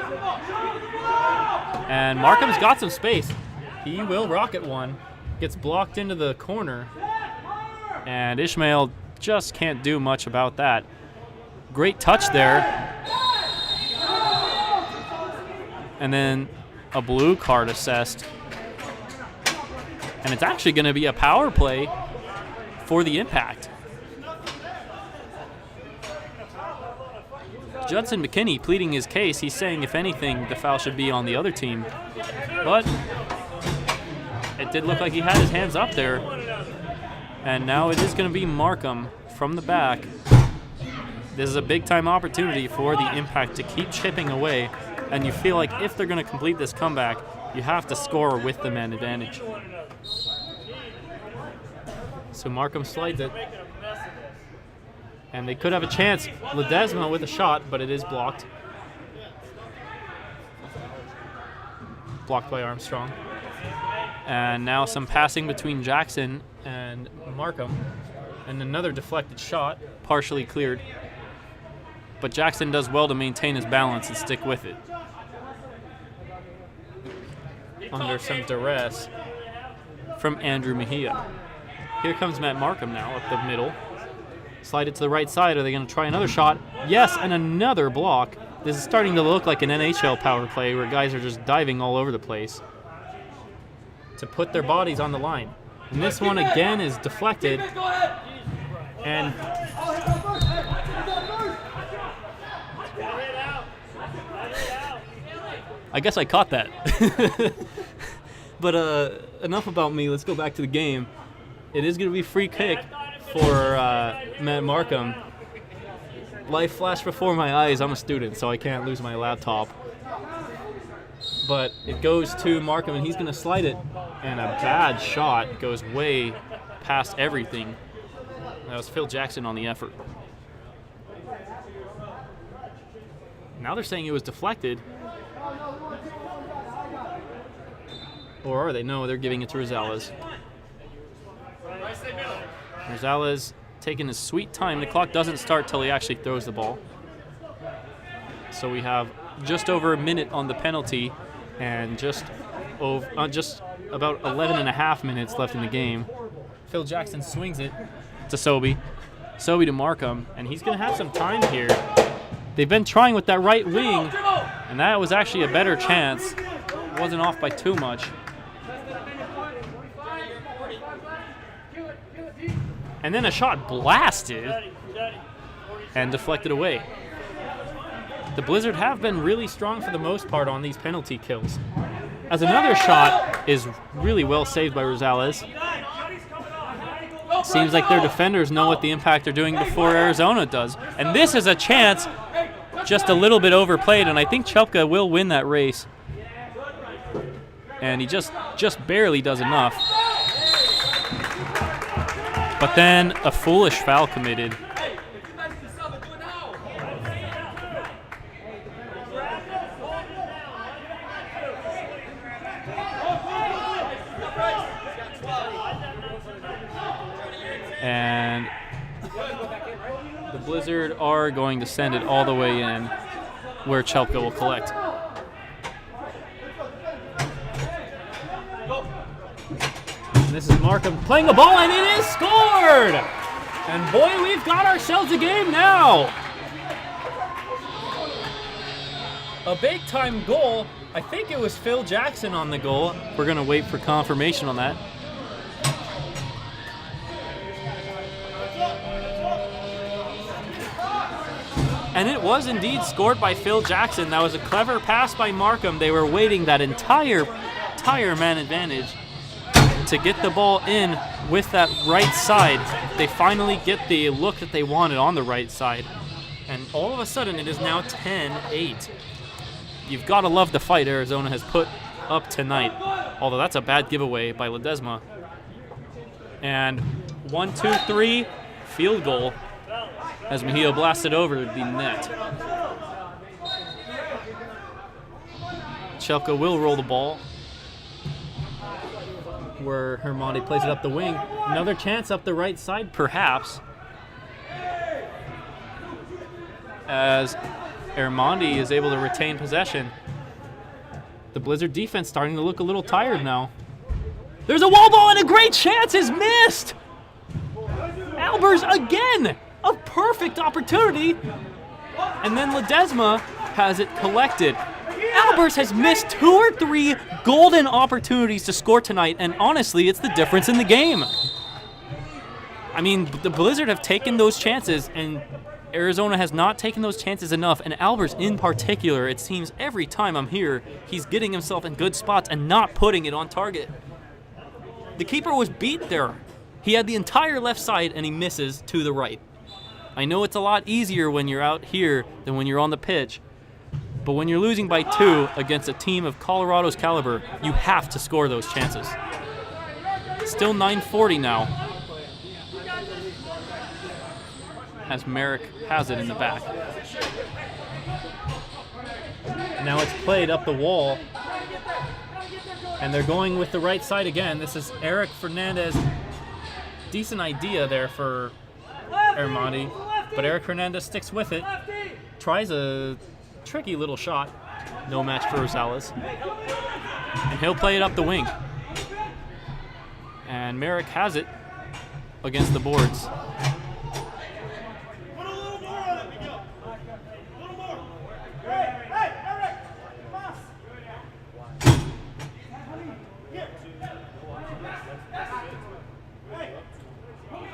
And Markham's got some space. He will rocket one. Gets blocked into the corner. And Ishmael just can't do much about that. Great touch there. And then a blue card assessed. And it's actually going to be a power play for the Impact. Judson McKinney pleading his case. He's saying, if anything, the foul should be on the other team. But it did look like he had his hands up there. And now it is going to be Markham from the back. This is a big-time opportunity for the Impact to keep chipping away. And you feel like if they're going to complete this comeback, you have to score with the man advantage. So Markham slides it. And they could have a chance. Ledesma with a shot, but it is blocked. Blocked by Armstrong. And now some passing between Jackson and Markham. And another deflected shot, partially cleared. But Jackson does well to maintain his balance and stick with it. Under some duress from Andrew Mejia. Here comes Matt Markham now up the middle. Slide it to the right side. Are they going to try another shot? Yes, and another block. This is starting to look like an NHL power play where guys are just diving all over the place to put their bodies on the line. And this one again is deflected. And I guess I caught that. But enough about me. Let's go back to the game. It is going to be free kick for Matt Markham. Life flashed before my eyes. I'm a student, so I can't lose my laptop. But it goes to Markham, and he's going to slide it. And a bad shot goes way past everything. That was Phil Jackson on the effort. Now they're saying it was deflected. Or are they? No, they're giving it to Rosales. Rosales taking his sweet time. The clock doesn't start till he actually throws the ball. So we have just over a minute on the penalty and just about 11 and a half minutes left in the game. Phil Jackson swings it to Sobey. Sobey to Markham, and he's going to have some time here. They've been trying with that right wing, and that was actually a better chance. Wasn't off by too much. And then a shot blasted and deflected away. The Blizzard have been really strong for the most part on these penalty kills. As another shot is really well saved by Rosales. Seems like their defenders know what the Impact are doing before Arizona does. And this is a chance, just a little bit overplayed, and I think Chelpka will win that race. And he just barely does enough. But then a foolish foul committed. And the Blizzard are going to send it all the way in where Chelpka will collect. And this is Markham playing the ball, and it is scored! And boy, we've got ourselves a game now! A big-time goal. I think it was Phil Jackson on the goal. We're going to wait for confirmation on that. And it was indeed scored by Phil Jackson. That was a clever pass by Markham. They were waiting that entire man advantage to get the ball in with that right side. They finally get the look that they wanted on the right side. And all of a sudden, it is now 10-8. You've got to love the fight Arizona has put up tonight. Although that's a bad giveaway by Ledesma. And 1, 2, 3, field goal as Mejia blasted over the net. Chelka will roll the ball, where Hermandi plays it up the wing. Another chance up the right side, perhaps, as Hermandi is able to retain possession. The Blizzard defense starting to look a little tired now. There's a wall ball and a great chance is missed! Albers again! A perfect opportunity! And then Ledesma has it collected. Albers has missed 2 or 3 golden opportunities to score tonight, and honestly, it's the difference in the game. I mean, the Blizzard have taken those chances, and Arizona has not taken those chances enough, and Albers in particular, it seems every time I'm here, he's getting himself in good spots and not putting it on target. The keeper was beat there. He had the entire left side, and he misses to the right. I know it's a lot easier when you're out here than when you're on the pitch, but when you're losing by 2 against a team of Colorado's caliber, you have to score those chances. Still 9:40 now, as Merrick has it in the back. Now it's played up the wall, and they're going with the right side again. This is Eric Fernandez. Decent idea there for Hermandi, but Eric Hernandez sticks with it. Tries a tricky little shot. No match for Rosales. And he'll play it up the wing. And Merrick has it against the boards.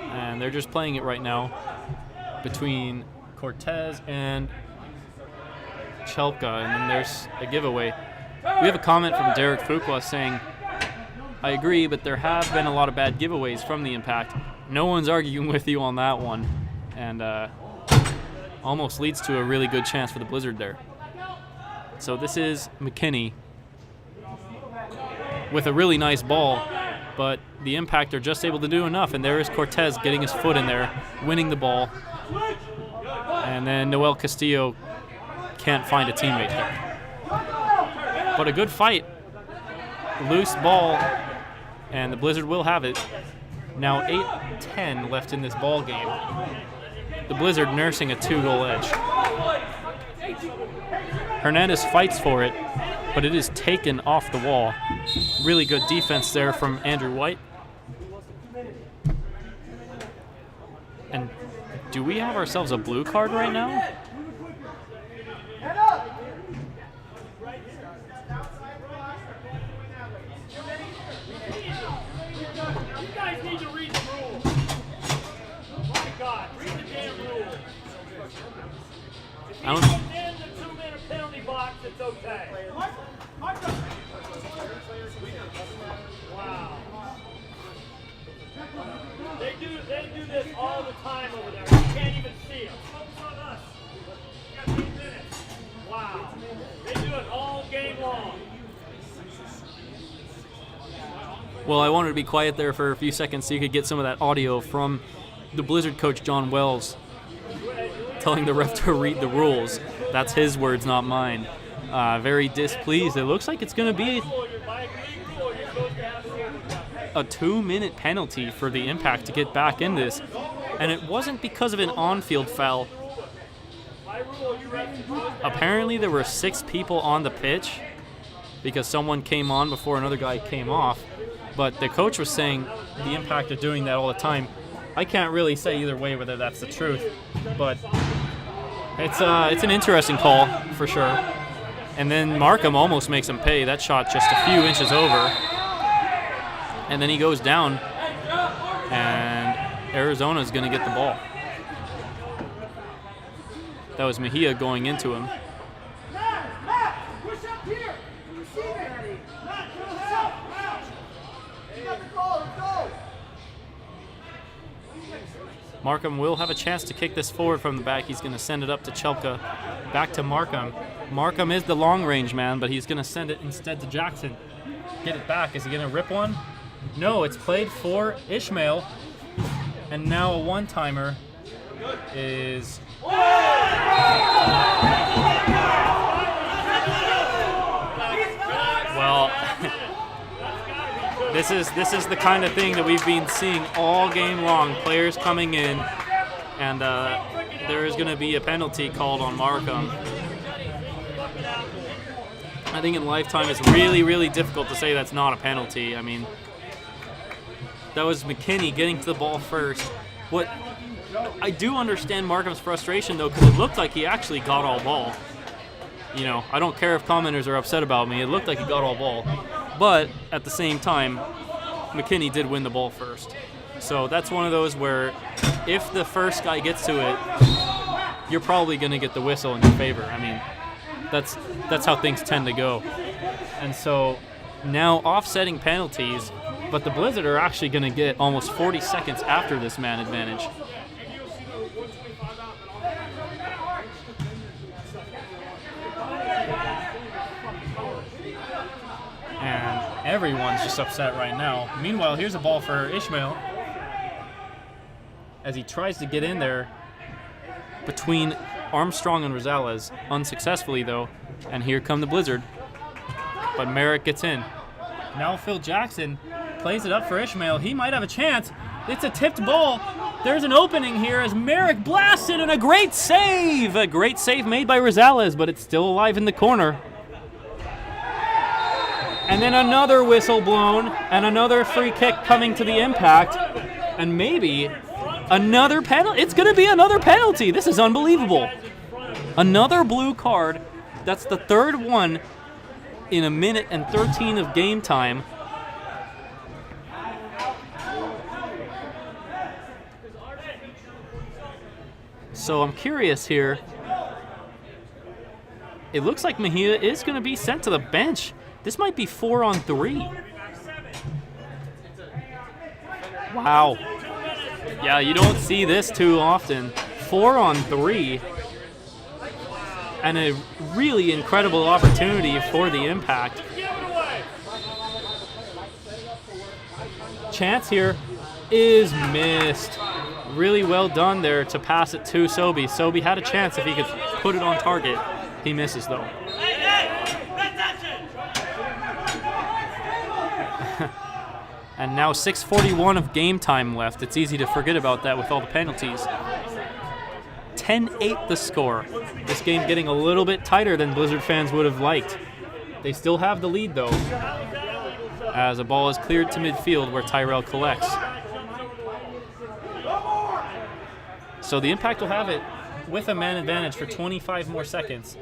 And they're just playing it right now between Cortez and Chelka, and then there's a giveaway. We have a comment from Derek Fuqua saying, I agree, but there have been a lot of bad giveaways from the Impact. No one's arguing with you on that one, and almost leads to a really good chance for the Blizzard there. So this is McKinney with a really nice ball, but the Impact are just able to do enough, and there is Cortez getting his foot in there, winning the ball, and then Noel Castillo can't find a teammate there. But a good fight. Loose ball, and the Blizzard will have it. Now 8-10 left in this ball game. The Blizzard nursing a 2-goal edge. Hernandez fights for it, but it is taken off the wall. Really good defense there from Andrew White. And do we have ourselves a blue card right now? You guys need to read the rules. My God, read the damn rules. If he goes in the 2-minute penalty box, it's okay. Wow. They do this all the time over there. You can't even see them. Focus on us. You got 2 minutes. Wow. They do it all game long. Well, I wanted to be quiet there for a few seconds so you could get some of that audio from the Blizzard coach, John Wells, telling the ref to read the rules. That's his words, not mine. Very displeased. It looks like it's going to be a 2-minute penalty for the Impact to get back in this. And it wasn't because of an on-field foul. Apparently there were 6 people on the pitch because someone came on before another guy came off. But the coach was saying the Impact are doing that all the time. I can't really say either way whether that's the truth, but it's an interesting call for sure. And then Markham almost makes him pay. That shot just a few inches over. And then he goes down, and Arizona's going to get the ball. That was Mejia going into him. Markham will have a chance to kick this forward from the back. He's going to send it up to Chelka. Back to Markham. Markham is the long-range man, but he's going to send it instead to Jackson. Get it back. Is he going to rip one? No, it's played for Ishmael. And now a one-timer is... Well, this is the kind of thing that we've been seeing all game long. Players coming in, and there is going to be a penalty called on Markham. I think in Lifetime it's really, really difficult to say that's not a penalty. I mean, that was McKinney getting to the ball first. What I do understand Markham's frustration, though, because it looked like he actually got all ball. You know, I don't care if commenters are upset about me. It looked like he got all ball. But at the same time, McKinney did win the ball first. So that's one of those where if the first guy gets to it, you're probably going to get the whistle in your favor. I mean, that's how things tend to go. And so now offsetting penalties, but the Blizzard are actually going to get almost 40 seconds after this man advantage. And everyone's just upset right now. Meanwhile, here's a ball for Ishmael as he tries to get in there between Armstrong and Rosales, unsuccessfully though. And here come the Blizzard. But Merrick gets in. Now Phil Jackson plays it up for Ishmael. He might have a chance. It's a tipped ball. There's an opening here as Merrick blasts it, and a great save! A great save made by Rosales, but it's still alive in the corner. And then another whistle blown, and another free kick coming to the Impact, and maybe another penalty. It's going to be another penalty. This is unbelievable. Another blue card. That's the third one in a minute and 13 of game time. So I'm curious here. It looks like Mejia is going to be sent to the bench. This might be 4-on-3. Wow. Yeah, you don't see this too often. 4-on-3. And a really incredible opportunity for the Impact. Chance here is missed. Really well done there to pass it to Sobey. Sobey had a chance if he could put it on target. He misses though. And now 6:41 of game time left. It's easy to forget about that with all the penalties. 10-8 the score. This game getting a little bit tighter than Blizzard fans would have liked. They still have the lead though, as a ball is cleared to midfield where Tyrell collects. So the Impact will have it with a man advantage for 25 more seconds.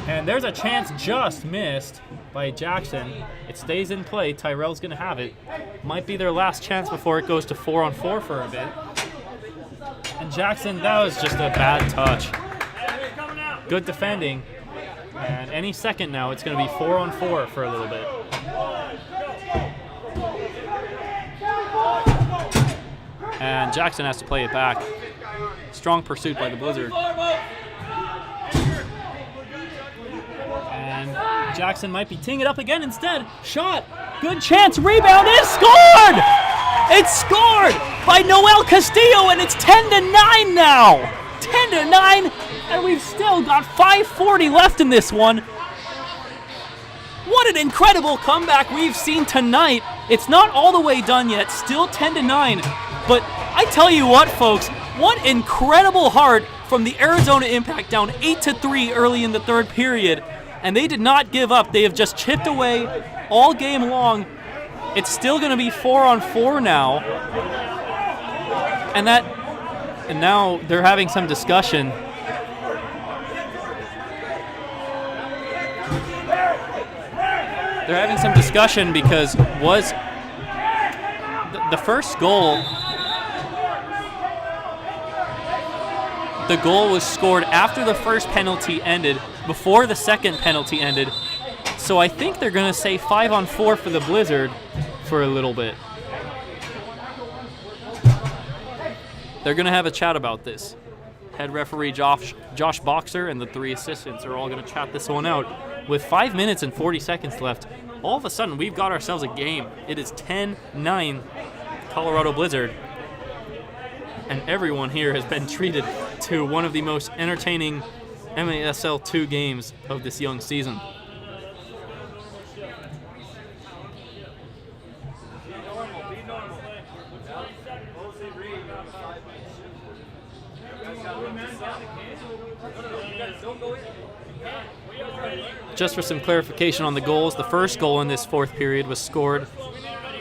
And there's a chance just missed by Jackson. It stays in play. Tyrell's going to have it. Might be their last chance before it goes to 4-on-4 for a bit. And Jackson, that was just a bad touch. Good defending. And any second now, it's going to be 4-on-4 for a little bit. And Jackson has to play it back. Strong pursuit by the Blizzard. And Jackson might be teeing it up again instead. Shot. Good chance. Rebound is scored! It's scored by Noel Castillo, and it's 10-9 now. 10-9, and we've still got 5:40 left in this one. What an incredible comeback we've seen tonight. It's not all the way done yet. Still 10-9. But I tell you what, folks, what incredible heart from the Arizona Impact, down 8-3 early in the third period. And they did not give up. They have just chipped away all game long. It's still going to be 4-on-4 now. And now they're having some discussion. They're having some discussion because was the first goal, the goal was scored after the first penalty ended, before the second penalty ended. So I think they're going to say 5-on-4 for the Blizzard for a little bit. they're going to have a chat about this. Head referee Josh Boxer and the 3 assistants are all going to chat this one out. With 5 minutes and 40 seconds left, all of a sudden we've got ourselves a game. It is 10-9 Colorado Blizzard. And everyone here has been treated to one of the most entertaining MASL 2 games of this young season. Just for some clarification on the goals, the first goal in this fourth period was scored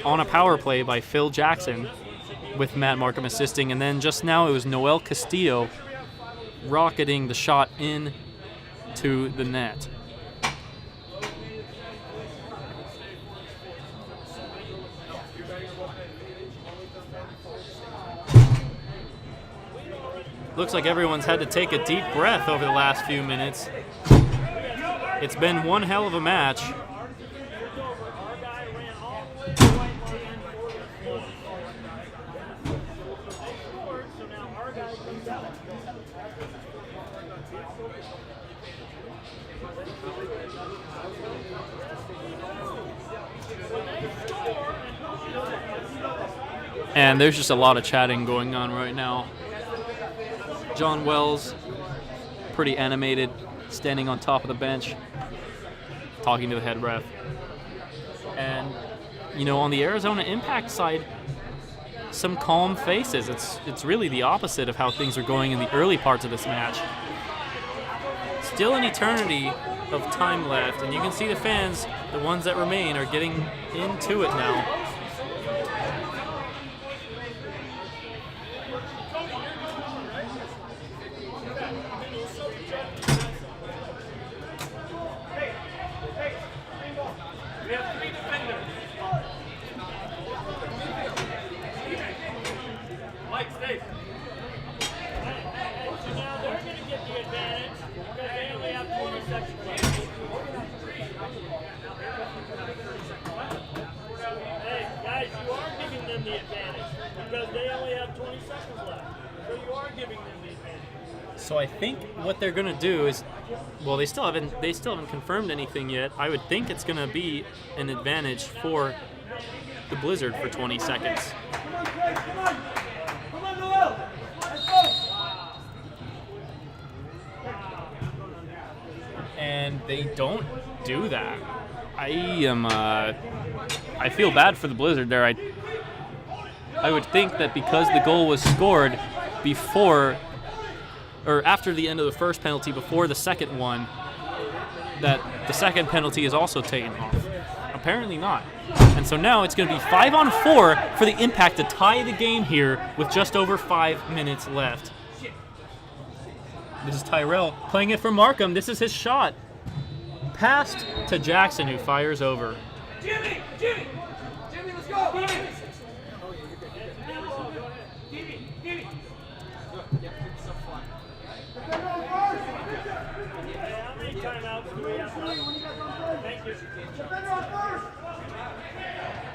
on a power play by Phil Jackson, with Matt Markham assisting, and then just now it was Noel Castillo rocketing the shot in to the net. Looks like everyone's had to take a deep breath over the last few minutes. It's been one hell of a match. And there's just a lot of chatting going on right now. John Wells, pretty animated, standing on top of the bench, talking to the head ref. And, on the Arizona Impact side, some calm faces. It's really the opposite of how things are going in the early parts of this match. Still an eternity of time left, and you can see the fans, the ones that remain, are getting into it now. So I think what they're going to do is, well, they still haven't confirmed anything yet. I would think it's going to be an advantage for the Blizzard for 20 seconds. And they don't do that. I feel bad for the Blizzard there. I would think that because the goal was scored before or after the end of the first penalty, before the second one, that the second penalty is also taken off. Apparently not. And so now it's going to be 5-on-4 for the Impact to tie the game here with just over 5 minutes left. This is Tyrell playing it for Markham. This is his shot. Passed to Jackson, who fires over. Jimmy, let's go!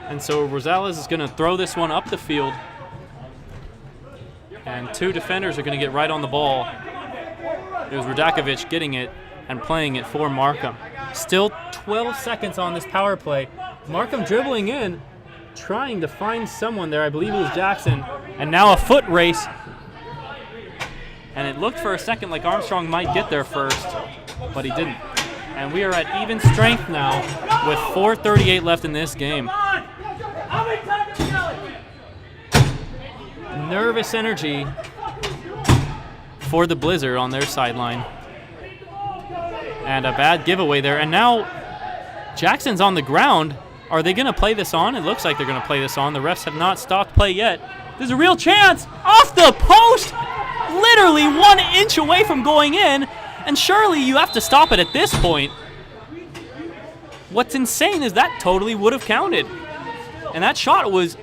And so Rosales is going to throw this one up the field. And 2 defenders are going to get right on the ball. It was Radakovic getting it and playing it for Markham. Still 12 seconds on this power play. Markham dribbling in, trying to find someone there. I believe it was Jackson. And now a foot race. And it looked for a second like Armstrong might get there first, but he didn't. And we are at even strength now with 4:38 left in this game. Nervous energy for the Blizzard on their sideline. And a bad giveaway there. And now Jackson's on the ground. Are they going to play this on? It looks like they're going to play this on. The refs have not stopped play yet. There's a real chance. Off the post! Literally 1 inch away from going in. And surely you have to stop it at this point. What's insane is that totally would have counted. And that shot was,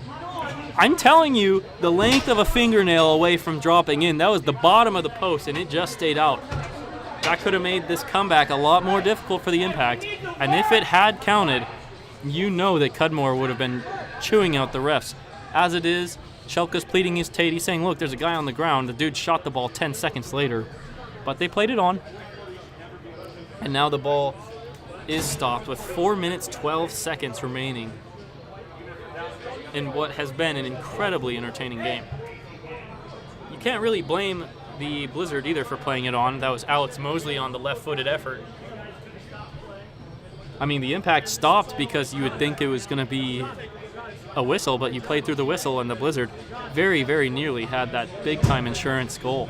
I'm telling you, the length of a fingernail away from dropping in. That was the bottom of the post, and it just stayed out. That could have made this comeback a lot more difficult for the Impact. And if it had counted, you know that Cudmore would have been chewing out the refs. As it is, Chelka's pleading his tate. He's saying, look, there's a guy on the ground. The dude shot the ball 10 seconds later. But they played it on. And now the ball is stopped with 4 minutes, 12 seconds remaining in what has been an incredibly entertaining game. You can't really blame the Blizzard either for playing it on. That was Alex Mosley on the left-footed effort. I mean, the Impact stopped because you would think it was going to be a whistle, but you played through the whistle, and the Blizzard very, very nearly had that big-time insurance goal.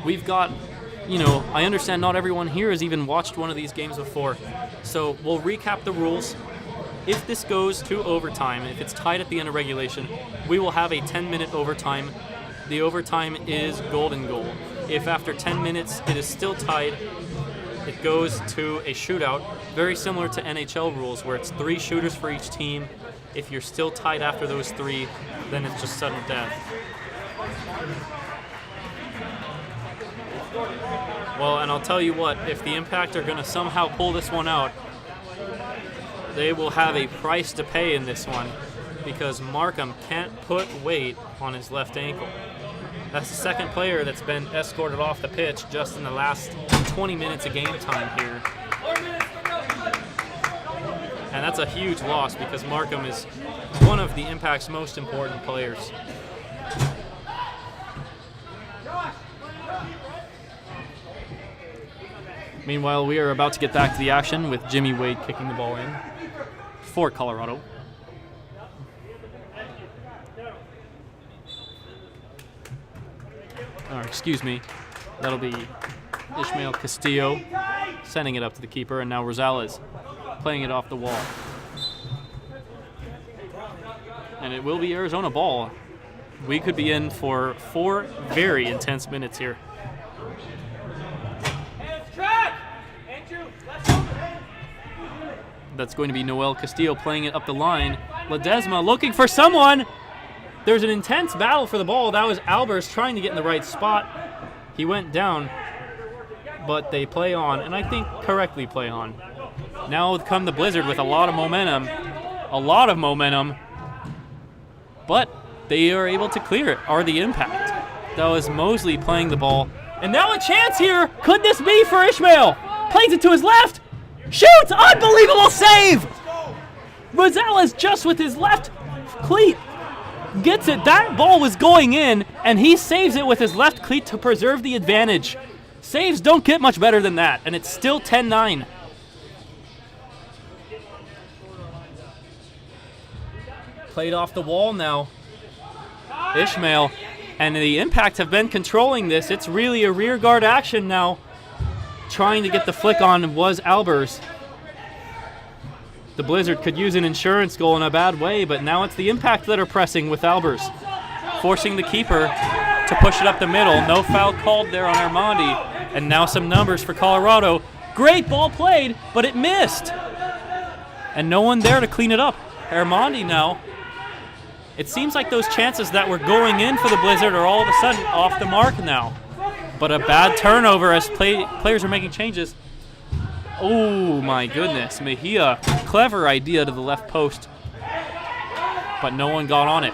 We've got, I understand not everyone here has even watched one of these games before, so we'll recap the rules. If this goes to overtime, if it's tied at the end of regulation, we will have a 10-minute overtime. The overtime is golden goal. If after 10 minutes it is still tied, it goes to a shootout, very similar to NHL rules where it's 3 shooters for each team. If you're still tied after those 3, then it's just sudden death. Well, and I'll tell you what, if the Impact are going to somehow pull this one out, they will have a price to pay in this one because Markham can't put weight on his left ankle. That's the second player that's been escorted off the pitch just in the last 20 minutes of game time here. And that's a huge loss because Markham is one of the Impact's most important players. Meanwhile, we are about to get back to the action with Jimmy Wade kicking the ball in for Colorado. Or, excuse me, that'll be Ishmael Castillo sending it up to the keeper, and now Rosales playing it off the wall. And it will be Arizona ball. We could be in for 4 very intense minutes here. That's going to be Noel Castillo playing it up the line. Ledesma looking for someone. There's an intense battle for the ball. That was Albers trying to get in the right spot. He went down, but they play on, and I think correctly play on. Now come the Blizzard with a lot of momentum, but they are able to clear it, or the Impact. That was Mosley playing the ball. And now a chance here. Could this be for Ishmael? Plays it to his left. Shoots! Unbelievable save! Rosales just with his left cleat gets it. That ball was going in, and he saves it with his left cleat to preserve the advantage. Saves don't get much better than that, and it's still 10-9. Played off the wall now. Ishmael. And the Impact have been controlling this. It's really a rear guard action now. Trying to get the flick on was Albers. The Blizzard could use an insurance goal in a bad way, but now it's the Impact that are pressing with Albers, forcing the keeper to push it up the middle. No foul called there on Armandi. And now some numbers for Colorado. Great ball played, but it missed. And no one there to clean it up. Armandi now. It seems like those chances that were going in for the Blizzard are all of a sudden off the mark now. But a bad turnover as players are making changes. Oh my goodness, Mejia, clever idea to the left post. But no one got on it.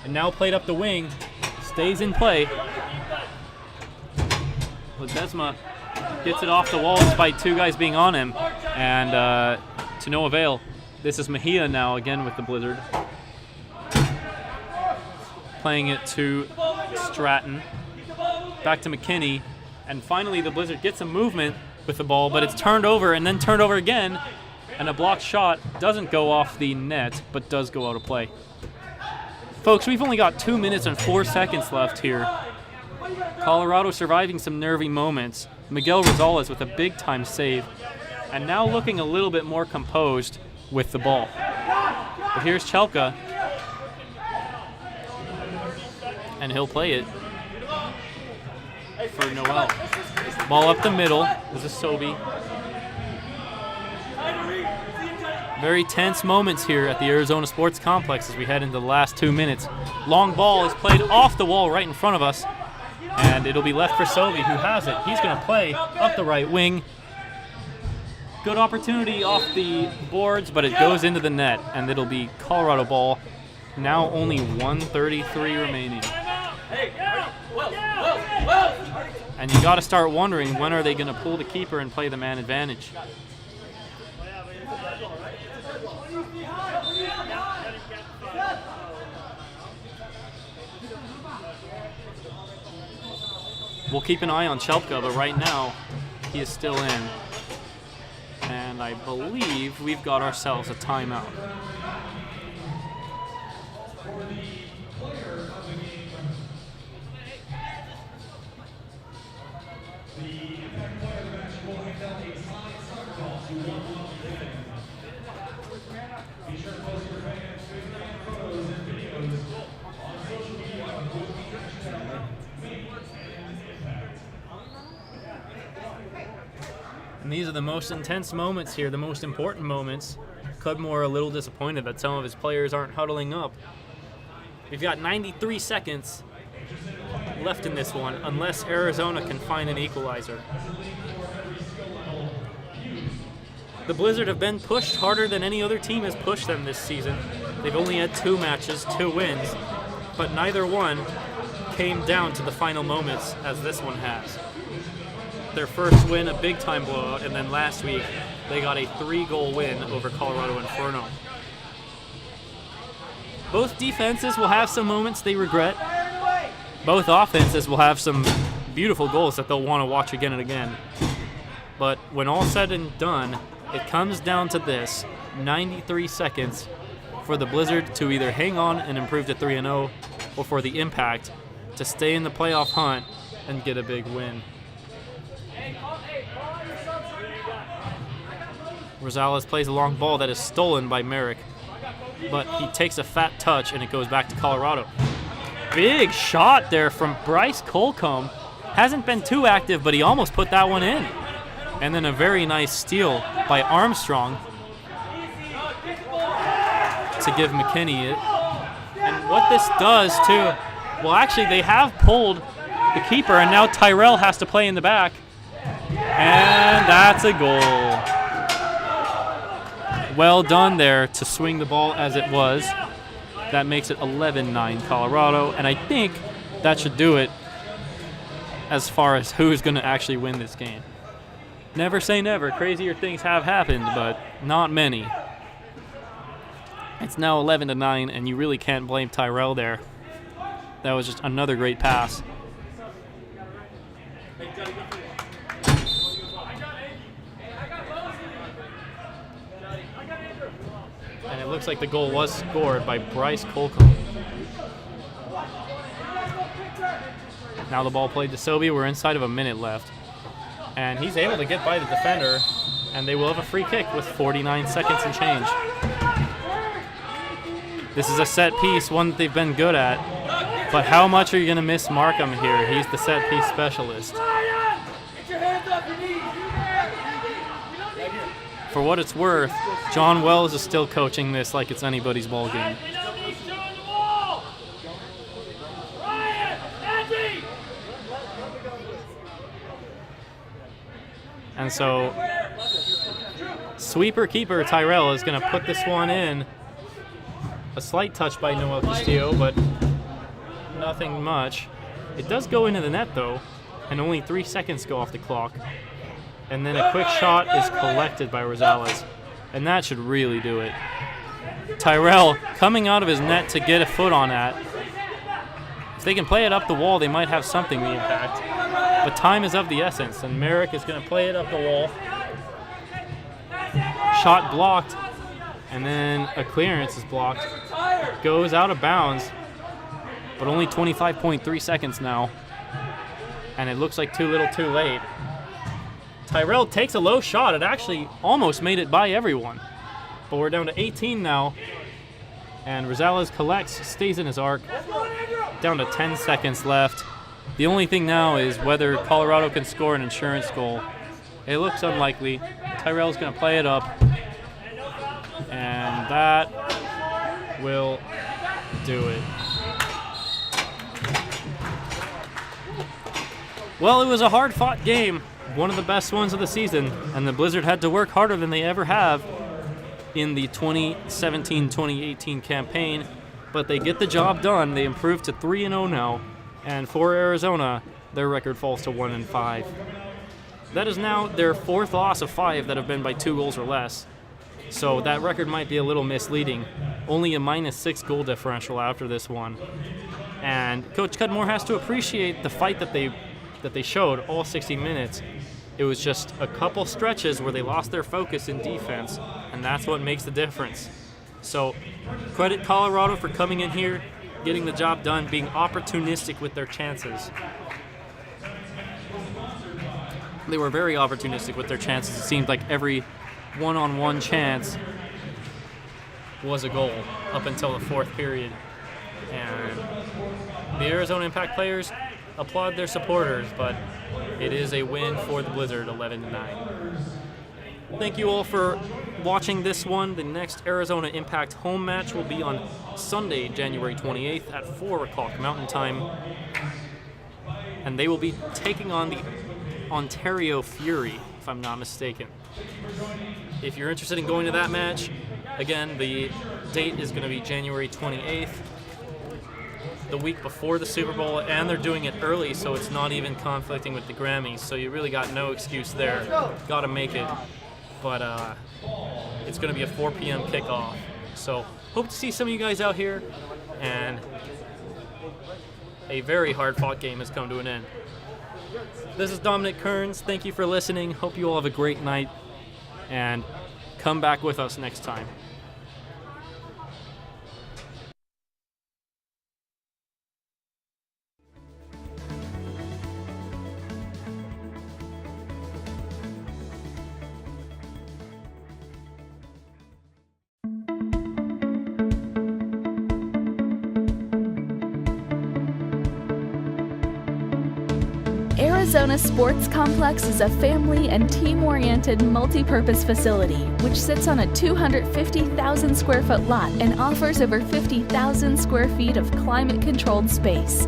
And now played up the wing, stays in play. Ledesma gets it off the wall despite 2 guys being on him. And to no avail. This is Mejia now again with the Blizzard. Playing it to Stratton. Back to McKinney, and finally the Blizzard gets some movement with the ball, but it's turned over and then turned over again, and a blocked shot doesn't go off the net, but does go out of play. Folks, we've only got 2 minutes and 4 seconds left here. Colorado surviving some nervy moments. Miguel Rosales with a big-time save, and now looking a little bit more composed with the ball. But here's Chelka, and he'll play it for Noel. Ball up the middle. This is Sobey. Very tense moments here at the Arizona Sports Complex as we head into the last 2 minutes. Long ball is played off the wall right in front of us, and it'll be left for Sobey, who has it. He's going to play up the right wing. Good opportunity off the boards, but it goes into the net, and it'll be Colorado ball. Now only 1:33 remaining. And you got to start wondering, when are they going to pull the keeper and play the man advantage? We'll keep an eye on Chelpka, but right now he is still in. And I believe we've got ourselves a timeout. And these are the most intense moments here, the most important moments. Cudmore a little disappointed that some of his players aren't huddling up. We've got 93 seconds left in this one, unless Arizona can find an equalizer. The Blizzard have been pushed harder than any other team has pushed them this season. They've only had 2 matches, 2 wins, but neither one came down to the final moments as this one has. Their first win, a big-time blowout, and then last week they got a 3-goal win over Colorado Inferno. Both defenses will have some moments they regret. Both offenses will have some beautiful goals that they'll want to watch again and again. But when all said and done, it comes down to this: 93 seconds for the Blizzard to either hang on and improve to 3-0, or for the Impact to stay in the playoff hunt and get a big win. Rosales plays a long ball that is stolen by Merrick, but he takes a fat touch and it goes back to Colorado. Big shot there from Bryce Colcomb. Hasn't been too active, but he almost put that one in. And then a very nice steal by Armstrong to give McKinney it. And what this does too, well, actually they have pulled the keeper, and now Tyrell has to play in the back. And that's a goal. Well done there to swing the ball as it was. That makes it 11-9 Colorado, and I think that should do it as far as who's going to actually win this game. Never say never. Crazier things have happened, but not many. It's now 11-9, and you really can't blame Tyrell there. That was just another great pass. And it looks like the goal was scored by Bryce Colcomb. Now the ball played to Sobey. We're inside of a minute left. And he's able to get by the defender, and they will have a free kick with 49 seconds and change. This is a set piece, one that they've been good at. But how much are you going to miss Markham here? He's the set piece specialist. For what it's worth, John Wells is still coaching this like it's anybody's ball game. And so, sweeper keeper Tyrell is going to put this one in. A slight touch by Noel Castillo, but nothing much. It does go into the net though, and only 3 seconds go off the clock. And then a quick shot is collected by Rosales, and that should really do it. Tyrell coming out of his net to get a foot on that. If they can play it up the wall, they might have something, the Impact. But time is of the essence, and Merrick is going to play it up the wall. Shot blocked, and then a clearance is blocked. Goes out of bounds, but only 25.3 seconds now. And it looks like too little too late. Tyrell takes a low shot. It actually almost made it by everyone. But we're down to 18 now. And Rosales collects, stays in his arc. Down to 10 seconds left. The only thing now is whether Colorado can score an insurance goal. It looks unlikely. Tyrell's going to play it up. And that will do it. Well, it was a hard-fought game. one of the best ones of the season, and the Blizzard had to work harder than they ever have in the 2017-2018 campaign, but they get the job done. They improved to 3-0 now, and for Arizona, their record falls to 1-5. That is now their 4th loss of 5 that have been by 2 goals or less, so that record might be a little misleading. Only a -6 goal differential after this one. And Coach Cudmore has to appreciate the fight that they showed all 60 minutes. It was just a couple stretches where they lost their focus in defense, and that's what makes the difference. So credit Colorado for coming in here, getting the job done, being opportunistic with their chances. They were very opportunistic with their chances. It seemed like every one-on-one chance was a goal up until the 4th period. And the Arizona Impact players applaud their supporters, but it is a win for the Blizzard, 11-9. Thank you all for watching this one. The next Arizona Impact home match will be on Sunday, January 28th at 4 o'clock Mountain Time. And they will be taking on the Ontario Fury, if I'm not mistaken. If you're interested in going to that match, again, the date is going to be January 28th, the week before the Super Bowl, and they're doing it early, so it's not even conflicting with the Grammys, so you really got no excuse there. Got to make it. But it's going to be a 4 p.m. kickoff. So hope to see some of you guys out here, and a very hard-fought game has come to an end. This is Dominic Kearns. Thank you for listening. Hope you all have a great night, and come back with us next time. Arizona Sports Complex is a family and team-oriented multi-purpose facility which sits on a 250,000 square foot lot and offers over 50,000 square feet of climate-controlled space.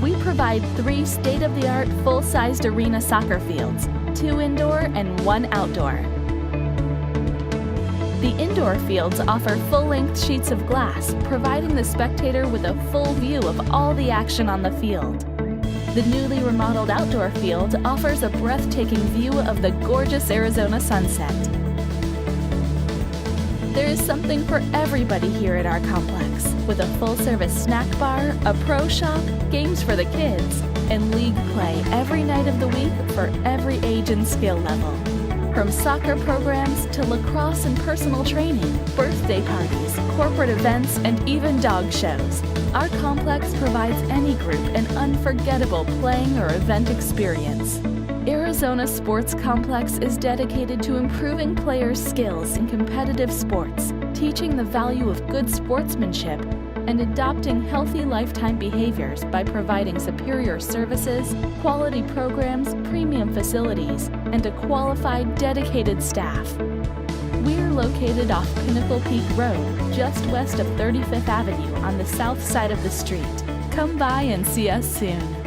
We provide 3 state-of-the-art full-sized arena soccer fields, 2 indoor and 1 outdoor. The indoor fields offer full-length sheets of glass, providing the spectator with a full view of all the action on the field. The newly remodeled outdoor field offers a breathtaking view of the gorgeous Arizona sunset. There is something for everybody here at our complex, with a full-service snack bar, a pro shop, games for the kids, and league play every night of the week for every age and skill level. From soccer programs to lacrosse and personal training, birthday parties, corporate events, and even dog shows, our complex provides any group an unforgettable playing or event experience. Arizona Sports Complex is dedicated to improving players' skills in competitive sports, teaching the value of good sportsmanship, and adopting healthy lifetime behaviors by providing superior services, quality programs, premium facilities, and a qualified, dedicated staff. We're located off Pinnacle Peak Road, just west of 35th Avenue on the south side of the street. Come by and see us soon.